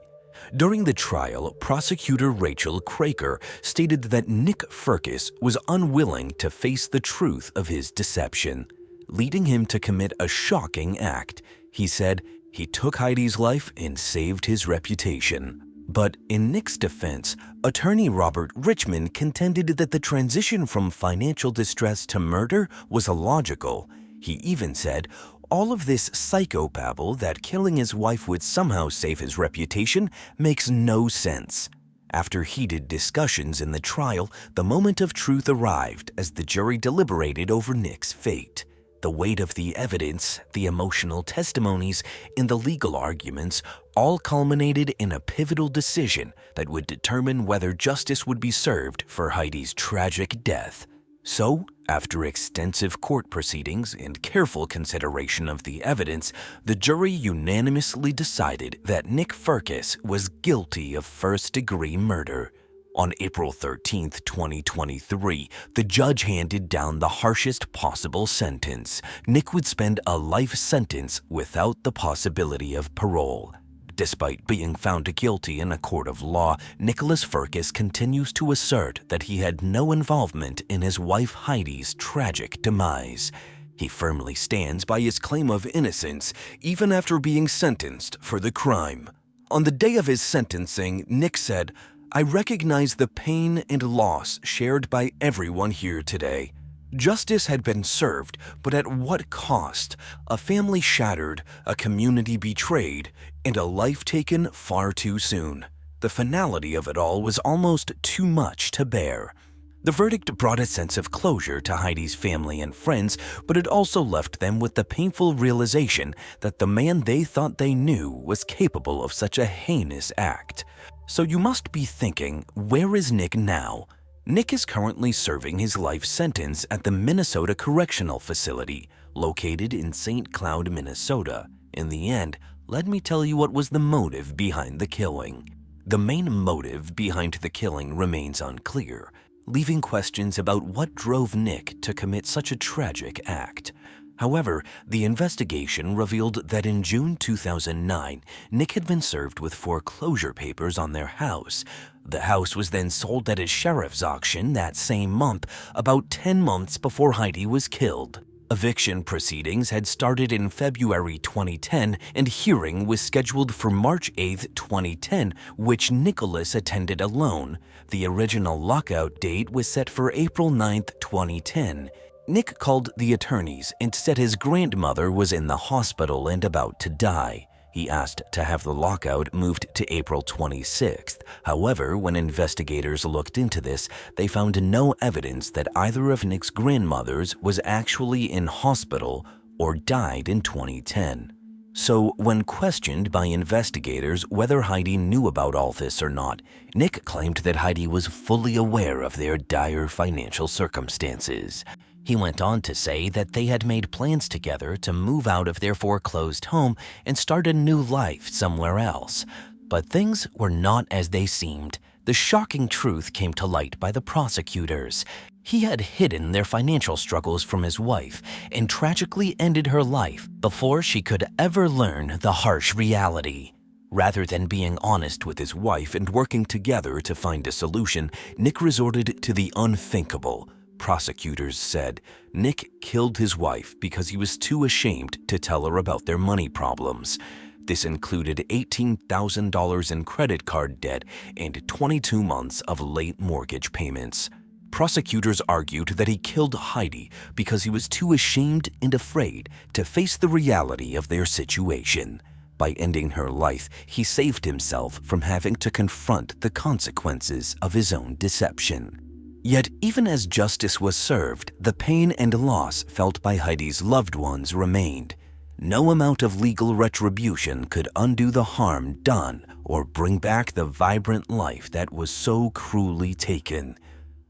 During the trial, prosecutor Rachel Craker stated that Nick Fiscus was unwilling to face the truth of his deception, leading him to commit a shocking act. He said, "He took Heidi's life and saved his reputation." But in Nick's defense, attorney Robert Richmond contended that the transition from financial distress to murder was illogical. He even said, "All of this psychobabble that killing his wife would somehow save his reputation makes no sense." After heated discussions in the trial, the moment of truth arrived as the jury deliberated over Nick's fate. The weight of the evidence, the emotional testimonies, and the legal arguments all culminated in a pivotal decision that would determine whether justice would be served for Heidi's tragic death. So, after extensive court proceedings and careful consideration of the evidence, the jury unanimously decided that Nick Fiscus was guilty of first-degree murder. On April 13, 2023, the judge handed down the harshest possible sentence. Nick would spend a life sentence without the possibility of parole. Despite being found guilty in a court of law, Nicholas Fiscus continues to assert that he had no involvement in his wife Heidi's tragic demise. He firmly stands by his claim of innocence, even after being sentenced for the crime. On the day of his sentencing, Nick said, "I recognize the pain and loss shared by everyone here today. Justice had been served, but at what cost? A family shattered, a community betrayed, and a life taken far too soon. The finality of it all was almost too much to bear." The verdict brought a sense of closure to Heidi's family and friends, but it also left them with the painful realization that the man they thought they knew was capable of such a heinous act. So you must be thinking, where is Nick now? Nick is currently serving his life sentence at the Minnesota Correctional Facility, located in St. Cloud, Minnesota. In the end, let me tell you what was the motive behind the killing. The main motive behind the killing remains unclear, leaving questions about what drove Nick to commit such a tragic act. However, the investigation revealed that in June 2009, Nick had been served with foreclosure papers on their house. The house was then sold at a sheriff's auction that same month, about 10 months before Heidi was killed. Eviction proceedings had started in February 2010, and hearing was scheduled for March 8, 2010, which Nicholas attended alone. The original lockout date was set for April 9, 2010. Nick called the attorneys and said his grandmother was in the hospital and about to die. He asked to have the lockout moved to April 26th. However, when investigators looked into this, they found no evidence that either of Nick's grandmothers was actually in hospital or died in 2010. So, when questioned by investigators whether Heidi knew about all this or not, Nick claimed that Heidi was fully aware of their dire financial circumstances. He went on to say that they had made plans together to move out of their foreclosed home and start a new life somewhere else. But things were not as they seemed. The shocking truth came to light by the prosecutors. He had hidden their financial struggles from his wife and tragically ended her life before she could ever learn the harsh reality. Rather than being honest with his wife and working together to find a solution, Nick resorted to the unthinkable. Prosecutors said Nick killed his wife because he was too ashamed to tell her about their money problems. This included $18,000 in credit card debt and 22 months of late mortgage payments. Prosecutors argued that he killed Heidi because he was too ashamed and afraid to face the reality of their situation. By ending her life, he saved himself from having to confront the consequences of his own deception. Yet, even as justice was served, the pain and loss felt by Heidi's loved ones remained. No amount of legal retribution could undo the harm done or bring back the vibrant life that was so cruelly taken.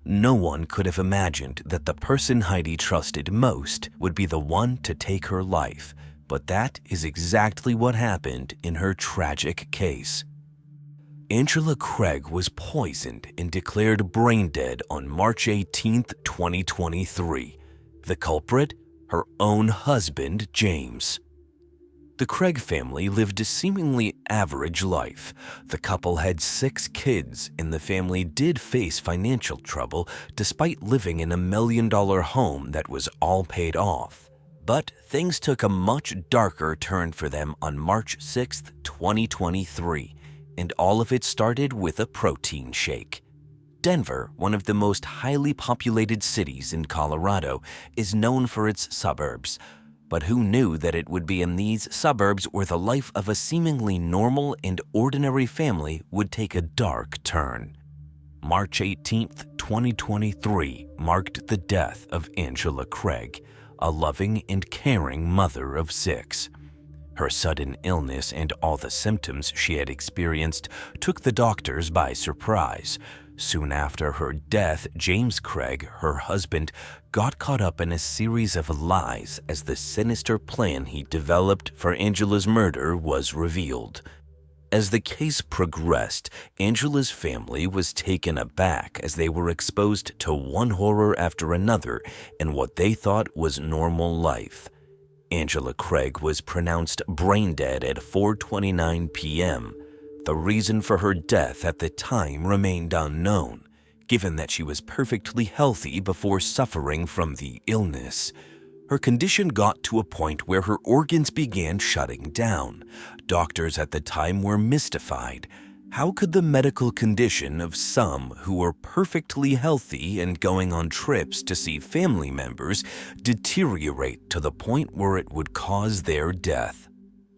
No one could have imagined that the person Heidi trusted most would be the one to take her life, but that is exactly what happened in her tragic case. Angela Craig was poisoned and declared brain dead on March 18, 2023. The culprit? Her own husband, James. The Craig family lived a seemingly average life. The couple had 6 kids, and the family did face financial trouble despite living in a $1 million home that was all paid off. But things took a much darker turn for them on March 6, 2023. And all of it started with a protein shake. Denver, one of the most highly populated cities in Colorado, is known for its suburbs. But who knew that it would be in these suburbs where the life of a seemingly normal and ordinary family would take a dark turn? March 18, 2023 marked the death of Angela Craig, a loving and caring mother of 6. Her sudden illness and all the symptoms she had experienced took the doctors by surprise. Soon after her death, James Craig, her husband, got caught up in a series of lies as the sinister plan he developed for Angela's murder was revealed. As the case progressed, Angela's family was taken aback as they were exposed to one horror after another in what they thought was normal life. Angela Craig was pronounced brain dead at 4:29 p.m. The reason for her death at the time remained unknown, given that she was perfectly healthy before suffering from the illness. Her condition got to a point where her organs began shutting down. Doctors at the time were mystified. How could the medical condition of some who were perfectly healthy and going on trips to see family members deteriorate to the point where it would cause their death?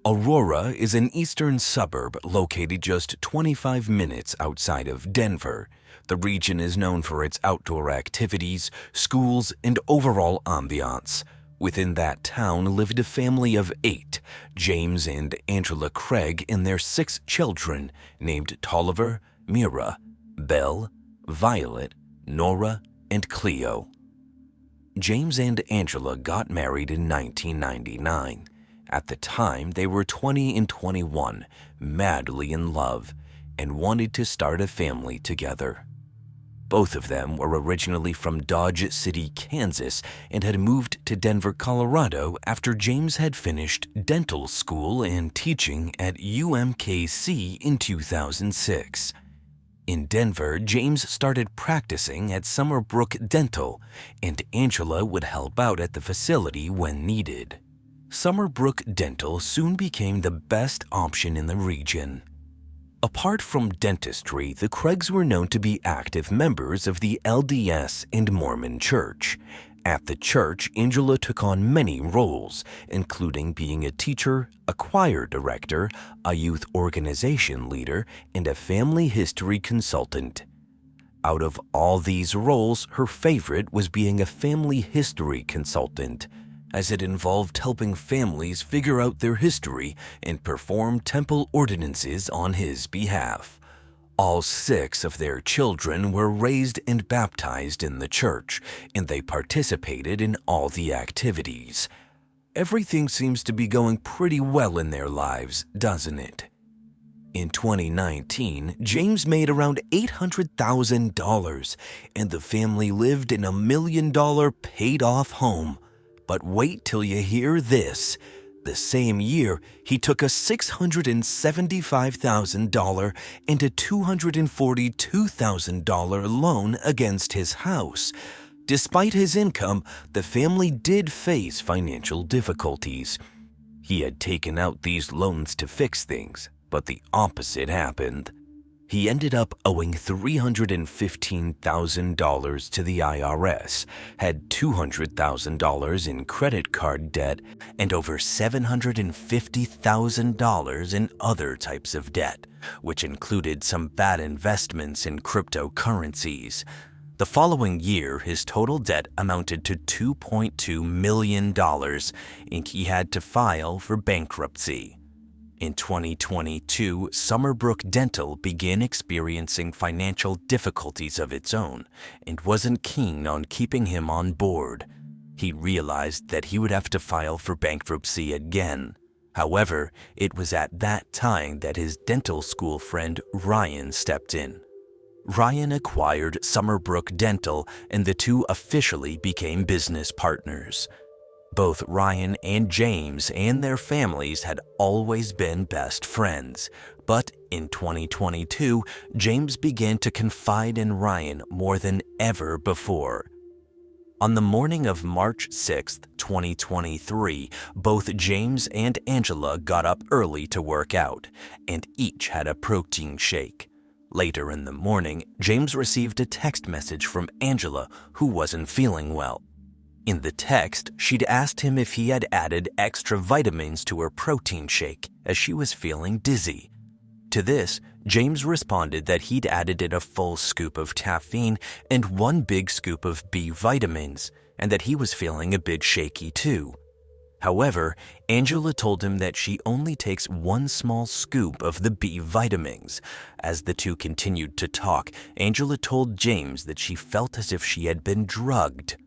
Aurora is an eastern suburb located just 25 minutes outside of Denver. The region is known for its outdoor activities, schools, and overall ambiance. Within that town lived a family of 8, James and Angela Craig and their 6 children, named Tolliver, Mira, Belle, Violet, Nora, and Cleo. James and Angela got married in 1999. At the time, they were 20 and 21, madly in love, and wanted to start a family together. Both of them were originally from Dodge City, Kansas, and had moved to Denver, Colorado after James had finished dental school and teaching at UMKC in 2006. In Denver, James started practicing at Summerbrook Dental, and Angela would help out at the facility when needed. Summerbrook Dental soon became the best option in the region. Apart from dentistry, the Craigs were known to be active members of the LDS and Mormon Church. At the church, Angela took on many roles, including being a teacher, a choir director, a youth organization leader, and a family history consultant. Out of all these roles, her favorite was being a family history consultant, as it involved helping families figure out their history and perform temple ordinances on his behalf. All 6 of their children were raised and baptized in the church, and they participated in all the activities. Everything seems to be going pretty well in their lives, doesn't it? In 2019, James made around $800,000, and the family lived in a $1 million paid-off home. But wait till you hear this. The same year, he took a $675,000 and a $242,000 loan against his house. Despite his income, the family did face financial difficulties. He had taken out these loans to fix things, but the opposite happened. He ended up owing $315,000 to the IRS, had $200,000 in credit card debt, and over $750,000 in other types of debt, which included some bad investments in cryptocurrencies. The following year, his total debt amounted to $2.2 million, and he had to file for bankruptcy. In 2022, Summerbrook Dental began experiencing financial difficulties of its own and wasn't keen on keeping him on board. He realized that he would have to file for bankruptcy again. However, it was at that time that his dental school friend Ryan stepped in. Ryan acquired Summerbrook Dental, and the two officially became business partners. Both Ryan and James and their families had always been best friends, but in 2022, James began to confide in Ryan more than ever before. On the morning of March 6, 2023, both James and Angela got up early to work out, and each had a protein shake. Later in the morning, James received a text message from Angela, who wasn't feeling well. In the text, she'd asked him if he had added extra vitamins to her protein shake as she was feeling dizzy. To this, James responded that he'd added in a full scoop of caffeine and 1 big scoop of B vitamins, and that he was feeling a bit shaky too. However, Angela told him that she only takes 1 small scoop of the B vitamins. As the two continued to talk, Angela told James that she felt as if she had been drugged.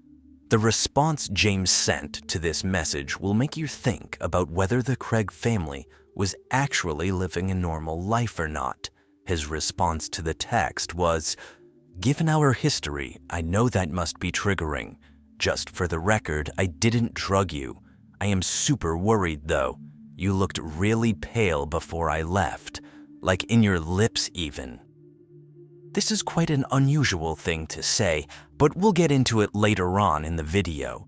The response James sent to this message will make you think about whether the Craig family was actually living a normal life or not. His response to the text was, "Given our history, I know that must be triggering. Just for the record, I didn't drug you. I am super worried though. You looked really pale before I left, like in your lips even." This is quite an unusual thing to say, but we'll get into it later on in the video.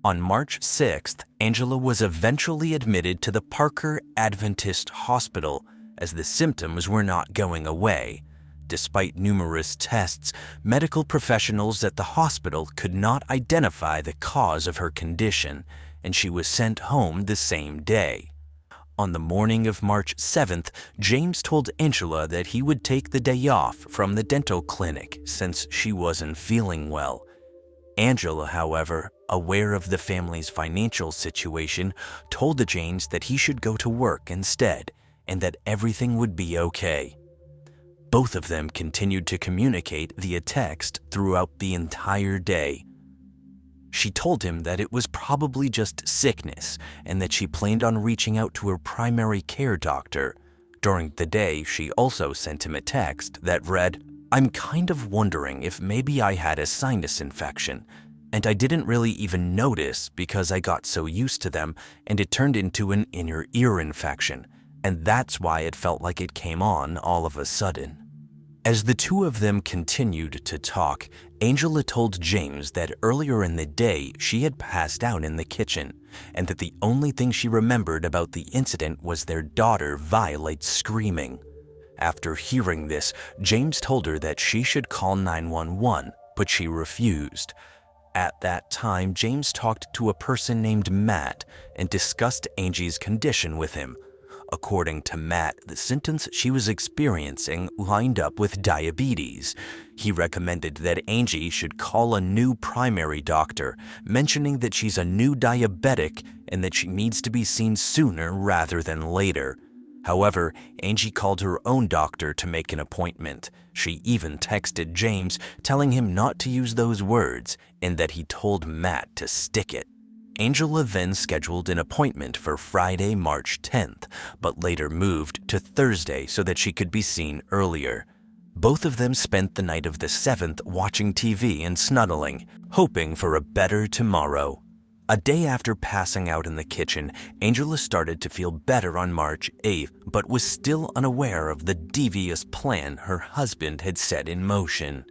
On March 6th, Angela was eventually admitted to the Parker Adventist Hospital as the symptoms were not going away. Despite numerous tests, medical professionals at the hospital could not identify the cause of her condition, and she was sent home the same day. On the morning of March 7th, James told Angela that he would take the day off from the dental clinic since she wasn't feeling well. Angela, however, aware of the family's financial situation, told James that he should go to work instead and that everything would be okay. Both of them continued to communicate via text throughout the entire day. She told him that it was probably just sickness and that she planned on reaching out to her primary care doctor. During the day, she also sent him a text that read, I'm kind of wondering if maybe I had a sinus infection, and I didn't really even notice because I got so used to them and it turned into an inner ear infection, and that's why it felt like it came on all of a sudden. As the two of them continued to talk, Angela told James that earlier in the day she had passed out in the kitchen, and that the only thing she remembered about the incident was their daughter Violet screaming. After hearing this, James told her that she should call 911, but she refused. At that time, James talked to a person named Matt and discussed Angie's condition with him. According to Matt, the symptoms she was experiencing lined up with diabetes. He recommended that Angie should call a new primary doctor, mentioning that she's a new diabetic and that she needs to be seen sooner rather than later. However, Angie called her own doctor to make an appointment. She even texted James, telling him not to use those words and that he told Matt to stick it. Angela then scheduled an appointment for Friday, March 10th, but later moved to Thursday so that she could be seen earlier. Both of them spent the night of the 7th watching TV and snuggling, hoping for a better tomorrow. A day after passing out in the kitchen, Angela started to feel better on March 8th, but was still unaware of the devious plan her husband had set in motion.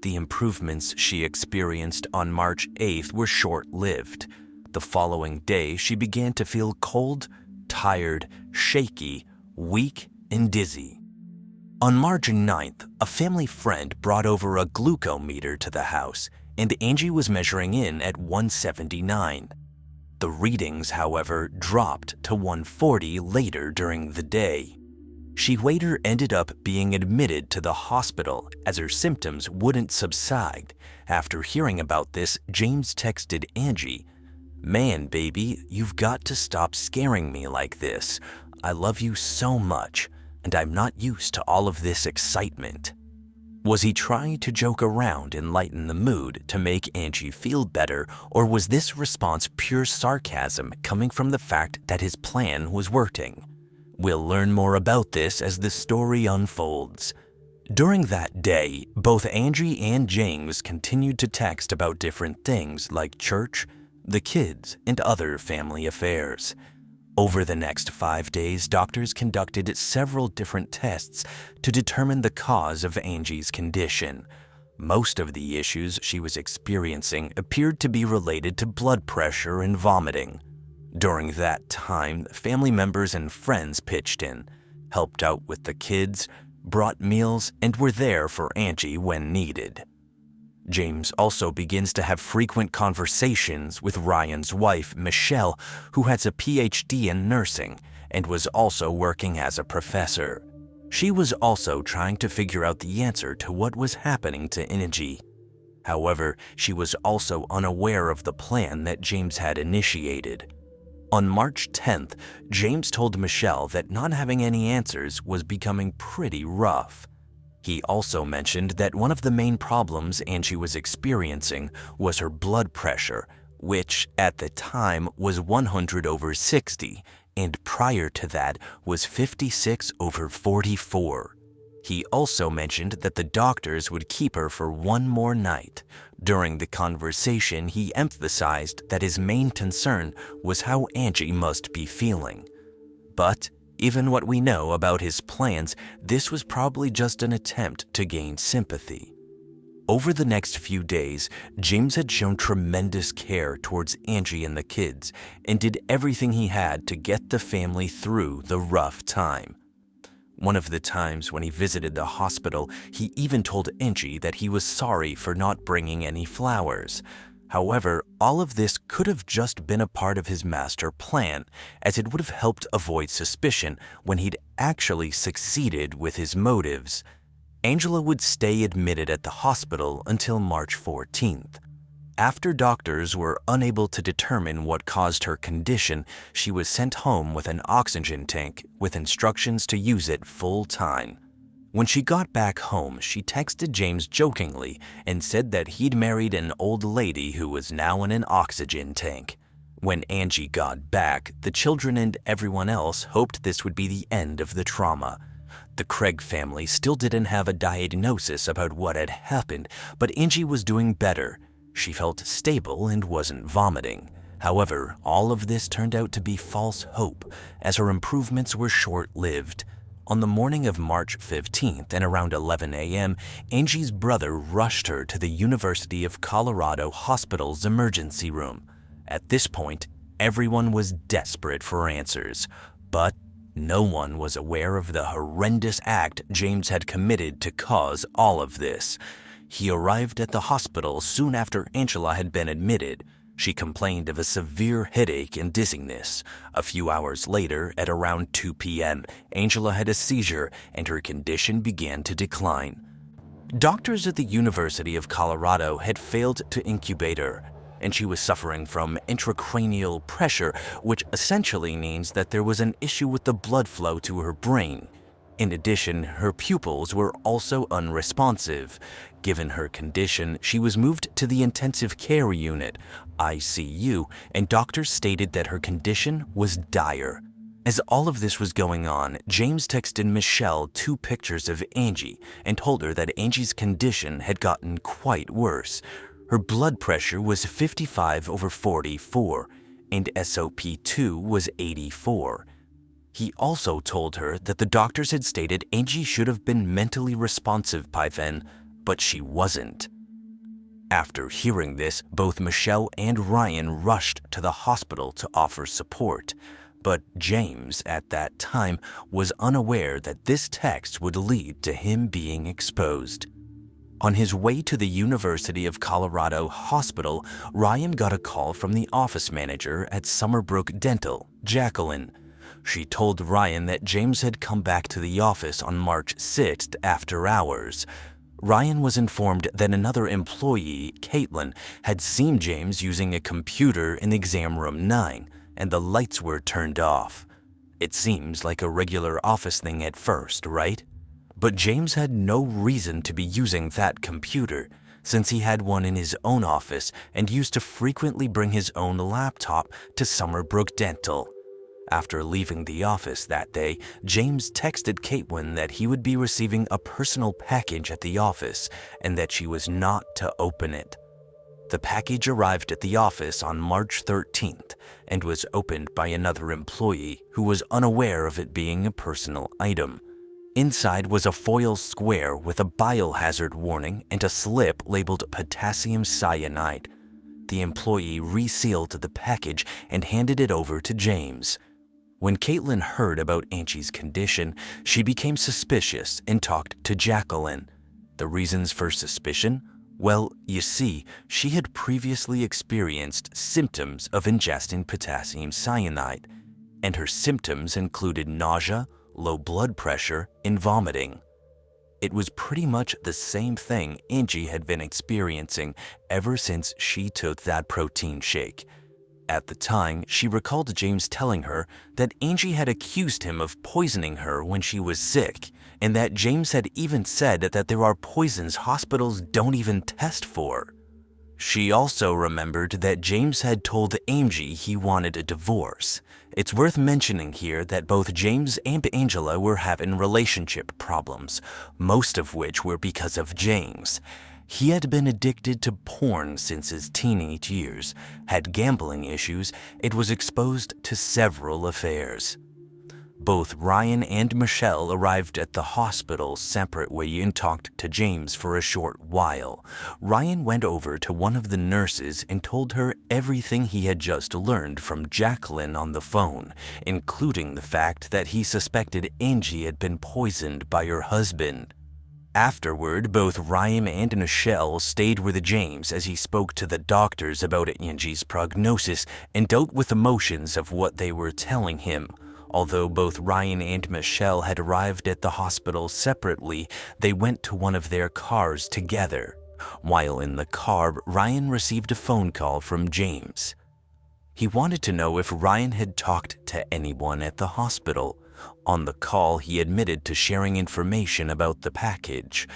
The improvements she experienced on March 8th were short-lived. The following day, she began to feel cold, tired, shaky, weak, and dizzy. On March 9th, a family friend brought over a glucometer to the house, and Angie was measuring in at 179. The readings, however, dropped to 140 later during the day. She later ended up being admitted to the hospital as her symptoms wouldn't subside. After hearing about this, James texted Angie, "Man, baby, you've got to stop scaring me like this. I love you so much, and I'm not used to all of this excitement." Was he trying to joke around and lighten the mood to make Angie feel better, or was this response pure sarcasm coming from the fact that his plan was working? We'll learn more about this as the story unfolds. During that day, both Angie and James continued to text about different things like church, the kids, and other family affairs. Over the next 5 days, doctors conducted several different tests to determine the cause of Angie's condition. Most of the issues she was experiencing appeared to be related to blood pressure and vomiting. During that time, family members and friends pitched in, helped out with the kids, brought meals, and were there for Angie when needed. James also begins to have frequent conversations with Ryan's wife, Michelle, who has a PhD in nursing and was also working as a professor. She was also trying to figure out the answer to what was happening to Angie. However, she was also unaware of the plan that James had initiated. On March 10th, James told Michelle that not having any answers was becoming pretty rough. He also mentioned that one of the main problems Angie was experiencing was her blood pressure, which at the time was 100/60, and prior to that was 56/44. He also mentioned that the doctors would keep her for one more night. During the conversation, he emphasized that his main concern was how Angie must be feeling. But given what we know about his plans, this was probably just an attempt to gain sympathy. Over the next few days, James had shown tremendous care towards Angie and the kids and did everything he had to get the family through the rough time. One of the times when he visited the hospital, he even told Angie that he was sorry for not bringing any flowers. However, all of this could have just been a part of his master plan, as it would have helped avoid suspicion when he'd actually succeeded with his motives. Angela would stay admitted at the hospital until March 14th. After doctors were unable to determine what caused her condition, she was sent home with an oxygen tank with instructions to use it full time. When she got back home, she texted James jokingly and said that he'd married an old lady who was now in an oxygen tank. When Angie got back, the children and everyone else hoped this would be the end of the trauma. The Craig family still didn't have a diagnosis about what had happened, but Angie was doing better. She felt stable and wasn't vomiting. However, all of this turned out to be false hope, as her improvements were short-lived. On the morning of March 15th and around 11 a.m., Angie's brother rushed her to the University of Colorado Hospital's emergency room. At this point, everyone was desperate for answers, but no one was aware of the horrendous act James had committed to cause all of this. He arrived at the hospital soon after Angela had been admitted. She complained of a severe headache and dizziness. A few hours later, at around 2 p.m., Angela had a seizure and her condition began to decline. Doctors at the University of Colorado had failed to incubate her, and she was suffering from intracranial pressure, which essentially means that there was an issue with the blood flow to her brain. In addition, her pupils were also unresponsive. Given her condition, she was moved to the intensive care unit, ICU, and doctors stated that her condition was dire. As all of this was going on, James texted Michelle 2 pictures of Angie and told her that Angie's condition had gotten quite worse. Her blood pressure was 55/44, and SOP2 was 84. He also told her that the doctors had stated Angie should have been mentally responsive by then, but she wasn't. After hearing this, both Michelle and Ryan rushed to the hospital to offer support, but James, at that time, was unaware that this text would lead to him being exposed. On his way to the University of Colorado Hospital, Ryan got a call from the office manager at Summerbrook Dental, Jacqueline. She told Ryan that James had come back to the office on March 6th after hours. Ryan was informed that another employee, Caitlin, had seen James using a computer in exam room 9, and the lights were turned off. It seems like a regular office thing at first, right? But James had no reason to be using that computer, since he had one in his own office and used to frequently bring his own laptop to Summerbrook Dental. After leaving the office that day, James texted Caitlin that he would be receiving a personal package at the office and that she was not to open it. The package arrived at the office on March 13th and was opened by another employee who was unaware of it being a personal item. Inside was a foil square with a biohazard warning and a slip labeled potassium cyanide. The employee resealed the package and handed it over to James. When Caitlin heard about Angie's condition, she became suspicious and talked to Jacqueline. The reasons for suspicion? Well, you see, she had previously experienced symptoms of ingesting potassium cyanide, and her symptoms included nausea, low blood pressure, and vomiting. It was pretty much the same thing Angie had been experiencing ever since she took that protein shake. At the time, she recalled James telling her that Angie had accused him of poisoning her when she was sick, and that James had even said that there are poisons hospitals don't even test for. She also remembered that James had told Angie he wanted a divorce. It's worth mentioning here that both James and Angela were having relationship problems, most of which were because of James. He had been addicted to porn since his teenage years, had gambling issues, and was exposed to several affairs. Both Ryan and Michelle arrived at the hospital separately and talked to James for a short while. Ryan went over to one of the nurses and told her everything he had just learned from Jacqueline on the phone, including the fact that he suspected Angie had been poisoned by her husband. Afterward, both Ryan and Michelle stayed with James as he spoke to the doctors about Angie's prognosis and dealt with emotions of what they were telling him. Although both Ryan and Michelle had arrived at the hospital separately, they went to one of their cars together. While in the car, Ryan received a phone call from James. He wanted to know if Ryan had talked to anyone at the hospital. On the call, he admitted to sharing information about the package.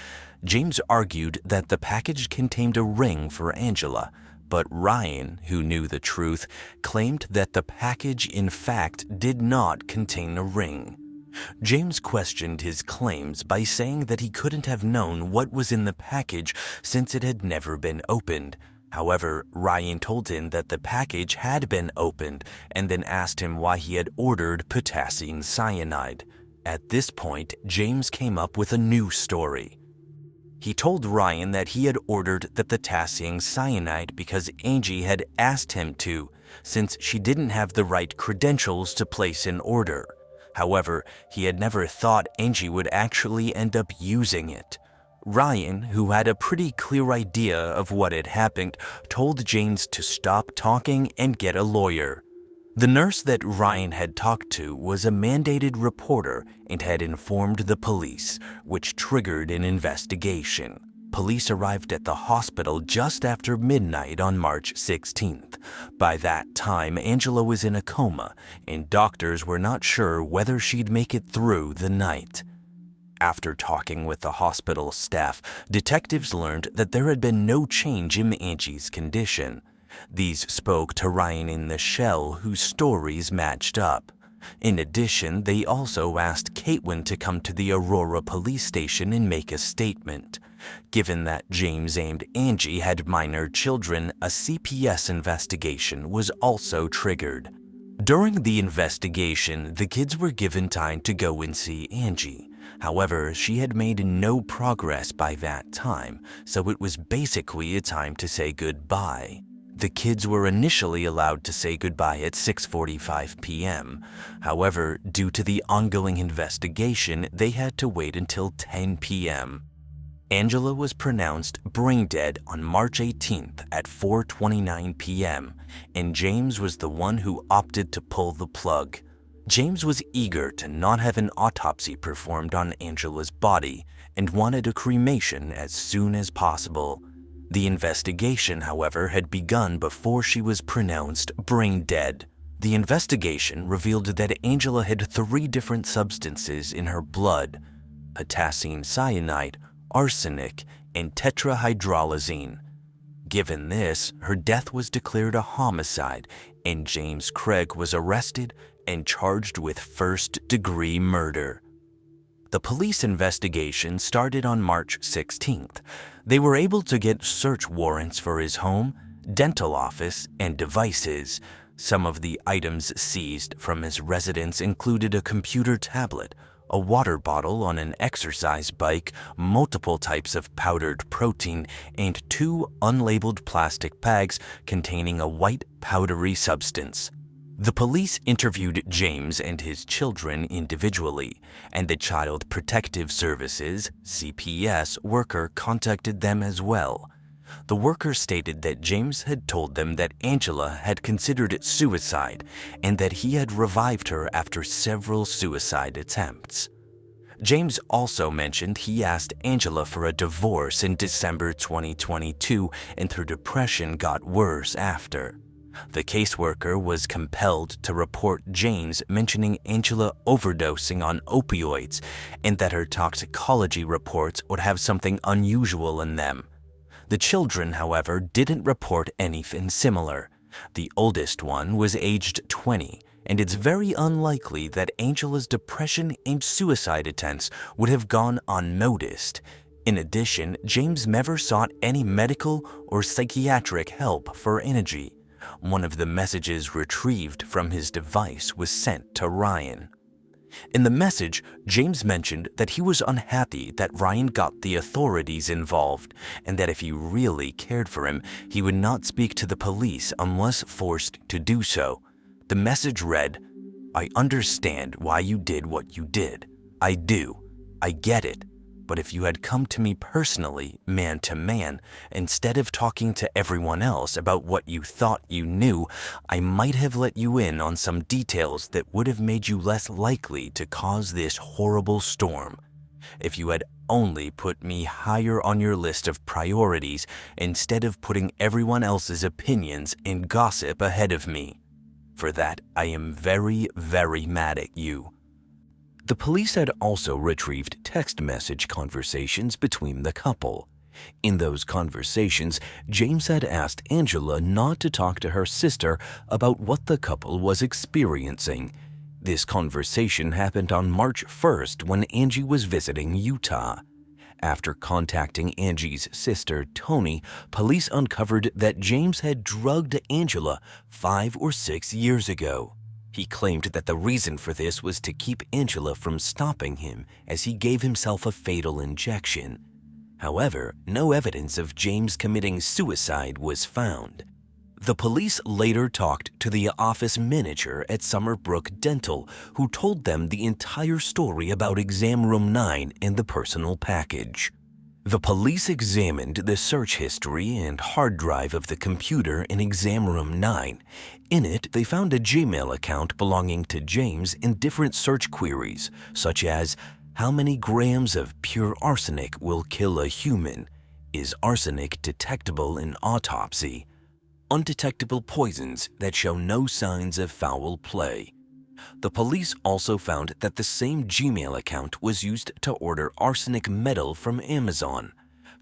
James argued that the package contained a ring for Angela, but Ryan, who knew the truth, claimed that the package in fact did not contain a ring. James questioned his claims by saying that he couldn't have known what was in the package since it had never been opened. However, Ryan told him that the package had been opened and then asked him why he had ordered potassium cyanide. At this point, James came up with a new story. He told Ryan that he had ordered the potassium cyanide because Angie had asked him to, since she didn't have the right credentials to place an order. However, he had never thought Angie would actually end up using it. Ryan, who had a pretty clear idea of what had happened, told James to stop talking and get a lawyer. The nurse that Ryan had talked to was a mandated reporter and had informed the police, which triggered an investigation. Police arrived at the hospital just after midnight on March 16th. By that time, Angela was in a coma, and doctors were not sure whether she'd make it through the night. After talking with the hospital staff, detectives learned that there had been no change in Angie's condition. These spoke to Ryan in the shell, whose stories matched up. In addition, they also asked Caitlin to come to the Aurora police station and make a statement. Given that James and Angie had minor children, a CPS investigation was also triggered. During the investigation, the kids were given time to go and see Angie. However, she had made no progress by that time, so it was basically a time to say goodbye. The kids were initially allowed to say goodbye at 6:45 p.m. However, due to the ongoing investigation, they had to wait until 10 p.m. Angela was pronounced brain dead on March 18th at 4:29 p.m., and James was the one who opted to pull the plug. James was eager to not have an autopsy performed on Angela's body and wanted a cremation as soon as possible. The investigation, however, had begun before she was pronounced brain dead. The investigation revealed that Angela had 3 different substances in her blood: potassium cyanide, arsenic, and tetrahydrolazine. Given this, her death was declared a homicide, and James Craig was arrested and charged with first-degree murder. The police investigation started on March 16th. They were able to get search warrants for his home, dental office, and devices. Some of the items seized from his residence included a computer tablet, a water bottle on an exercise bike, multiple types of powdered protein, and 2 unlabeled plastic bags containing a white powdery substance. The police interviewed James and his children individually, and the Child Protective Services (CPS) worker contacted them as well. The worker stated that James had told them that Angela had considered suicide and that he had revived her after several suicide attempts. James also mentioned he asked Angela for a divorce in December 2022, and her depression got worse after. The caseworker was compelled to report James mentioning Angela overdosing on opioids and that her toxicology reports would have something unusual in them. The children, however, didn't report anything similar. The oldest one was aged 20, and it's very unlikely that Angela's depression and suicide attempts would have gone unnoticed. In addition, James never sought any medical or psychiatric help for Angie. One of the messages retrieved from his device was sent to Ryan. In the message, James mentioned that he was unhappy that Ryan got the authorities involved, and that if he really cared for him, he would not speak to the police unless forced to do so. The message read, "I understand why you did what you did. I do. I get it. But if you had come to me personally, man to man, instead of talking to everyone else about what you thought you knew, I might have let you in on some details that would have made you less likely to cause this horrible storm. If you had only put me higher on your list of priorities instead of putting everyone else's opinions and gossip ahead of me. For that, I am very, very mad at you." The police had also retrieved text message conversations between the couple. In those conversations, James had asked Angela not to talk to her sister about what the couple was experiencing. This conversation happened on March 1st when Angie was visiting Utah. After contacting Angie's sister, Toni, police uncovered that James had drugged Angela 5 or 6 years ago. He claimed that the reason for this was to keep Angela from stopping him as he gave himself a fatal injection. However, no evidence of James committing suicide was found. The police later talked to the office manager at Summerbrook Dental, who told them the entire story about Exam Room 9 and the personal package. The police examined the search history and hard drive of the computer in Exam Room 9. In it, they found a Gmail account belonging to James in different search queries, such as, "How many grams of pure arsenic will kill a human? Is arsenic detectable in autopsy? Undetectable poisons that show no signs of foul play." The police also found that the same Gmail account was used to order arsenic metal from Amazon.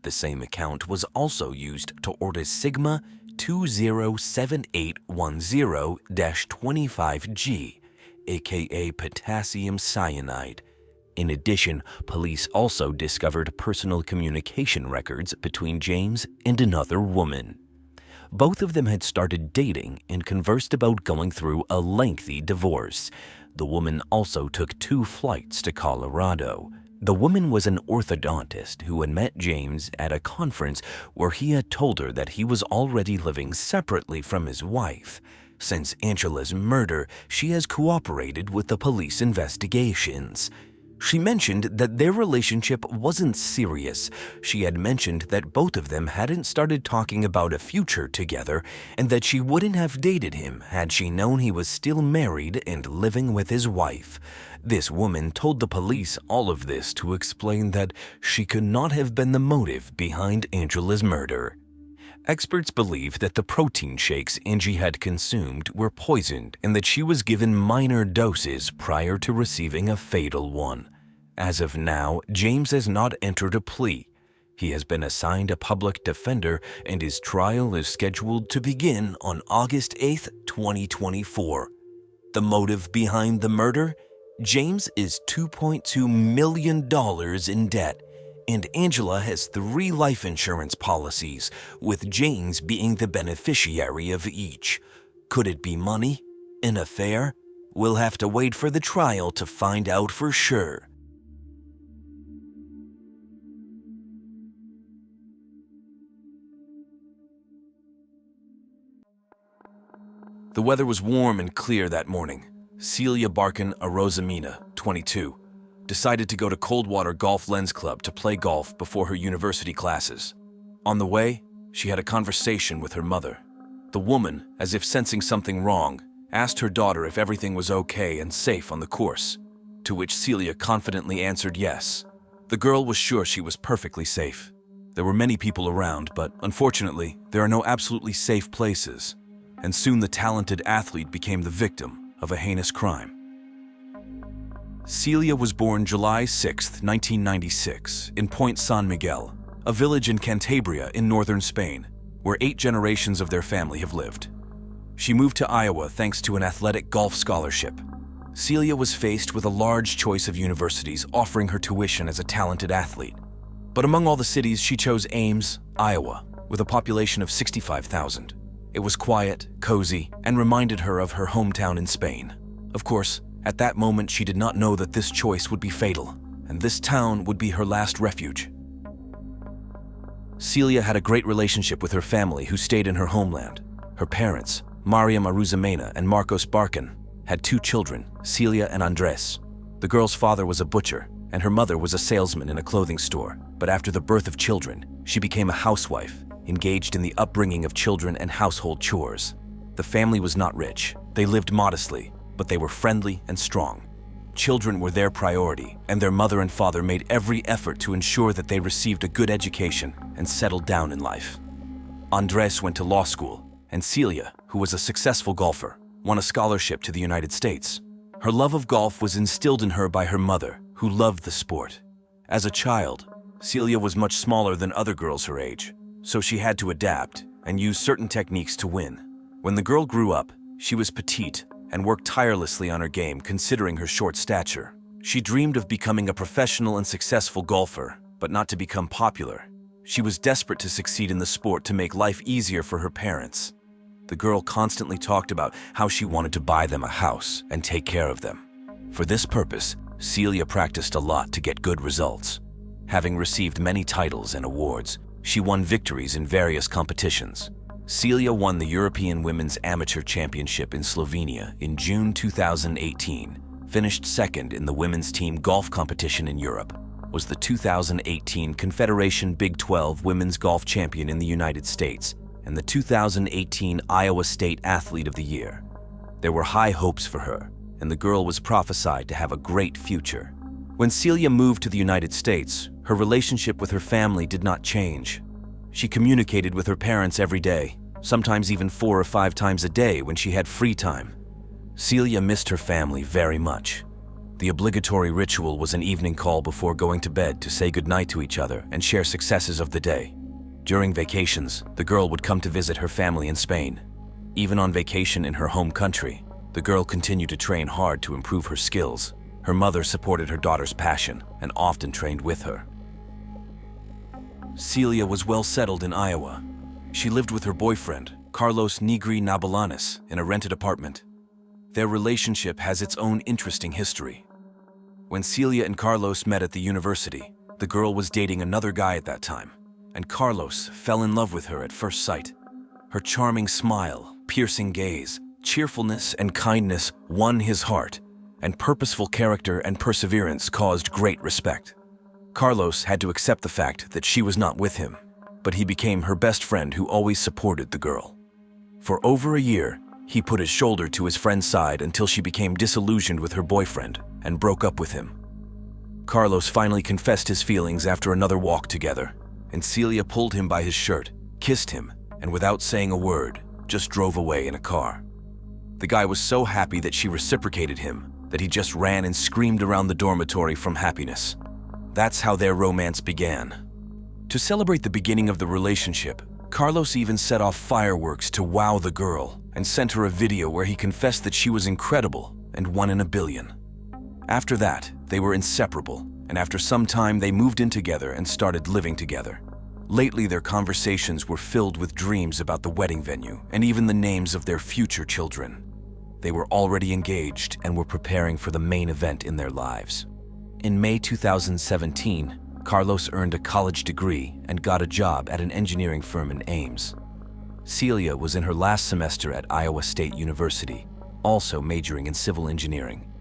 The same account was also used to order Sigma 207810-25G, aka potassium cyanide. In addition, police also discovered personal communication records between James and another woman. Both of them had started dating and conversed about going through a lengthy divorce. The woman also took 2 flights to Colorado. The woman was an orthodontist who had met James at a conference where he had told her that he was already living separately from his wife. Since Angela's murder, she has cooperated with the police investigations. She mentioned that their relationship wasn't serious. She had mentioned that both of them hadn't started talking about a future together and that she wouldn't have dated him had she known he was still married and living with his wife. This woman told the police all of this to explain that she could not have been the motive behind Angela's murder. Experts believe that the protein shakes Angie had consumed were poisoned and that she was given minor doses prior to receiving a fatal one. As of now, James has not entered a plea. He has been assigned a public defender and his trial is scheduled to begin on August 8, 2024. The motive behind the murder? James is $2.2 million in debt, and Angela has 3 life insurance policies, with James being the beneficiary of each. Could it be money? An affair? We'll have to wait for the trial to find out for sure. The weather was warm and clear that morning. Celia Barkin, a Rosamina, 22, decided to go to Coldwater Golf Lens Club to play golf before her university classes. On the way, she had a conversation with her mother. The woman, as if sensing something wrong, asked her daughter if everything was okay and safe on the course, to which Celia confidently answered yes. The girl was sure she was perfectly safe. There were many people around, but unfortunately, there are no absolutely safe places, and soon the talented athlete became the victim of a heinous crime. Celia was born July 6, 1996, in Point San Miguel, a village in Cantabria in northern Spain, where 8 generations of their family have lived. She moved to Iowa thanks to an athletic golf scholarship. Celia was faced with a large choice of universities offering her tuition as a talented athlete. But among all the cities, she chose Ames, Iowa, with a population of 65,000. It was quiet, cozy, and reminded her of her hometown in Spain. Of course, at that moment she did not know that this choice would be fatal, and this town would be her last refuge. Celia had a great relationship with her family who stayed in her homeland. Her parents, Mariam Aruzamena and Marcos Barkin, had 2 children, Celia and Andres. The girl's father was a butcher, and her mother was a salesman in a clothing store. But after the birth of children, she became a housewife, engaged in the upbringing of children and household chores. The family was not rich. They lived modestly, but they were friendly and strong. Children were their priority, and their mother and father made every effort to ensure that they received a good education and settled down in life. Andres went to law school, and Celia, who was a successful golfer, won a scholarship to the United States. Her love of golf was instilled in her by her mother, who loved the sport. As a child, Celia was much smaller than other girls her age, so she had to adapt and use certain techniques to win. When the girl grew up, she was petite, and worked tirelessly on her game considering her short stature. She dreamed of becoming a professional and successful golfer, but not to become popular. She was desperate to succeed in the sport to make life easier for her parents. The girl constantly talked about how she wanted to buy them a house and take care of them. For this purpose, Celia practiced a lot to get good results. Having received many titles and awards, she won victories in various competitions. Celia won the European Women's Amateur Championship in Slovenia in June 2018, finished second in the women's team golf competition in Europe, was the 2018 Confederation Big 12 Women's Golf Champion in the United States, and the 2018 Iowa State Athlete of the Year. There were high hopes for her, and the girl was prophesied to have a great future. When Celia moved to the United States, her relationship with her family did not change. She communicated with her parents every day, sometimes even 4 or 5 times a day when she had free time. Celia missed her family very much. The obligatory ritual was an evening call before going to bed to say goodnight to each other and share successes of the day. During vacations, the girl would come to visit her family in Spain. Even on vacation in her home country, the girl continued to train hard to improve her skills. Her mother supported her daughter's passion and often trained with her. Celia was well settled in Iowa. She lived with her boyfriend, Carlos Negri Nabalanes, in a rented apartment. Their relationship has its own interesting history. When Celia and Carlos met at the university, the girl was dating another guy at that time, and Carlos fell in love with her at first sight. Her charming smile, piercing gaze, cheerfulness and kindness won his heart, and purposeful character and perseverance caused great respect. Carlos had to accept the fact that she was not with him, but he became her best friend who always supported the girl. For over a year, he put his shoulder to his friend's side until she became disillusioned with her boyfriend and broke up with him. Carlos finally confessed his feelings after another walk together, and Celia pulled him by his shirt, kissed him, and without saying a word, just drove away in a car. The guy was so happy that she reciprocated him that he just ran and screamed around the dormitory from happiness. That's how their romance began. To celebrate the beginning of the relationship, Carlos even set off fireworks to wow the girl and sent her a video where he confessed that she was incredible and 1 in a billion. After that, they were inseparable, and after some time they moved in together and started living together. Lately, their conversations were filled with dreams about the wedding venue and even the names of their future children. They were already engaged and were preparing for the main event in their lives. In May 2017, Carlos earned a college degree and got a job at an engineering firm in Ames. Celia was in her last semester at Iowa State University, also majoring in civil engineering.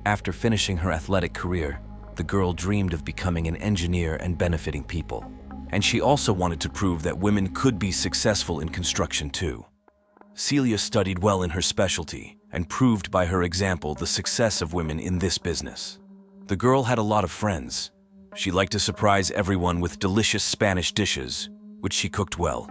After finishing her athletic career, the girl dreamed of becoming an engineer and benefiting people. And she also wanted to prove that women could be successful in construction too. Celia studied well in her specialty and proved by her example the success of women in this business. The girl had a lot of friends. She liked to surprise everyone with delicious Spanish dishes, which she cooked well.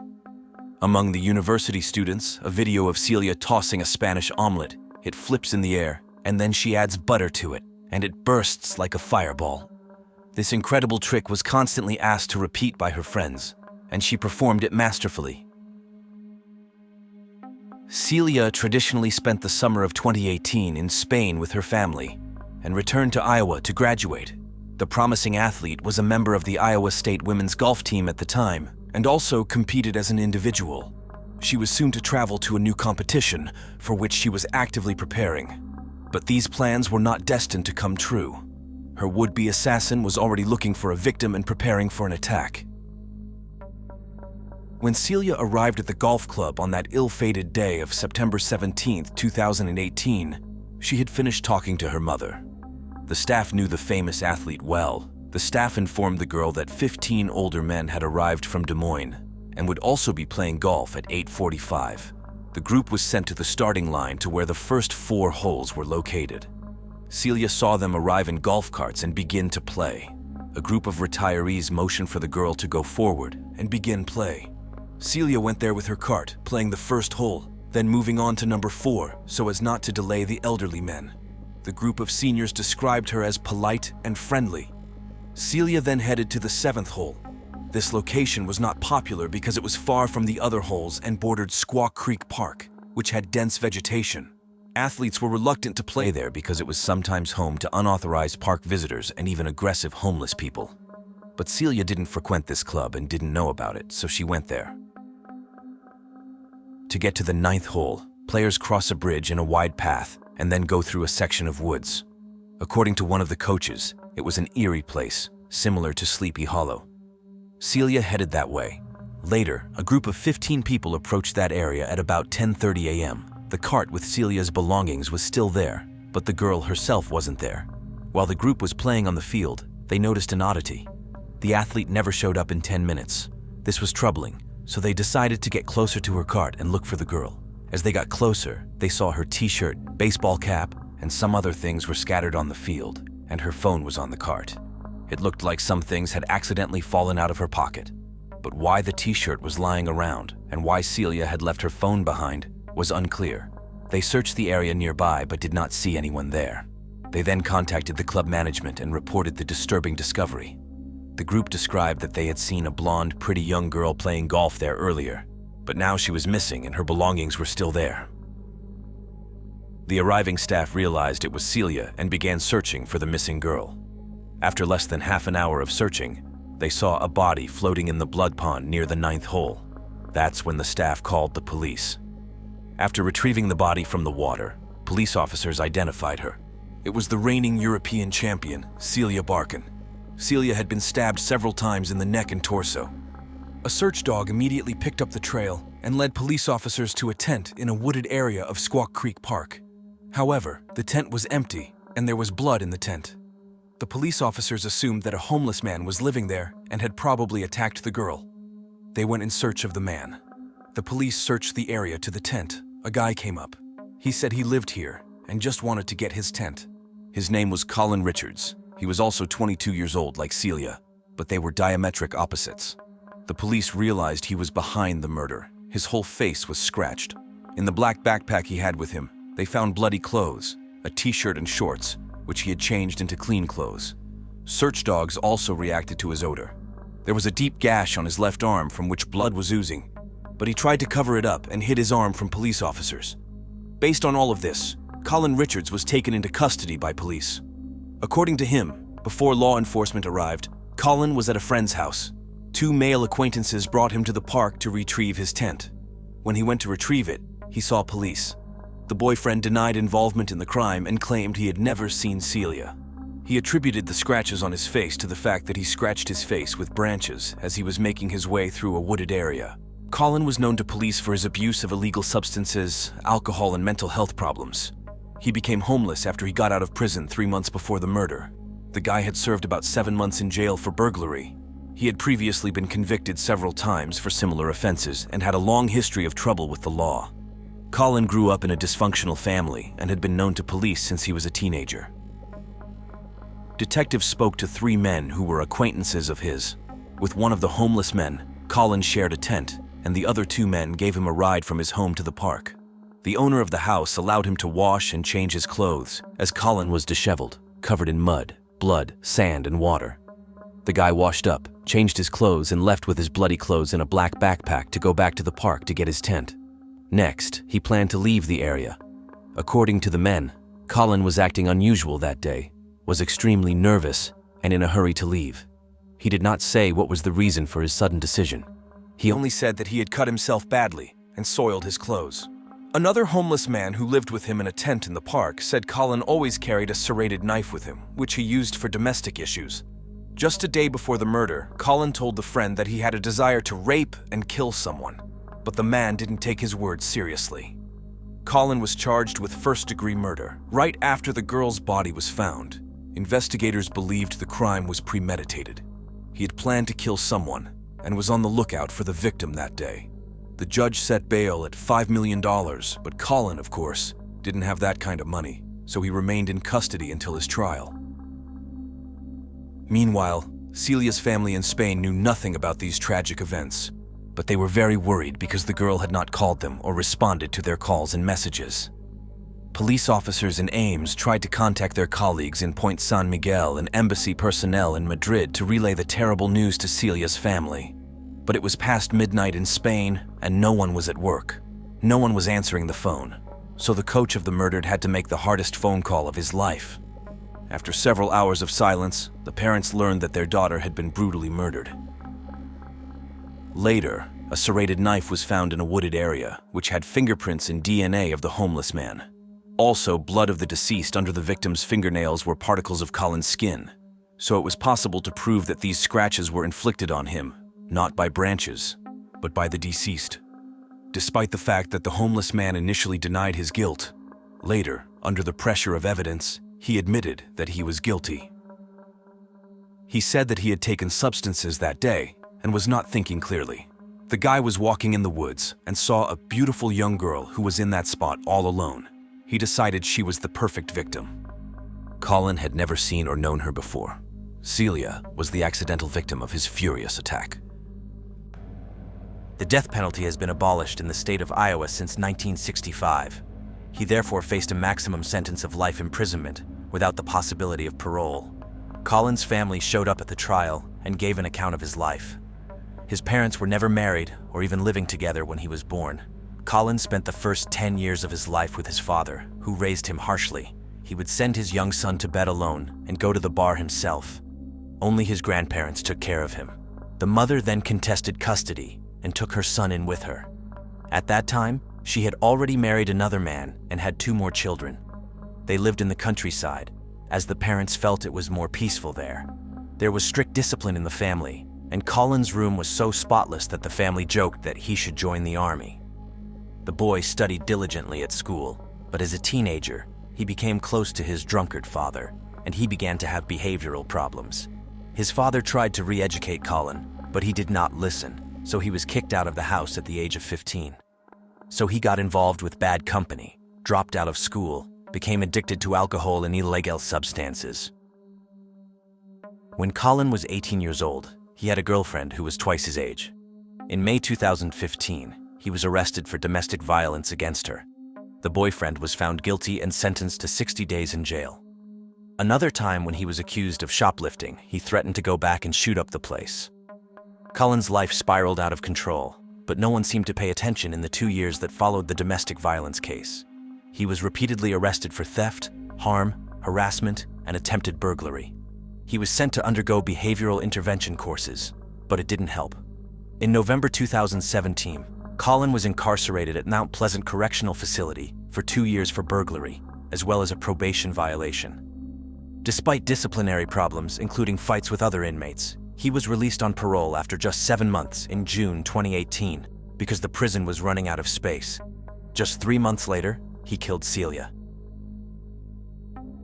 Among the university students, a video of Celia tossing a Spanish omelet. It flips in the air, and then she adds butter to it, and it bursts like a fireball. This incredible trick was constantly asked to repeat by her friends, and she performed it masterfully. Celia traditionally spent the summer of 2018 in Spain with her family and returned to Iowa to graduate. The promising athlete was a member of the Iowa State women's golf team at the time and also competed as an individual. She was soon to travel to a new competition for which she was actively preparing. But these plans were not destined to come true. Her would-be assassin was already looking for a victim and preparing for an attack. When Celia arrived at the golf club on that ill-fated day of September 17, 2018, she had finished talking to her mother. The staff knew the famous athlete well. The staff informed the girl that 15 older men had arrived from Des Moines and would also be playing golf at 8:45. The group was sent to the starting line to where the first 4 holes were located. Celia saw them arrive in golf carts and begin to play. A group of retirees motioned for the girl to go forward and begin play. Celia went there with her cart, playing the first hole, then moving on to number 4 so as not to delay the elderly men. The group of seniors described her as polite and friendly. Celia then headed to the 7th hole. This location was not popular because it was far from the other holes and bordered Squaw Creek Park, which had dense vegetation. Athletes were reluctant to play there because it was sometimes home to unauthorized park visitors and even aggressive homeless people. But Celia didn't frequent this club and didn't know about it, so she went there. To get to the 9th hole, players cross a bridge in a wide path and then go through a section of woods. According to one of the coaches, it was an eerie place, similar to Sleepy Hollow. Celia headed that way. Later, a group of 15 people approached that area at about 10:30 a.m. The cart with Celia's belongings was still there, but the girl herself wasn't there. While the group was playing on the field, they noticed an oddity. The athlete never showed up in 10 minutes. This was troubling, so they decided to get closer to her cart and look for the girl. As they got closer, they saw her t-shirt, baseball cap, and some other things were scattered on the field, and her phone was on the cart. It looked like some things had accidentally fallen out of her pocket. But why the t-shirt was lying around and why Celia had left her phone behind was unclear. They searched the area nearby but did not see anyone there. They then contacted the club management and reported the disturbing discovery. The group described that they had seen a blonde, pretty young girl playing golf there earlier, but now she was missing and her belongings were still there. The arriving staff realized it was Celia and began searching for the missing girl. After less than half an hour of searching, they saw a body floating in the blood pond near the 9th hole. That's when the staff called the police. After retrieving the body from the water, police officers identified her. It was the reigning European champion, Celia Barkin. Celia had been stabbed several times in the neck and torso. A search dog immediately picked up the trail and led police officers to a tent in a wooded area of Squaw Creek Park. However, the tent was empty and there was blood in the tent. The police officers assumed that a homeless man was living there and had probably attacked the girl. They went in search of the man. The police searched the area to the tent. A guy came up. He said he lived here and just wanted to get his tent. His name was Colin Richards. He was also 22 years old like Celia, but they were diametric opposites. The police realized he was behind the murder. His whole face was scratched. In the black backpack he had with him, they found bloody clothes, a t-shirt and shorts, which he had changed into clean clothes. Search dogs also reacted to his odor. There was a deep gash on his left arm from which blood was oozing, but he tried to cover it up and hid his arm from police officers. Based on all of this, Colin Richards was taken into custody by police. According to him, before law enforcement arrived, Colin was at a friend's house. Two male acquaintances brought him to the park to retrieve his tent. When he went to retrieve it, he saw police. The boyfriend denied involvement in the crime and claimed he had never seen Celia. He attributed the scratches on his face to the fact that he scratched his face with branches as he was making his way through a wooded area. Colin was known to police for his abuse of illegal substances, alcohol, and mental health problems. He became homeless after he got out of prison 3 months before the murder. The guy had served about 7 months in jail for burglary. He had previously been convicted several times for similar offenses and had a long history of trouble with the law. Colin grew up in a dysfunctional family and had been known to police since he was a teenager. Detectives spoke to 3 men who were acquaintances of his. With one of the homeless men, Colin shared a tent, and the other 2 men gave him a ride from his home to the park. The owner of the house allowed him to wash and change his clothes, as Colin was disheveled, covered in mud, blood, sand, and water. The guy washed up, changed his clothes, and left with his bloody clothes in a black backpack to go back to the park to get his tent. Next, he planned to leave the area. According to the men, Colin was acting unusual that day, was extremely nervous, and in a hurry to leave. He did not say what was the reason for his sudden decision. He only said that he had cut himself badly and soiled his clothes. Another homeless man who lived with him in a tent in the park said Colin always carried a serrated knife with him, which he used for domestic issues. Just a day before the murder, Colin told the friend that he had a desire to rape and kill someone, but the man didn't take his words seriously. Colin was charged with first-degree murder right after the girl's body was found. Investigators believed the crime was premeditated. He had planned to kill someone and was on the lookout for the victim that day. The judge set bail at $5 million, but Colin, of course, didn't have that kind of money, so he remained in custody until his trial. Meanwhile, Celia's family in Spain knew nothing about these tragic events, but they were very worried because the girl had not called them or responded to their calls and messages. Police officers in Ames tried to contact their colleagues in Point San Miguel and embassy personnel in Madrid to relay the terrible news to Celia's family. But it was past midnight in Spain and no one was at work. No one was answering the phone. so the coach of the murdered had to make the hardest phone call of his life. After several hours of silence, the parents learned that their daughter had been brutally murdered. Later, a serrated knife was found in a wooded area, which had fingerprints and DNA of the homeless man. Also, blood of the deceased under the victim's fingernails were particles of Colin's skin, so it was possible to prove that these scratches were inflicted on him, not by branches, but by the deceased. Despite the fact that the homeless man initially denied his guilt, later, under the pressure of evidence, he admitted that he was guilty. He said that he had taken substances that day and was not thinking clearly. The guy was walking in the woods and saw a beautiful young girl who was in that spot all alone. He decided she was the perfect victim. Colin had never seen or known her before. Celia was the accidental victim of his furious attack. The death penalty has been abolished in the state of Iowa since 1965. He therefore faced a maximum sentence of life imprisonment without the possibility of parole. Colin's family showed up at the trial and gave an account of his life. His parents were never married or even living together when he was born. Colin spent the first 10 years of his life with his father, who raised him harshly. He would send his young son to bed alone and go to the bar himself. Only his grandparents took care of him. The mother then contested custody and took her son in with her. At that time, she had already married another man and had 2 more children. They lived in the countryside, as the parents felt it was more peaceful there. There was strict discipline in the family, and Colin's room was so spotless that the family joked that he should join the army. The boy studied diligently at school, but as a teenager, he became close to his drunkard father, and he began to have behavioral problems. His father tried to re-educate Colin, but he did not listen, so he was kicked out of the house at the age of 15. So he got involved with bad company, dropped out of school, became addicted to alcohol and illegal substances. When Colin was 18 years old, he had a girlfriend who was twice his age. In May 2015, he was arrested for domestic violence against her. The boyfriend was found guilty and sentenced to 60 days in jail. Another time when he was accused of shoplifting, he threatened to go back and shoot up the place. Colin's life spiraled out of control, but no one seemed to pay attention in the 2 years that followed the domestic violence case. He was repeatedly arrested for theft, harm, harassment, and attempted burglary. He was sent to undergo behavioral intervention courses, but it didn't help. In November 2017, Colin was incarcerated at Mount Pleasant Correctional Facility for 2 years for burglary, as well as a probation violation. Despite disciplinary problems, including fights with other inmates, he was released on parole after just 7 months in June 2018 because the prison was running out of space. Just 3 months later, he killed Celia.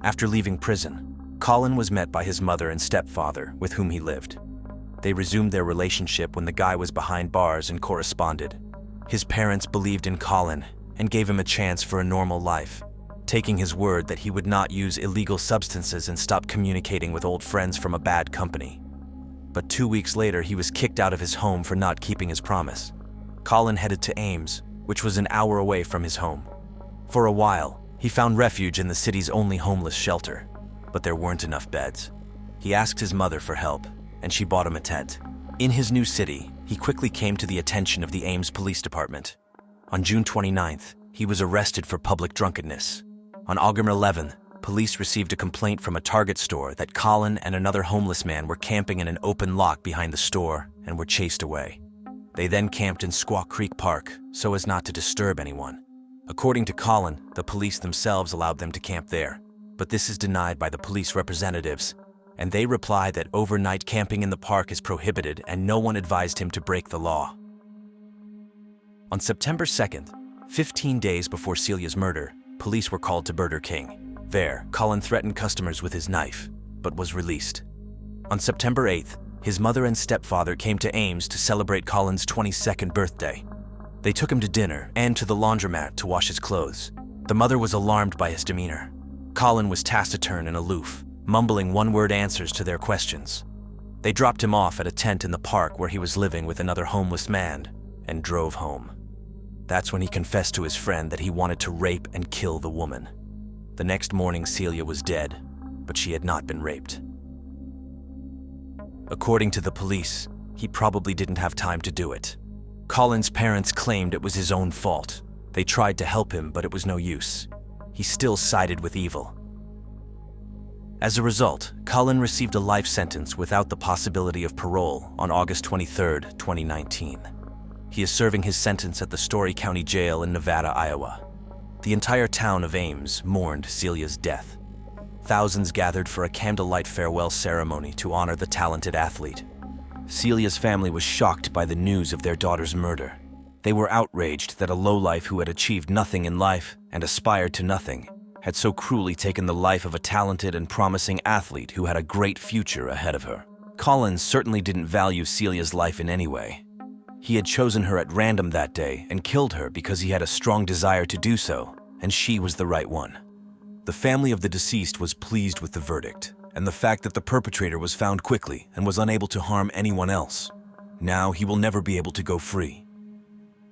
After leaving prison, Colin was met by his mother and stepfather, with whom he lived. They resumed their relationship when the guy was behind bars and corresponded. His parents believed in Colin and gave him a chance for a normal life, taking his word that he would not use illegal substances and stop communicating with old friends from a bad company. But 2 weeks later, he was kicked out of his home for not keeping his promise. Colin headed to Ames, which was an hour away from his home. For a while, he found refuge in the city's only homeless shelter, but there weren't enough beds. He asked his mother for help, and she bought him a tent. In his new city, he quickly came to the attention of the Ames Police Department. On June 29th, he was arrested for public drunkenness. On August 11th, police received a complaint from a Target store that Colin and another homeless man were camping in an open lot behind the store and were chased away. They then camped in Squaw Creek Park so as not to disturb anyone. According to Colin, the police themselves allowed them to camp there, but this is denied by the police representatives, and they reply that overnight camping in the park is prohibited and no one advised him to break the law. On September 2nd, 15 days before Celia's murder, police were called to Burger King. There, Colin threatened customers with his knife, but was released. On September 8th, his mother and stepfather came to Ames to celebrate Colin's 22nd birthday. They took him to dinner and to the laundromat to wash his clothes. The mother was alarmed by his demeanor. Colin was taciturn and aloof, mumbling one-word answers to their questions. They dropped him off at a tent in the park where he was living with another homeless man and drove home. That's when he confessed to his friend that he wanted to rape and kill the woman. The next morning, Celia was dead, but she had not been raped. According to the police, he probably didn't have time to do it. Colin's parents claimed it was his own fault. They tried to help him, but it was no use. He still sided with evil. As a result, Cullen received a life sentence without the possibility of parole on August 23, 2019. He is serving his sentence at the Story County Jail in Nevada, Iowa. The entire town of Ames mourned Celia's death. Thousands gathered for a candlelight farewell ceremony to honor the talented athlete. Celia's family was shocked by the news of their daughter's murder. They were outraged that a lowlife who had achieved nothing in life and aspired to nothing had so cruelly taken the life of a talented and promising athlete who had a great future ahead of her. Collins certainly didn't value Celia's life in any way. He had chosen her at random that day and killed her because he had a strong desire to do so, and she was the right one. The family of the deceased was pleased with the verdict, and the fact that the perpetrator was found quickly and was unable to harm anyone else. Now he will never be able to go free.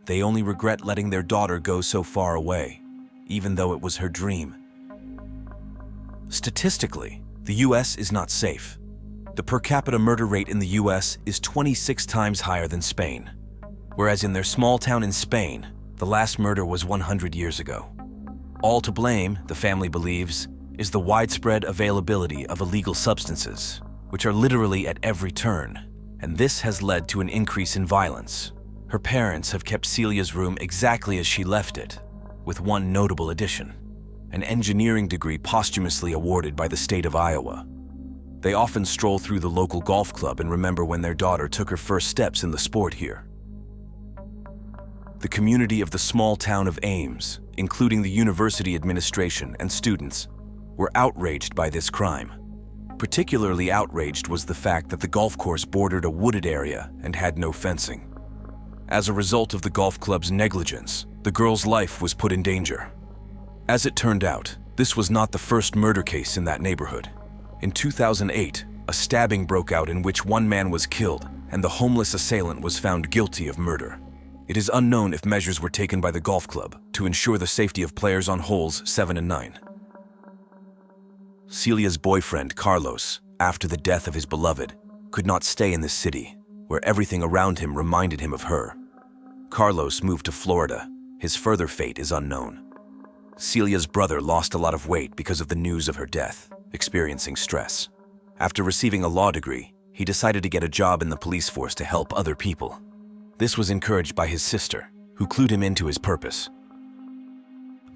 They only regret letting their daughter go so far away, even though it was her dream. Statistically, the US is not safe. The per capita murder rate in the US is 26 times higher than Spain, whereas in their small town in Spain, the last murder was 100 years ago. All to blame, the family believes, is the widespread availability of illegal substances, which are literally at every turn, and this has led to an increase in violence. Her parents have kept Celia's room exactly as she left it, with one notable addition: an engineering degree posthumously awarded by the state of Iowa. They often stroll through the local golf club and remember when their daughter took her first steps in the sport here. The community of the small town of Ames, including the university administration and students, were outraged by this crime. Particularly outraged was the fact that the golf course bordered a wooded area and had no fencing. As a result of the golf club's negligence, the girl's life was put in danger. As it turned out, this was not the first murder case in that neighborhood. In 2008, a stabbing broke out in which one man was killed and the homeless assailant was found guilty of murder. It is unknown if measures were taken by the golf club to ensure the safety of players on holes 7 and 9. Celia's boyfriend, Carlos, after the death of his beloved, could not stay in the city, where everything around him reminded him of her. Carlos moved to Florida. His further fate is unknown. Celia's brother lost a lot of weight because of the news of her death, experiencing stress. After receiving a law degree, he decided to get a job in the police force to help other people. This was encouraged by his sister, who clued him into his purpose.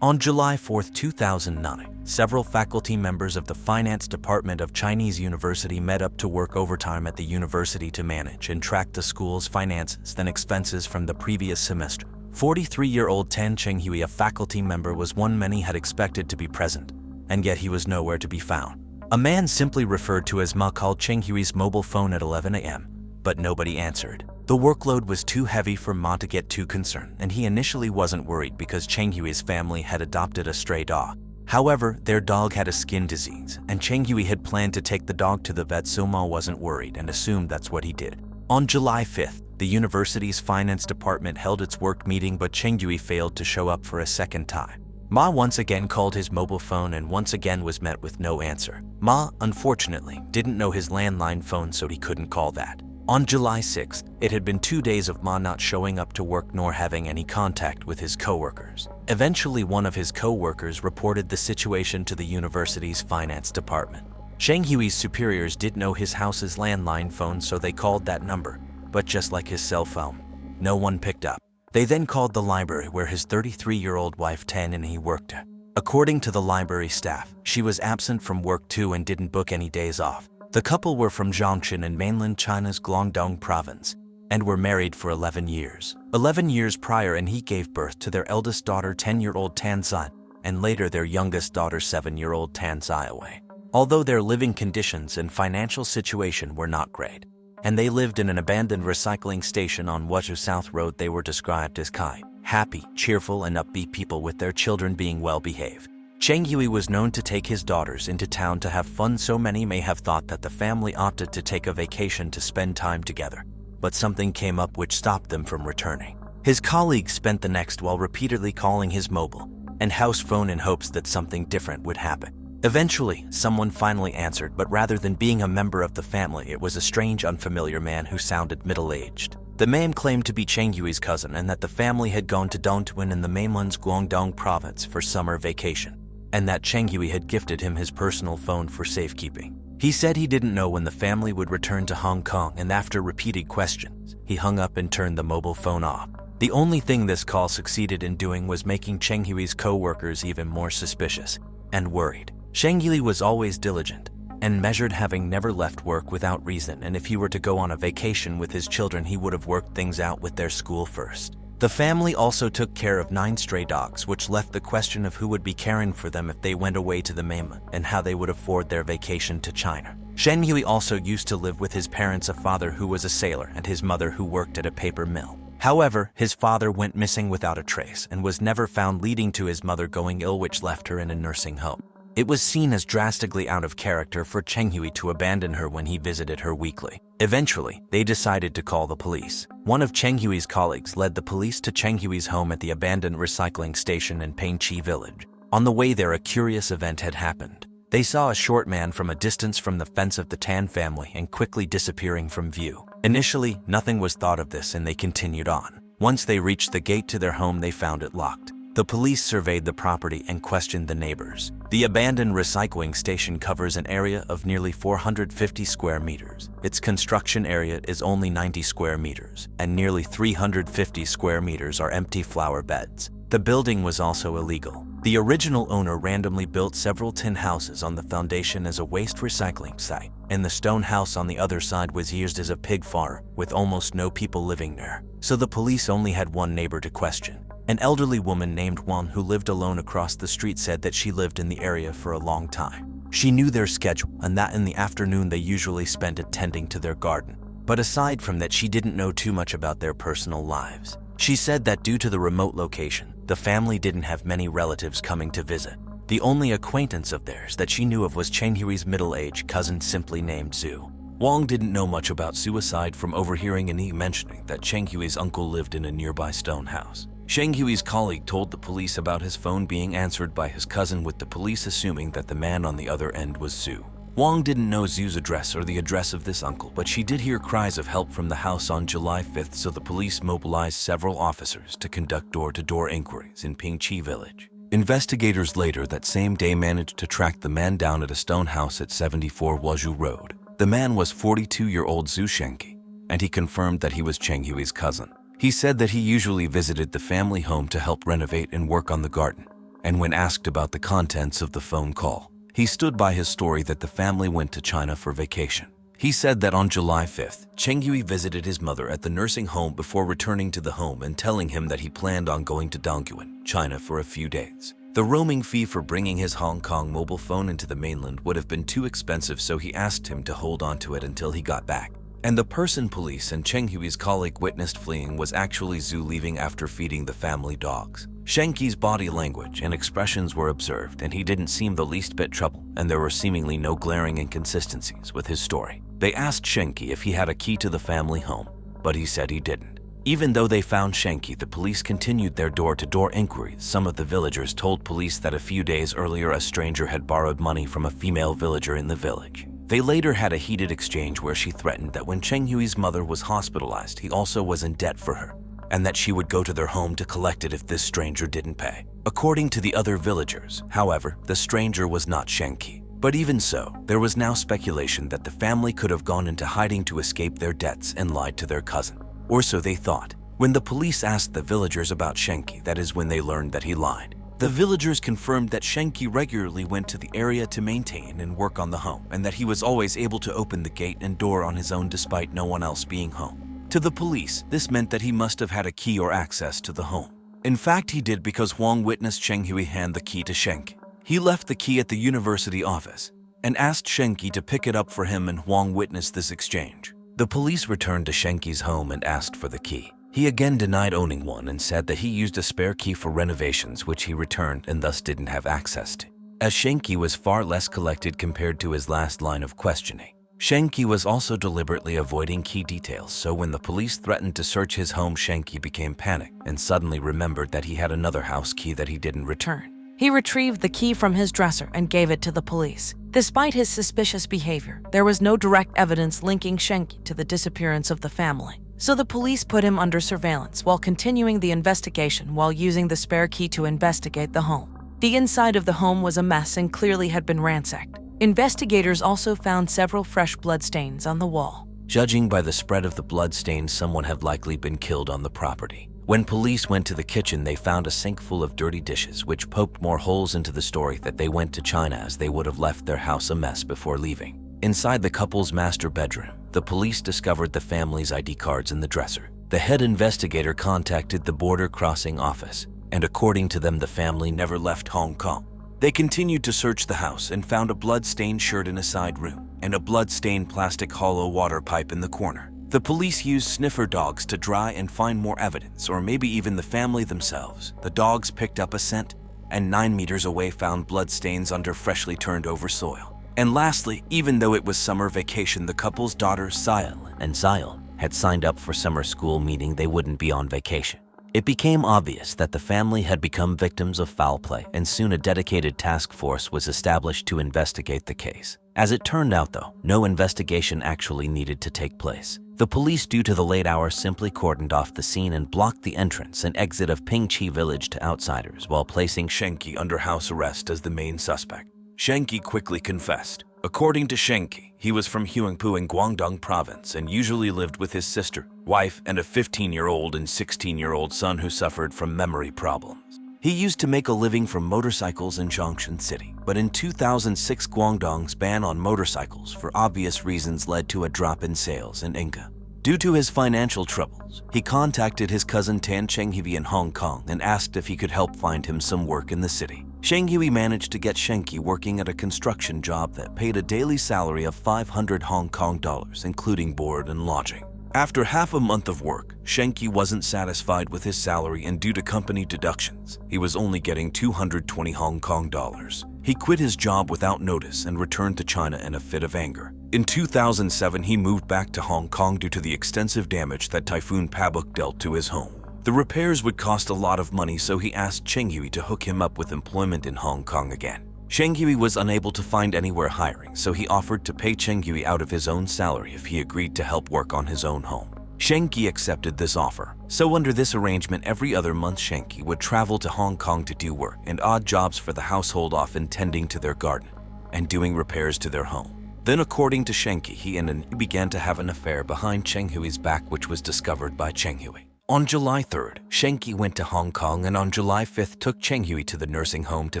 On July 4, 2009, several faculty members of the finance department of Chinese University met up to work overtime at the university to manage and track the school's finances and expenses from the previous semester. 43-year-old Tan Chenghui, a faculty member, was one many had expected to be present, and yet he was nowhere to be found. A man simply referred to as Ma called Chenghui's mobile phone at 11 a.m., but nobody answered. The workload was too heavy for Ma to get too concerned, and he initially wasn't worried because Chenghui's family had adopted a stray dog. However, their dog had a skin disease, and Chenghui had planned to take the dog to the vet, so Ma wasn't worried and assumed that's what he did. On July 5th, the university's finance department held its work meeting, but Chenghui failed to show up for a second time. Ma once again called his mobile phone and once again was met with no answer. Ma, unfortunately, didn't know his landline phone, so he couldn't call that. On July 6th, it had been 2 days of Ma not showing up to work nor having any contact with his coworkers. Eventually, one of his coworkers reported the situation to the university's finance department. Chenghui's superiors did know his house's landline phone, so they called that number, but just like his cell phone, no one picked up. They then called the library where his 33-year-old wife Tan and he worked. According to the library staff, she was absent from work too and didn't book any days off. The couple were from Zhongshan in mainland China's Guangdong province and were married for 11 years. 11 years prior, and he gave birth to their eldest daughter, 10-year-old Tan Zai, and later their youngest daughter, 7-year-old Tan Ziawei. Although their living conditions and financial situation were not great, and they lived in an abandoned recycling station on Wuzhou South Road, they were described as kind, happy, cheerful, and upbeat people, with their children being well-behaved. Chenghui was known to take his daughters into town to have fun, so many may have thought that the family opted to take a vacation to spend time together, but something came up which stopped them from returning. His colleagues spent the next while repeatedly calling his mobile and house phone in hopes that something different would happen. Eventually, someone finally answered, but rather than being a member of the family, it was a strange, unfamiliar man who sounded middle-aged. The man claimed to be Cheng Yui's cousin and that the family had gone to Dongtuan in the mainland's Guangdong province for summer vacation, and that Cheng Yui had gifted him his personal phone for safekeeping. He said he didn't know when the family would return to Hong Kong, and after repeated questions, he hung up and turned the mobile phone off. The only thing this call succeeded in doing was making Cheng Yui's co-workers even more suspicious and worried. Cheng Yui was always diligent and measured, having never left work without reason, and if he were to go on a vacation with his children, he would have worked things out with their school first. The family also took care of 9 stray dogs, which left the question of who would be caring for them if they went away to the mainland and how they would afford their vacation to China. Cheng Yui also used to live with his parents, a father who was a sailor and his mother who worked at a paper mill. However, his father went missing without a trace and was never found, leading to his mother going ill, which left her in a nursing home. It was seen as drastically out of character for Cheng Yui to abandon her when he visited her weekly. Eventually, they decided to call the police. One of Cheng Yui's colleagues led the police to Cheng Yui's home at the abandoned recycling station in Pingqi village. On the way there, a curious event had happened. They saw a short man from a distance from the fence of the Tan family and quickly disappearing from view. Initially, nothing was thought of this and they continued on. Once they reached the gate to their home, they found it locked. The police surveyed the property and questioned the neighbors. The abandoned recycling station covers an area of nearly 450 square meters. Its construction area is only 90 square meters, and nearly 350 square meters are empty flower beds. The building was also illegal. The original owner randomly built several tin houses on the foundation as a waste recycling site, and the stone house on the other side was used as a pig farm, with almost no people living there. So the police only had one neighbor to question. An elderly woman named Wang, who lived alone across the street, said that she lived in the area for a long time. She knew their schedule and that in the afternoon they usually spent attending to their garden. But aside from that, she didn't know too much about their personal lives. She said that due to the remote location, the family didn't have many relatives coming to visit. The only acquaintance of theirs that she knew of was Cheng Yui's middle-aged cousin, simply named Zhu. Wang didn't know much about suicide from overhearing Ani mentioning that Cheng Yui's uncle lived in a nearby stone house. Cheng Yui's colleague told the police about his phone being answered by his cousin, with the police assuming that the man on the other end was Zhu. Wang didn't know Zhu's address or the address of this uncle, but she did hear cries of help from the house on July 5th, so the police mobilized several officers to conduct door-to-door inquiries in Pingqi village. Investigators later that same day managed to track the man down at a stone house at 74 Wazhu Road. The man was 42-year-old Zhu Shenki, and he confirmed that he was Cheng Yui's cousin. He said that he usually visited the family home to help renovate and work on the garden, and when asked about the contents of the phone call, he stood by his story that the family went to China for vacation. He said that on July 5th, Cheng Yui visited his mother at the nursing home before returning to the home and telling him that he planned on going to Dongguan, China for a few days. The roaming fee for bringing his Hong Kong mobile phone into the mainland would have been too expensive, so he asked him to hold on to it until he got back. And the person police and Cheng Yui's colleague witnessed fleeing was actually Zhu leaving after feeding the family dogs. Shenki's body language and expressions were observed, and he didn't seem the least bit troubled, and there were seemingly no glaring inconsistencies with his story. They asked Shenki if he had a key to the family home, but he said he didn't. Even though they found Shenki, the police continued their door-to-door inquiries. Some of the villagers told police that a few days earlier a stranger had borrowed money from a female villager in the village. They later had a heated exchange where she threatened that when Cheng Yui's mother was hospitalized, he also was in debt for her, and that she would go to their home to collect it if this stranger didn't pay. According to the other villagers, however, the stranger was not Shenki. But even so, there was now speculation that the family could have gone into hiding to escape their debts and lied to their cousin. Or so they thought. When the police asked the villagers about Shenki, that is when they learned that he lied. The villagers confirmed that Shenki regularly went to the area to maintain and work on the home, and that he was always able to open the gate and door on his own despite no one else being home. To the police, this meant that he must have had a key or access to the home. In fact, he did, because Wang witnessed Cheng Yui hand the key to Shenki. He left the key at the university office and asked Shenki to pick it up for him, and Wang witnessed this exchange. The police returned to Shenki's home and asked for the key. He again denied owning one and said that he used a spare key for renovations, which he returned and thus didn't have access to, as Shenki was far less collected compared to his last line of questioning. Shenki was also deliberately avoiding key details, so when the police threatened to search his home, Shenki became panicked and suddenly remembered that he had another house key that he didn't return. He retrieved the key from his dresser and gave it to the police. Despite his suspicious behavior, there was no direct evidence linking Shenki to the disappearance of the family. So the police put him under surveillance while continuing the investigation while using the spare key to investigate the home. The inside of the home was a mess and clearly had been ransacked. Investigators also found several fresh bloodstains on the wall. Judging by the spread of the bloodstains, someone had likely been killed on the property. When police went to the kitchen, they found a sink full of dirty dishes, which poked more holes into the story that they went to China, as they would have left their house a mess before leaving. Inside the couple's master bedroom, the police discovered the family's ID cards in the dresser. The head investigator contacted the border crossing office, and according to them, the family never left Hong Kong. They continued to search the house and found a blood-stained shirt in a side room and a blood-stained plastic hollow water pipe in the corner. The police used sniffer dogs to try and find more evidence, or maybe even the family themselves. The dogs picked up a scent and 9 meters away found bloodstains under freshly turned over soil. And lastly, even though it was summer vacation, the couple's daughters Sail and Zyle had signed up for summer school, meaning they wouldn't be on vacation. It became obvious that the family had become victims of foul play, and soon a dedicated task force was established to investigate the case. As it turned out, though, no investigation actually needed to take place. The police, due to the late hour, simply cordoned off the scene and blocked the entrance and exit of Pingqi village to outsiders while placing Shenki under house arrest as the main suspect. Shenki quickly confessed. According to Shenki, he was from Huangpu in Guangdong province and usually lived with his sister, wife, and a 15-year-old and 16-year-old son who suffered from memory problems. He used to make a living from motorcycles in Zhongshan City, but in 2006, Guangdong's ban on motorcycles for obvious reasons led to a drop in sales in Inca. Due to his financial troubles, he contacted his cousin Tan Chenghui in Hong Kong and asked if he could help find him some work in the city. Chenghui managed to get Shenki working at a construction job that paid a daily salary of 500 Hong Kong dollars, including board and lodging. After half a month of work, Shenki wasn't satisfied with his salary, and due to company deductions, he was only getting 220 Hong Kong dollars. He quit his job without notice and returned to China in a fit of anger. In 2007, he moved back to Hong Kong due to the extensive damage that Typhoon Pabuk dealt to his home. The repairs would cost a lot of money, so he asked Chenghui to hook him up with employment in Hong Kong again. Chenghui was unable to find anywhere hiring, so he offered to pay Chenghui out of his own salary if he agreed to help work on his own home. Shenki accepted this offer. So under this arrangement, every other month Shenki would travel to Hong Kong to do work and odd jobs for the household, often tending to their garden and doing repairs to their home. Then, according to Shenki, he and An began to have an affair behind Chenghui's back, which was discovered by Chenghui. On July 3rd, Shenki went to Hong Kong, and on July 5th took Chenghui to the nursing home to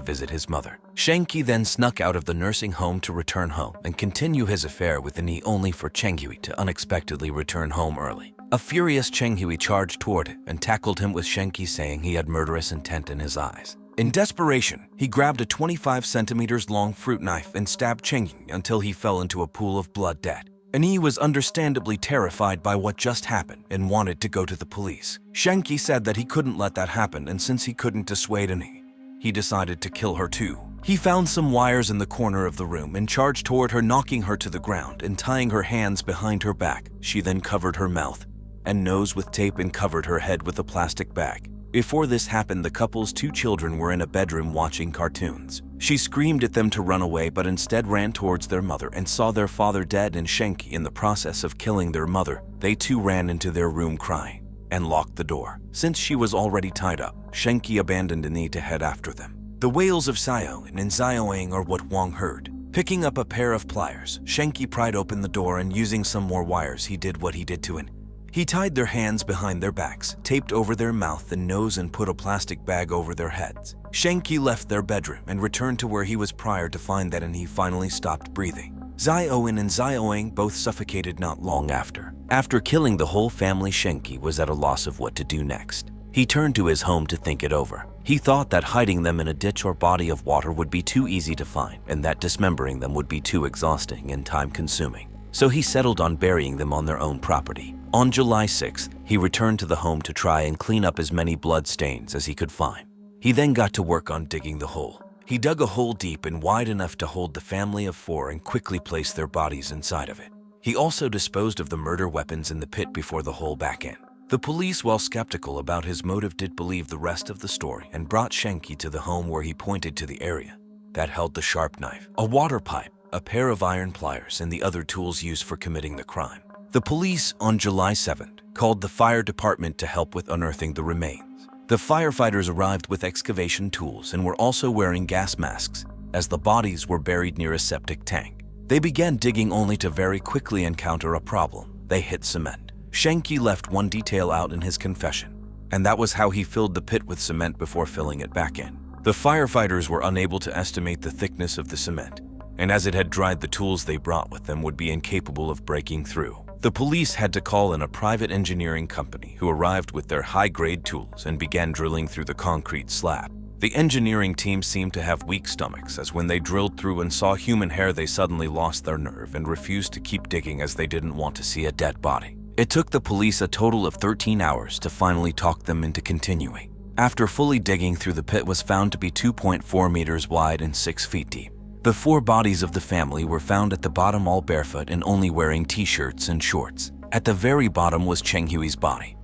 visit his mother. Shenki then snuck out of the nursing home to return home and continue his affair with An, only for Chenghui to unexpectedly return home early. A furious Chenghui charged toward him and tackled him with Shenki, saying he had murderous intent in his eyes. In desperation, he grabbed a 25 centimeters long fruit knife and stabbed Chenghui until he fell into a pool of blood dead. An was understandably terrified by what just happened and wanted to go to the police. Shenki said that he couldn't let that happen, and since he couldn't dissuade An, he decided to kill her too. He found some wires in the corner of the room and charged toward her, knocking her to the ground and tying her hands behind her back. She then covered her mouth and nose with tape and covered her head with a plastic bag. Before this happened, the couple's 2 children were in a bedroom watching cartoons. She screamed at them to run away, but instead ran towards their mother and saw their father dead and Shenki in the process of killing their mother. They too ran into their room crying and locked the door. Since she was already tied up, Shenki abandoned An to head after them. The wails of Sayo and Zioing are what Wang heard. Picking up a pair of pliers, Shenki pried open the door, and using some more wires, he did what he did to An. He tied their hands behind their backs, taped over their mouth and nose, and put a plastic bag over their heads. Shenki left their bedroom and returned to where he was prior to find that An finally stopped breathing. Zioin and Zioing both suffocated not long after. After killing the whole family, Shenki was at a loss of what to do next. He turned to his home to think it over. He thought that hiding them in a ditch or body of water would be too easy to find, and that dismembering them would be too exhausting and time-consuming. So he settled on burying them on their own property. On July 6th, he returned to the home to try and clean up as many blood stains as he could find. He then got to work on digging the hole. He dug a hole deep and wide enough to hold the family of 4 and quickly placed their bodies inside of it. He also disposed of the murder weapons in the pit before the hole back in. The police, while skeptical about his motive, did believe the rest of the story and brought Shenki to the home, where he pointed to the area that held the sharp knife, a water pipe, a pair of iron pliers, and the other tools used for committing the crime. The police on July 7th called the fire department to help with unearthing the remains. The firefighters arrived with excavation tools and were also wearing gas masks, as the bodies were buried near a septic tank. They began digging only to very quickly encounter a problem. They hit cement. Shanky left one detail out in his confession, and that was how he filled the pit with cement before filling it back in. The firefighters were unable to estimate the thickness of the cement, and as it had dried, the tools they brought with them would be incapable of breaking through. The police had to call in a private engineering company who arrived with their high-grade tools and began drilling through the concrete slab. The engineering team seemed to have weak stomachs, as when they drilled through and saw human hair, they suddenly lost their nerve and refused to keep digging as they didn't want to see a dead body. It took the police a total of 13 hours to finally talk them into continuing. After fully digging through, the pit was found to be 2.4 meters wide and 6 feet deep. The 4 bodies of the family were found at the bottom, all barefoot and only wearing t-shirts and shorts. At the very bottom was Cheng Hui's body.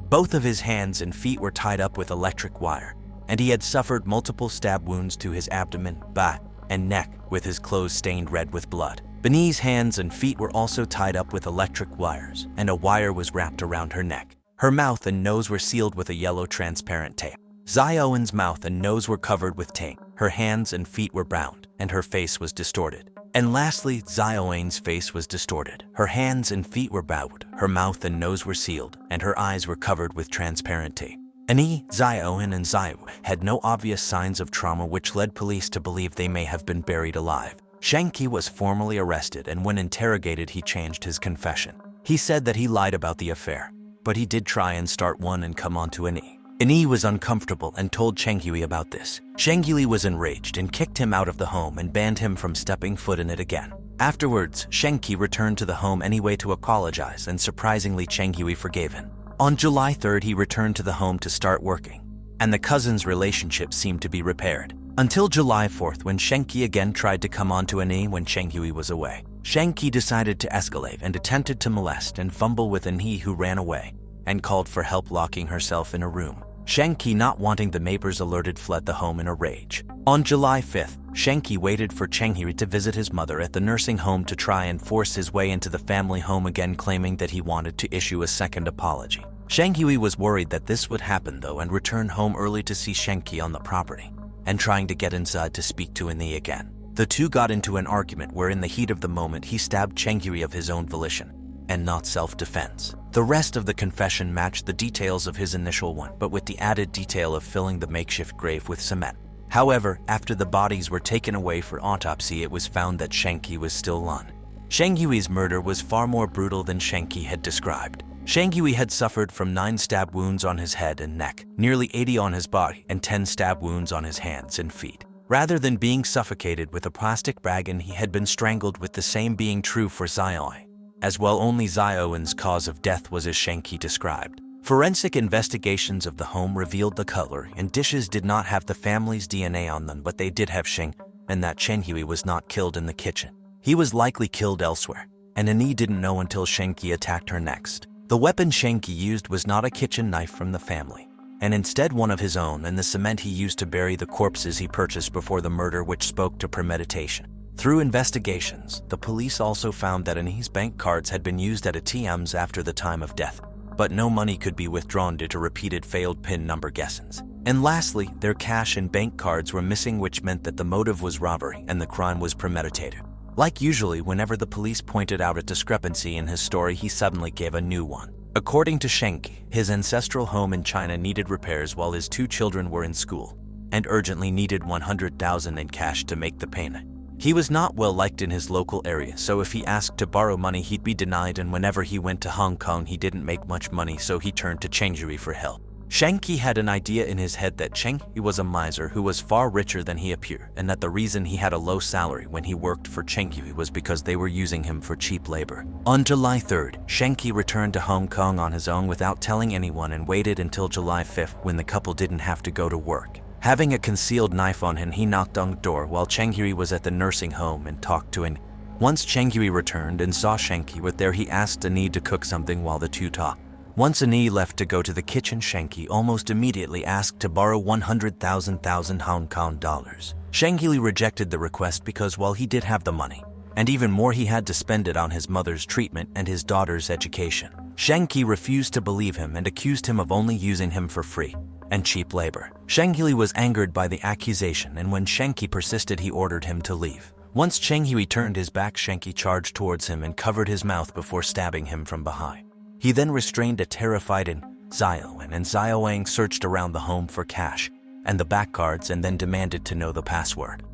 Both of his hands and feet were tied up with electric wire, and he had suffered multiple stab wounds to his abdomen, back, and neck, with his clothes stained red with blood. Pini's hands and feet were also tied up with electric wires, and a wire was wrapped around her neck. Her mouth and nose were sealed with a yellow transparent tape. Zai Owen's mouth and nose were covered with tape. Her hands and feet were bound, and her face was distorted. And lastly, Zai Owen's face was distorted. Her hands and feet were bowed, her mouth and nose were sealed, and her eyes were covered with transparent tape. Ani, Zai Owen, and Zai had no obvious signs of trauma, which led police to believe they may have been buried alive. Shanky was formally arrested, and when interrogated, he changed his confession. He said that he lied about the affair, but he did try and start one and come onto Ani. Ani was uncomfortable and told Cheng Hui about this. Cheng Hui was enraged and kicked him out of the home and banned him from stepping foot in it again. Afterwards, Shanky returned to the home anyway to apologize, and surprisingly, Cheng Hui forgave him. On July 3rd, he returned to the home to start working, and the cousins' relationship seemed to be repaired. Until July 4th, when Shanky again tried to come onto Ani when Cheng Hui was away. Shanky decided to escalate and attempted to molest and fumble with Ani, who ran away and called for help, locking herself in a room. Shanky, not wanting the neighbors alerted, fled the home in a rage. On July 5th, Shanky waited for Cheng Hui to visit his mother at the nursing home to try and force his way into the family home again, claiming that he wanted to issue a second apology. Cheng Hui was worried that this would happen though, and returned home early to see Shanky on the property and trying to get inside to speak to Ani again. The two got into an argument where in the heat of the moment he stabbed Cheng Hui of his own volition and not self-defense. The rest of the confession matched the details of his initial one, but with the added detail of filling the makeshift grave with cement. However, after the bodies were taken away for autopsy, it was found that Shanky was still on. Cheng Hui's murder was far more brutal than Shanky had described. Cheng Hui had suffered from 9 stab wounds on his head and neck, nearly 80 on his body, and 10 stab wounds on his hands and feet. Rather than being suffocated with a plastic bag, and he had been strangled, with the same being true for Zai Owen. As well, only Zai Owen's cause of death was as Shanky described. Forensic investigations of the home revealed the cutlery and dishes did not have the family's DNA on them, but they did have Sheng, and that Cheng Hui was not killed in the kitchen. He was likely killed elsewhere, and Ani didn't know until Shanky attacked her next. The weapon Shanky used was not a kitchen knife from the family, and instead one of his own, and the cement he used to bury the corpses he purchased before the murder, which spoke to premeditation. Through investigations, the police also found that Ani's bank cards had been used at ATMs after the time of death, but no money could be withdrawn due to repeated failed PIN number guesses. And lastly, their cash and bank cards were missing, which meant that the motive was robbery and the crime was premeditated. Like usually, whenever the police pointed out a discrepancy in his story, he suddenly gave a new one. According to Shanky, his ancestral home in China needed repairs while his 2 children were in school, and urgently needed 100,000 in cash to make the payment. He was not well liked in his local area, so if he asked to borrow money, he'd be denied, and whenever he went to Hong Kong, he didn't make much money, so he turned to Cheng Hui for help. Shanky had an idea in his head that Cheng Hui was a miser who was far richer than he appeared, and that the reason he had a low salary when he worked for Cheng Hui was because they were using him for cheap labor. On July 3rd, Shanky returned to Hong Kong on his own without telling anyone, and waited until July 5th when the couple didn't have to go to work. Having a concealed knife on him, he knocked on the door while Cheng Hui was at the nursing home and talked to him. Once Cheng Hui returned and saw Shanky was there, he asked Ani to cook something while the two talked. Once Ani left to go to the kitchen, Shanky almost immediately asked to borrow 100,000 Hong Kong dollars. Shanky rejected the request because while he did have the money, and even more he had to spend it on his mother's treatment and his daughter's education. Shenki refused to believe him and accused him of only using him for free and cheap labor. Shenki was angered by the accusation, and when Shenki persisted, he ordered him to leave. Once Shenki turned his back, Shenki charged towards him and covered his mouth before stabbing him from behind. He then restrained a terrified Xiaowen, and Xiaowang searched around the home for cash and the back cards and then demanded to know the password.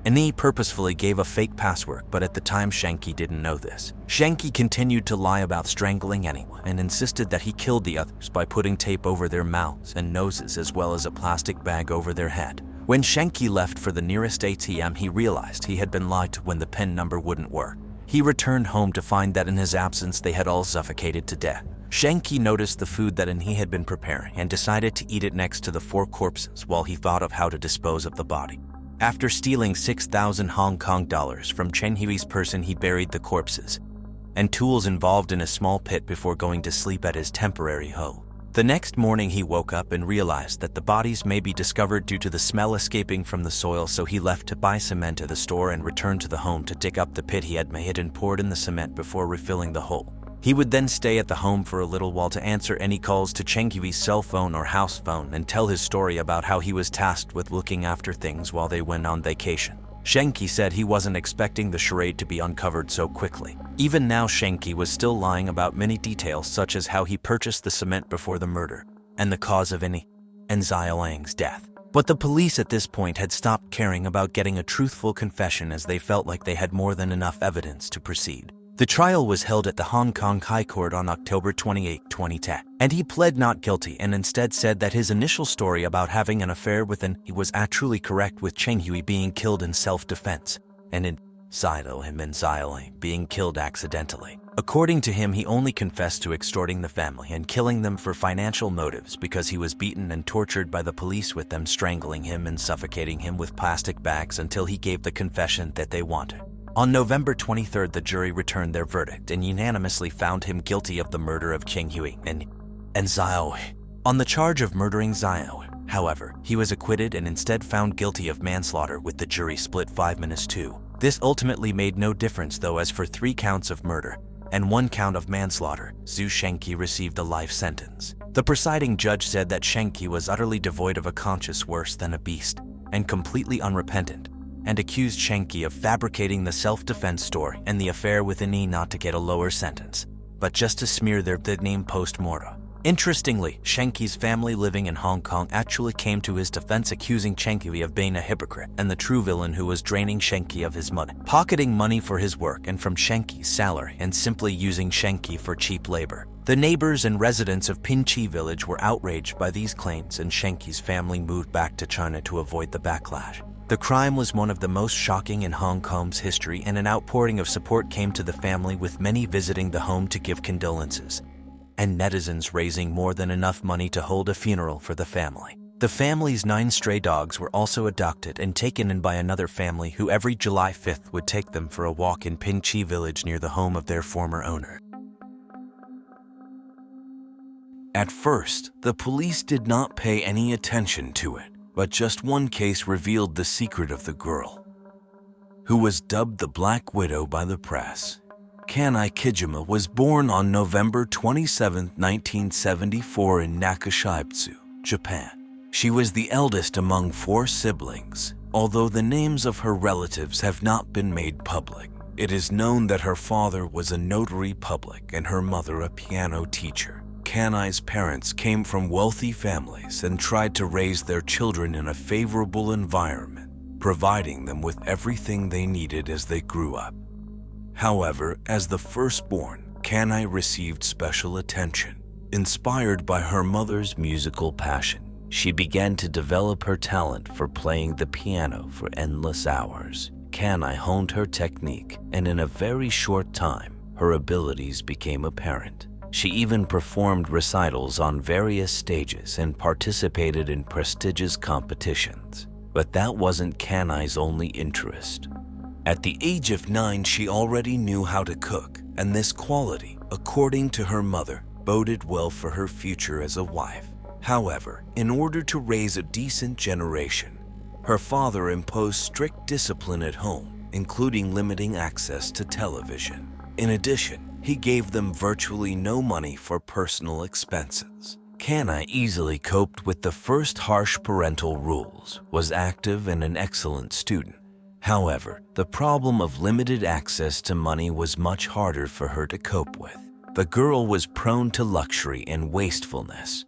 Ani purposefully gave a fake password, but at the time Shenki didn't know this. Shenki continued to lie about strangling anyone and insisted that he killed the others by putting tape over their mouths and noses as well as a plastic bag over their head. When Shenki left for the nearest ATM, he realized he had been lied to when the PIN number wouldn't work. He returned home to find that in his absence they had all suffocated to death. Shenki noticed the food that Ani had been preparing and decided to eat it next to the 4 corpses while he thought of how to dispose of the body. After stealing 6,000 Hong Kong dollars from Chen Hui's person, he buried the corpses and tools involved in a small pit before going to sleep at his temporary home. The next morning he woke up and realized that the bodies may be discovered due to the smell escaping from the soil, so he left to buy cement at the store and returned to the home to dig up the pit he had made and poured in the cement before refilling the hole. He would then stay at the home for a little while to answer any calls to Chen Hui's cell phone or house phone and tell his story about how he was tasked with looking after things while they went on vacation. Shenki said he wasn't expecting the charade to be uncovered so quickly. Even now, Shenki was still lying about many details, such as how he purchased the cement before the murder and the cause of Ani and Xiaolang's death. But the police at this point had stopped caring about getting a truthful confession, as they felt like they had more than enough evidence to proceed. The trial was held at the Hong Kong High Court on October 28, 2010, and he pled not guilty and instead said that his initial story about having an affair with Ani was actually correct, with Chen Hui being killed in self-defense and in him and Xiaolang being killed accidentally. According to him, he only confessed to extorting the family and killing them for financial motives because he was beaten and tortured by the police, with them strangling him and suffocating him with plastic bags until he gave the confession that they wanted. On November 23, the jury returned their verdict and unanimously found him guilty of the murder of Chen Hui and Xiao. On the charge of murdering Xiao, however, he was acquitted and instead found guilty of manslaughter, with the jury split 5-2. This ultimately made no difference though, as for 3 counts of murder and 1 count of manslaughter, Zhu Shenki received a life sentence. The presiding judge said that Shenki was utterly devoid of a conscience, worse than a beast, and completely unrepentant, and accused Shenki of fabricating the self-defense story and the affair with Ani not to get a lower sentence, but just to smear their good name post-mortem. Interestingly, Shenki's family living in Hong Kong actually came to his defense, accusing Shenki of being a hypocrite and the true villain who was draining Shenki of his money, pocketing money for his work and from Shenki's salary, and simply using Shenki for cheap labor. The neighbors and residents of Pini village were outraged by these claims, and Shenki's family moved back to China to avoid the backlash. The crime was one of the most shocking in Hong Kong's history, and an outpouring of support came to the family, with many visiting the home to give condolences, and netizens raising more than enough money to hold a funeral for the family. The family's 9 stray dogs were also adopted and taken in by another family, who every July 5th would take them for a walk in Pini village near the home of their former owner. At first, the police did not pay any attention to it, but just one case revealed the secret of the girl, who was dubbed the Black Widow by the press. Kai Kijima was born on November 27, 1974 in Nakashibetsu, Japan. She was the eldest among 4 siblings. Although the names of her relatives have not been made public, it is known that her father was a notary public and her mother a piano teacher. Kai's parents came from wealthy families and tried to raise their children in a favorable environment, providing them with everything they needed as they grew up. However, as the firstborn, Kai received special attention. Inspired by her mother's musical passion, she began to develop her talent for playing the piano for endless hours. Kai honed her technique, and in a very short time, her abilities became apparent. She even performed recitals on various stages and participated in prestigious competitions. But that wasn't Kai's only interest. At the age of 9, she already knew how to cook, and this quality, according to her mother, boded well for her future as a wife. However, in order to raise a decent generation, her father imposed strict discipline at home including limiting access to television. In addition, he gave them virtually no money for personal expenses. Kai easily coped with the first harsh parental rules, was active and an excellent student. However, the problem of limited access to money was much harder for her to cope with. The girl was prone to luxury and wastefulness.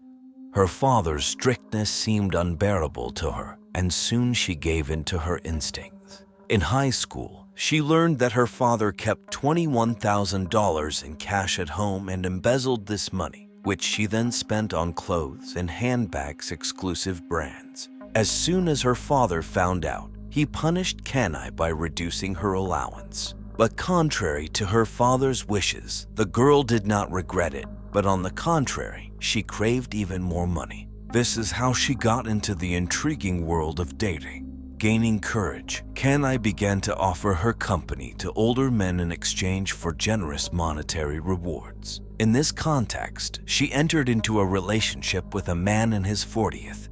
Her father's strictness seemed unbearable to her, and soon she gave in to her instincts. In high school, she learned that her father kept $21,000 in cash at home and embezzled this money, which she then spent on clothes and handbags exclusive brands. As soon as her father found out, he punished Kai by reducing her allowance. But contrary to her father's wishes, the girl did not regret it, but on the contrary, she craved even more money. This is how she got into the intriguing world of dating. Gaining courage, Kai began to offer her company to older men in exchange for generous monetary rewards. In this context, she entered into a relationship with a man in his 40th,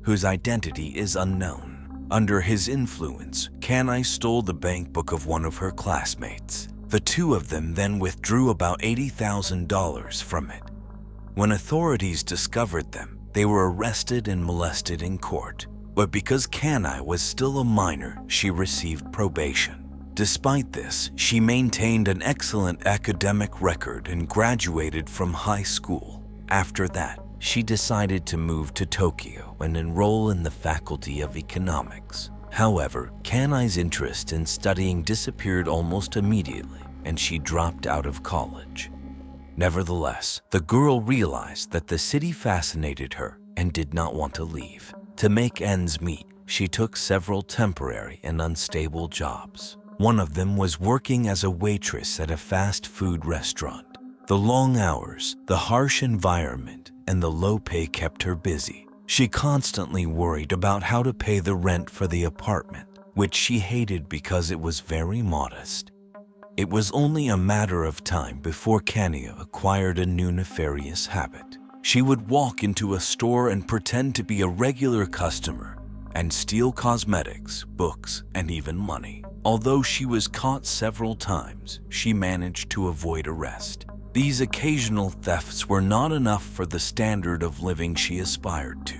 whose identity is unknown. Under his influence, Kai stole the bank book of one of her classmates. The two of them then withdrew about $80,000 from it. When authorities discovered them, they were arrested and molested in court. But because Kai was still a minor, she received probation. Despite this, she maintained an excellent academic record and graduated from high school. After that, she decided to move to Tokyo and enroll in the Faculty of Economics. However, Kai's interest in studying disappeared almost immediately, and she dropped out of college. Nevertheless, the girl realized that the city fascinated her and did not want to leave. To make ends meet, she took several temporary and unstable jobs. One of them was working as a waitress at a fast food restaurant. The long hours, the harsh environment, and the low pay kept her busy. She constantly worried about how to pay the rent for the apartment, which she hated because it was very modest. It was only a matter of time before Kai acquired a new nefarious habit. She would walk into a store and pretend to be a regular customer and steal cosmetics, books, and even money. Although she was caught several times, she managed to avoid arrest. These occasional thefts were not enough for the standard of living she aspired to.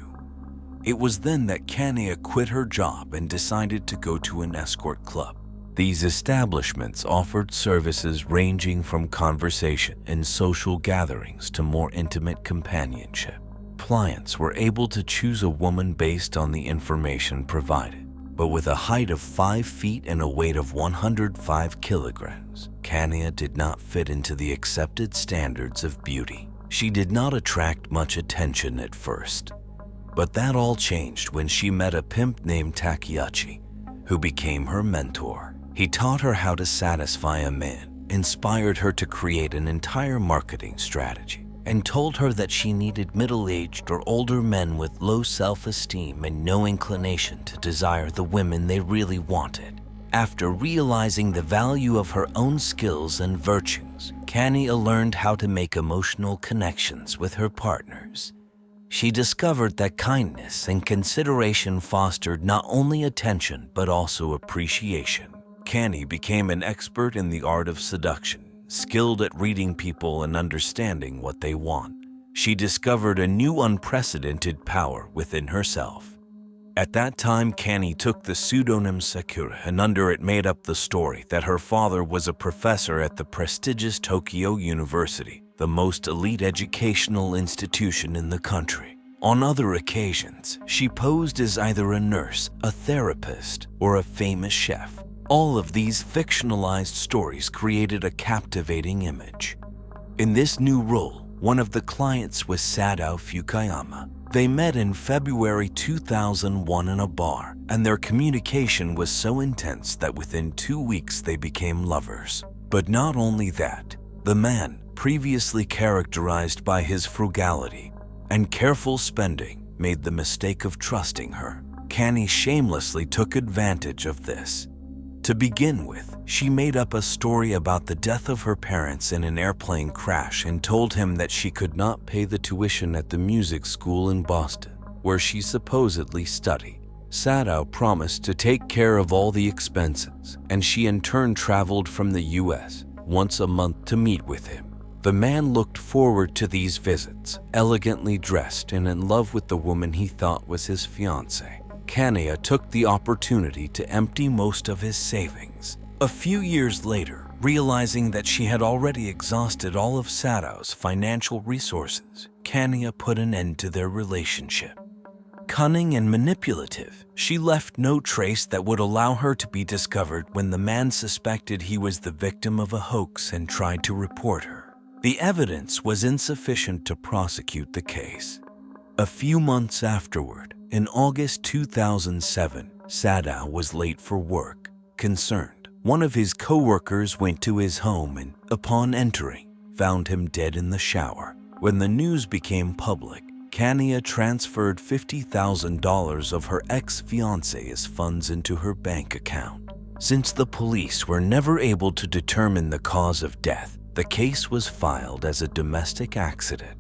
It was then that Kai quit her job and decided to go to an escort club. These establishments offered services ranging from conversation and social gatherings to more intimate companionship. Clients were able to choose a woman based on the information provided. But with a height of 5 feet and a weight of 105 kilograms, Kai did not fit into the accepted standards of beauty. She did not attract much attention at first. But that all changed when she met a pimp named Takeyachi, who became her mentor. He taught her how to satisfy a man, inspired her to create an entire marketing strategy, and told her that she needed middle-aged or older men with low self-esteem and no inclination to desire the women they really wanted. After realizing the value of her own skills and virtues, Kai learned how to make emotional connections with her partners. She discovered that kindness and consideration fostered not only attention but also appreciation. Kai became an expert in the art of seduction, skilled at reading people and understanding what they want. She discovered a new unprecedented power within herself. At that time, Kai took the pseudonym Sakura and under it made up the story that her father was a professor at the prestigious Tokyo University, the most elite educational institution in the country. On other occasions, she posed as either a nurse, a therapist, or a famous chef. All of these fictionalized stories created a captivating image. In this new role, one of the clients was Sadao Fukuyama. They met in February 2001 in a bar, and their communication was so intense that within 2 weeks they became lovers. But not only that, the man, previously characterized by his frugality and careful spending, made the mistake of trusting her. Kai shamelessly took advantage of this. To begin with, she made up a story about the death of her parents in an airplane crash and told him that she could not pay the tuition at the music school in Boston, where she supposedly studied. Sadao promised to take care of all the expenses, and she in turn traveled from the US once a month to meet with him. The man looked forward to these visits, elegantly dressed and in love with the woman he thought was his fiancée. Kania took the opportunity to empty most of his savings. A few years later, realizing that she had already exhausted all of Sadao's financial resources, Kania put an end to their relationship. Cunning and manipulative, she left no trace that would allow her to be discovered when the man suspected he was the victim of a hoax and tried to report her. The evidence was insufficient to prosecute the case. A few months afterward, in August 2007, Sadao was late for work. Concerned, one of his co-workers went to his home and, upon entering, found him dead in the shower. When the news became public, Kania transferred $50,000 of her ex-fiancé's funds into her bank account. Since the police were never able to determine the cause of death, the case was filed as a domestic accident.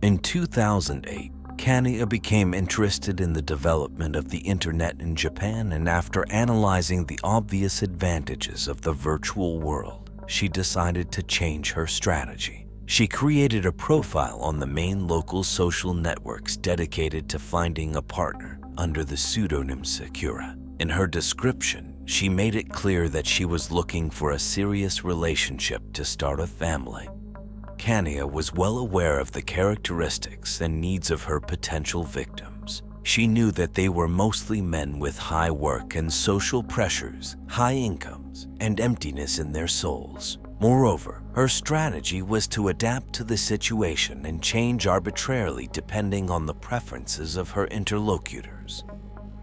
In 2008, Kania became interested in the development of the internet in Japan, and after analyzing the obvious advantages of the virtual world, she decided to change her strategy. She created a profile on the main local social networks dedicated to finding a partner under the pseudonym Sakura. In her description, she made it clear that she was looking for a serious relationship to start a family. Kania was well aware of the characteristics and needs of her potential victims. She knew that they were mostly men with high work and social pressures, high incomes, and emptiness in their souls. Moreover, her strategy was to adapt to the situation and change arbitrarily depending on the preferences of her interlocutors.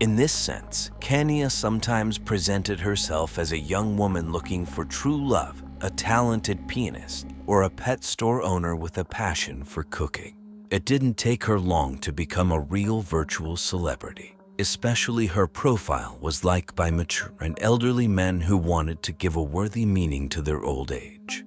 In this sense, Kania sometimes presented herself as a young woman looking for true love, a talented pianist, or a pet store owner with a passion for cooking. It didn't take her long to become a real virtual celebrity. Especially her profile was liked by mature and elderly men who wanted to give a worthy meaning to their old age.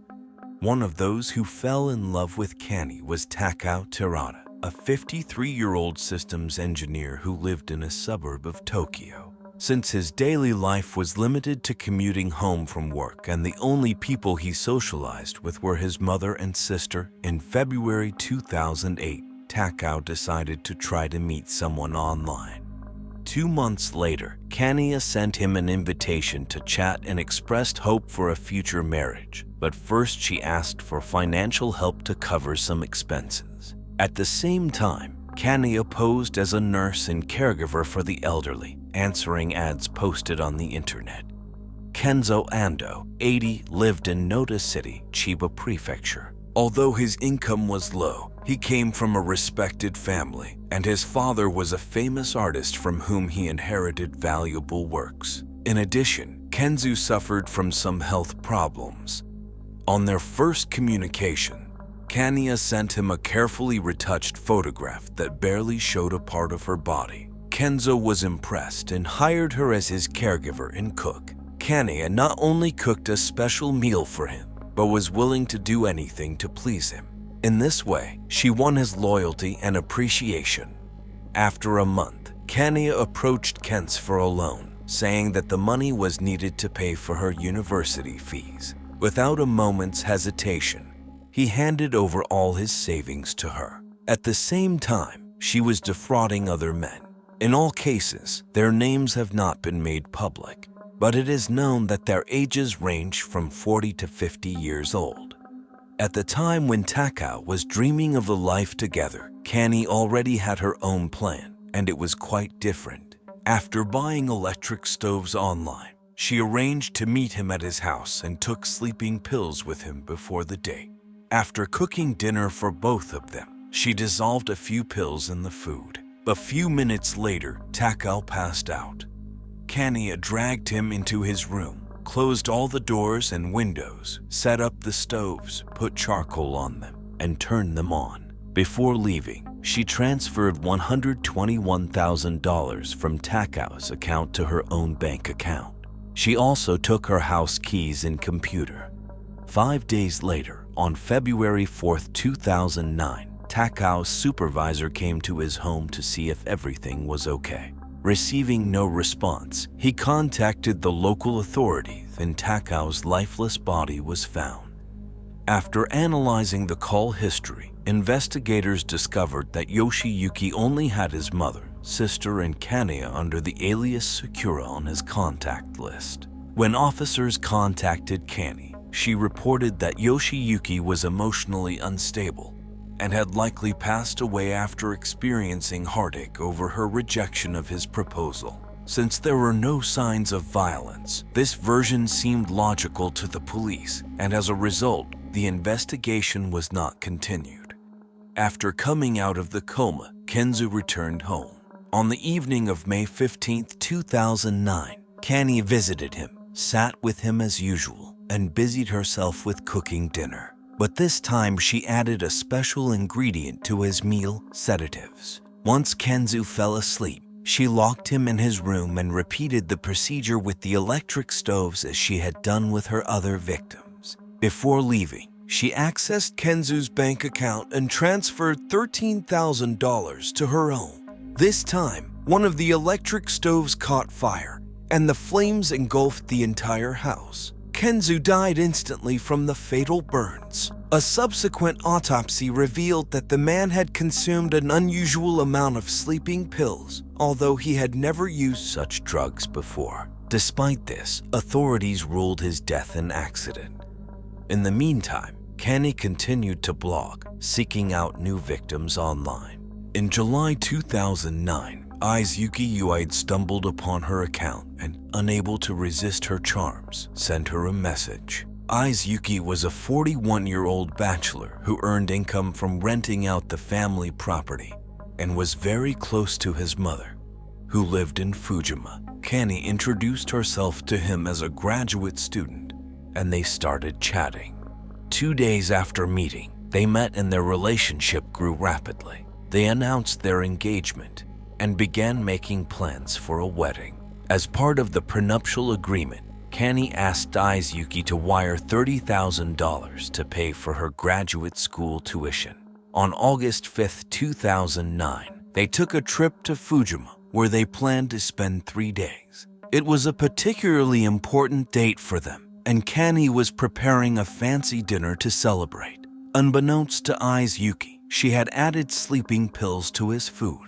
One of those who fell in love with Kani was Takao Terada, a 53-year-old systems engineer who lived in a suburb of Tokyo. Since his daily life was limited to commuting home from work and the only people he socialized with were his mother and sister, in February 2008, Takao decided to try to meet someone online. 2 months later, Kania sent him an invitation to chat and expressed hope for a future marriage, but first she asked for financial help to cover some expenses. At the same time, Kania posed as a nurse and caregiver for the elderly, answering ads posted on the internet. Kenzo Ando, 80, lived in Noda City, Chiba Prefecture. Although his income was low, he came from a respected family, and his father was a famous artist from whom he inherited valuable works. In addition, Kenzo suffered from some health problems. On their first communication, Kania sent him a carefully retouched photograph that barely showed a part of her body. Kenzo was impressed and hired her as his caregiver and cook. Kania not only cooked a special meal for him, but was willing to do anything to please him. In this way, she won his loyalty and appreciation. After a month, Kania approached Kentz for a loan, saying that the money was needed to pay for her university fees. Without a moment's hesitation, he handed over all his savings to her. At the same time, she was defrauding other men. In all cases, their names have not been made public, but it is known that their ages range from 40 to 50 years old. At the time when Takao was dreaming of a life together, Kani already had her own plan, and it was quite different. After buying electric stoves online, she arranged to meet him at his house and took sleeping pills with him before the date. After cooking dinner for both of them, she dissolved a few pills in the food. A few minutes later, Takao passed out. Kania dragged him into his room, closed all the doors and windows, set up the stoves, put charcoal on them, and turned them on. Before leaving, she transferred $121,000 from Takao's account to her own bank account. She also took her house keys and computer. 5 days later, on February 4, 2009, Takao's supervisor came to his home to see if everything was okay. Receiving no response, he contacted the local authorities and Takau's lifeless body was found. After analyzing the call history, investigators discovered that Yoshiyuki only had his mother, sister, and Kania under the alias Sakura on his contact list. When officers contacted Kani, she reported that Yoshiyuki was emotionally unstable and had likely passed away after experiencing heartache over her rejection of his proposal. Since there were no signs of violence, this version seemed logical to the police, and as a result, the investigation was not continued. After coming out of the coma, Kenzu returned home. On the evening of May 15, 2009, Kani visited him, sat with him as usual, and busied herself with cooking dinner. But this time she added a special ingredient to his meal, sedatives. Once Kenzu fell asleep, she locked him in his room and repeated the procedure with the electric stoves as she had done with her other victims. Before leaving, she accessed Kenzu's bank account and transferred $13,000 to her own. This time, one of the electric stoves caught fire, and the flames engulfed the entire house. Kenzu died instantly from the fatal burns. A subsequent autopsy revealed that the man had consumed an unusual amount of sleeping pills, although he had never used such drugs before. Despite this, authorities ruled his death an accident. In the meantime, Kani continued to blog, seeking out new victims online. In July 2009, Aizuki Uide stumbled upon her account and, unable to resist her charms, sent her a message. Aizuki was a 41-year-old bachelor who earned income from renting out the family property and was very close to his mother, who lived in Fujima. Kani introduced herself to him as a graduate student, and they started chatting. 2 days after meeting, they met and their relationship grew rapidly. They announced their engagement and began making plans for a wedding. As part of the prenuptial agreement, Kani asked Aizuki to wire $30,000 to pay for her graduate school tuition. On August 5, 2009, they took a trip to Fujima where they planned to spend 3 days. It was a particularly important date for them, and Kani was preparing a fancy dinner to celebrate. Unbeknownst to Aizuki, she had added sleeping pills to his food.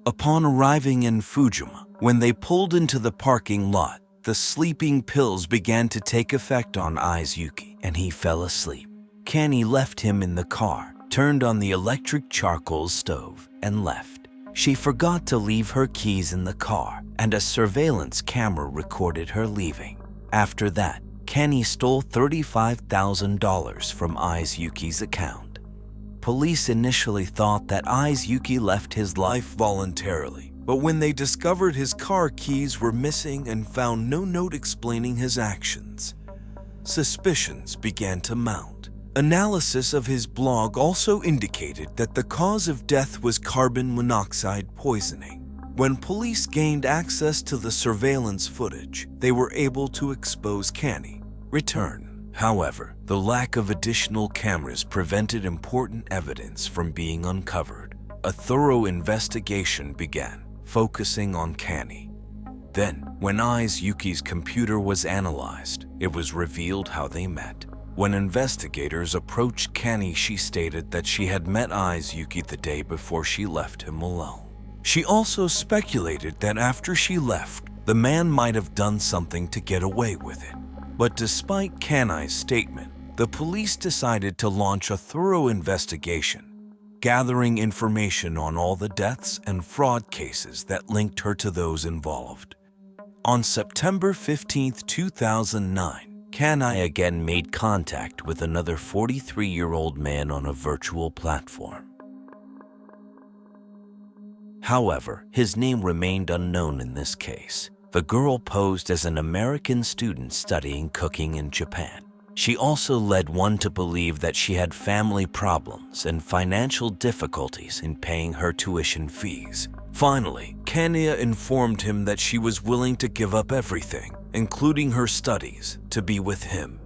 Upon arriving in Fujima, when they pulled into the parking lot, the sleeping pills began to take effect on Aizuki, and he fell asleep. Kani left him in the car, turned on the electric charcoal stove, and left. She forgot to leave her keys in the car, and a surveillance camera recorded her leaving. After that, Kani stole $35,000 from Aizuki's account. Police initially thought that Aizuki left his life voluntarily, but when they discovered his car keys were missing and found no note explaining his actions, suspicions began to mount. Analysis of his blog also indicated that the cause of death was carbon monoxide poisoning. When police gained access to the surveillance footage, they were able to expose Kani. Return. However, the lack of additional cameras prevented important evidence from being uncovered. A thorough investigation began, focusing on Kani. Then, when Aizuki's computer was analyzed, it was revealed how they met. When investigators approached Kani, she stated that she had met Aizuki the day before she left him alone. She also speculated that after she left, the man might have done something to get away with it. But despite Kani's statement, the police decided to launch a thorough investigation, gathering information on all the deaths and fraud cases that linked her to those involved. On September 15, 2009, Kani again made contact with another 43-year-old man on a virtual platform. However, his name remained unknown in this case. The girl posed as an American student studying cooking in Japan. She also led one to believe that she had family problems and financial difficulties in paying her tuition fees. Finally, Kania informed him that she was willing to give up everything, including her studies, to be with him.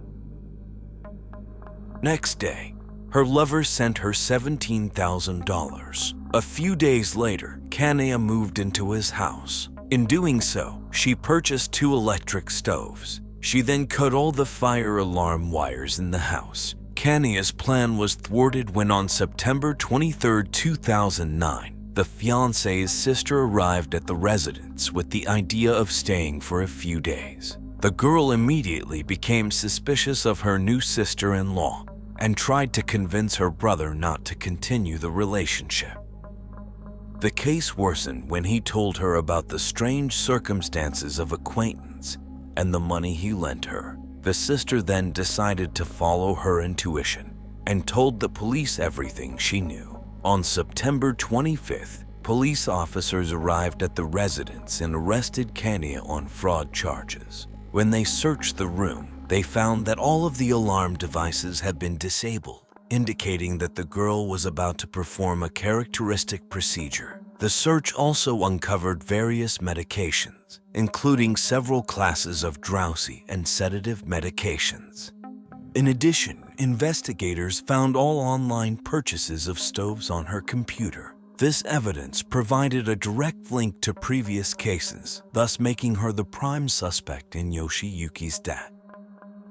Next day, her lover sent her $17,000. A few days later, Kania moved into his house. In doing so, she purchased 2 electric stoves. She then cut all the fire alarm wires in the house. Kania's plan was thwarted when on September 23, 2009, the fiancé's sister arrived at the residence with the idea of staying for a few days. The girl immediately became suspicious of her new sister-in-law and tried to convince her brother not to continue the relationship. The case worsened when he told her about the strange circumstances of acquaintance and the money he lent her. The sister then decided to follow her intuition and told the police everything she knew. On September 25th, police officers arrived at the residence and arrested Kania on fraud charges. When they searched the room, they found that all of the alarm devices had been disabled, indicating that the girl was about to perform a characteristic procedure. The search also uncovered various medications, including several classes of drowsy and sedative medications. In addition, investigators found all online purchases of stoves on her computer. This evidence provided a direct link to previous cases, thus making her the prime suspect in Yoshiyuki's death.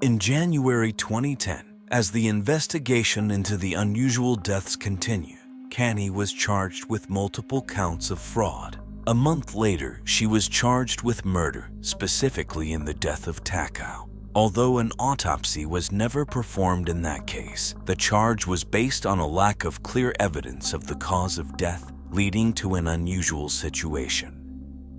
In January 2010, as the investigation into the unusual deaths continued, Kani was charged with multiple counts of fraud. A month later, she was charged with murder, specifically in the death of Takao. Although an autopsy was never performed in that case, the charge was based on a lack of clear evidence of the cause of death, leading to an unusual situation.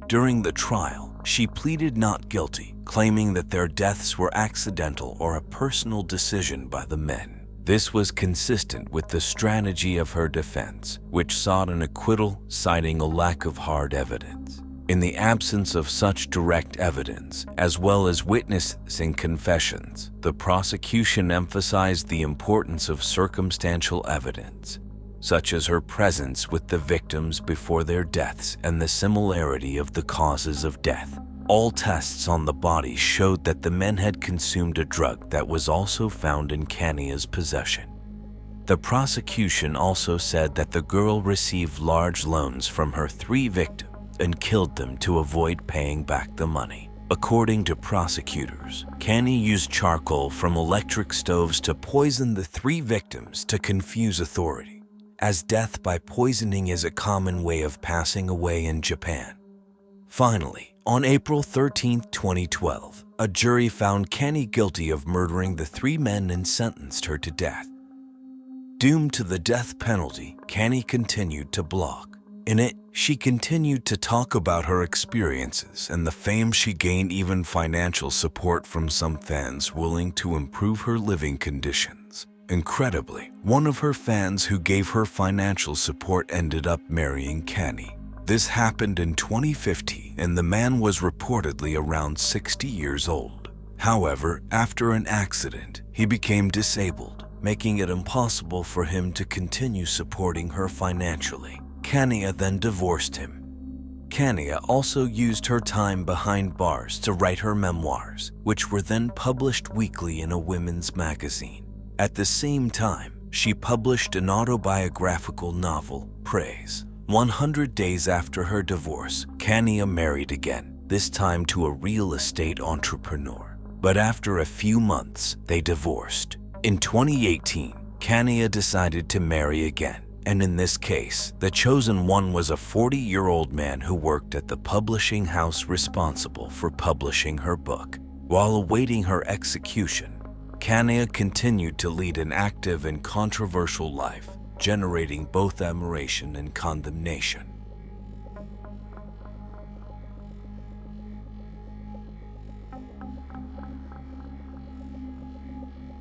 During the trial, she pleaded not guilty, claiming that their deaths were accidental or a personal decision by the men. This was consistent with the strategy of her defense, which sought an acquittal, citing a lack of hard evidence. In the absence of such direct evidence, as well as witnessing confessions, the prosecution emphasized the importance of circumstantial evidence, such as her presence with the victims before their deaths and the similarity of the causes of death. All tests on the body showed that the men had consumed a drug that was also found in Kania's possession. The prosecution also said that the girl received large loans from her 3 victims and killed them to avoid paying back the money. According to prosecutors, Kani used charcoal from electric stoves to poison the 3 victims to confuse authority, as death by poisoning is a common way of passing away in Japan. Finally, on April 13, 2012, a jury found Kani guilty of murdering the 3 men and sentenced her to death. Doomed to the death penalty, Kani continued to blog. In it, she continued to talk about her experiences and the fame she gained, even financial support from some fans willing to improve her living conditions. Incredibly, one of her fans who gave her financial support ended up marrying Kani. This happened in 2015, and the man was reportedly around 60 years old. However, after an accident, he became disabled, making it impossible for him to continue supporting her financially. Kania then divorced him. Kania also used her time behind bars to write her memoirs, which were then published weekly in a women's magazine. At the same time, she published an autobiographical novel, Praise. 100 days after her divorce, Kania married again, this time to a real estate entrepreneur. But after a few months, they divorced. In 2018, Kania decided to marry again. And in this case, the chosen one was a 40-year-old man who worked at the publishing house responsible for publishing her book. While awaiting her execution, Kania continued to lead an active and controversial life, generating both admiration and condemnation.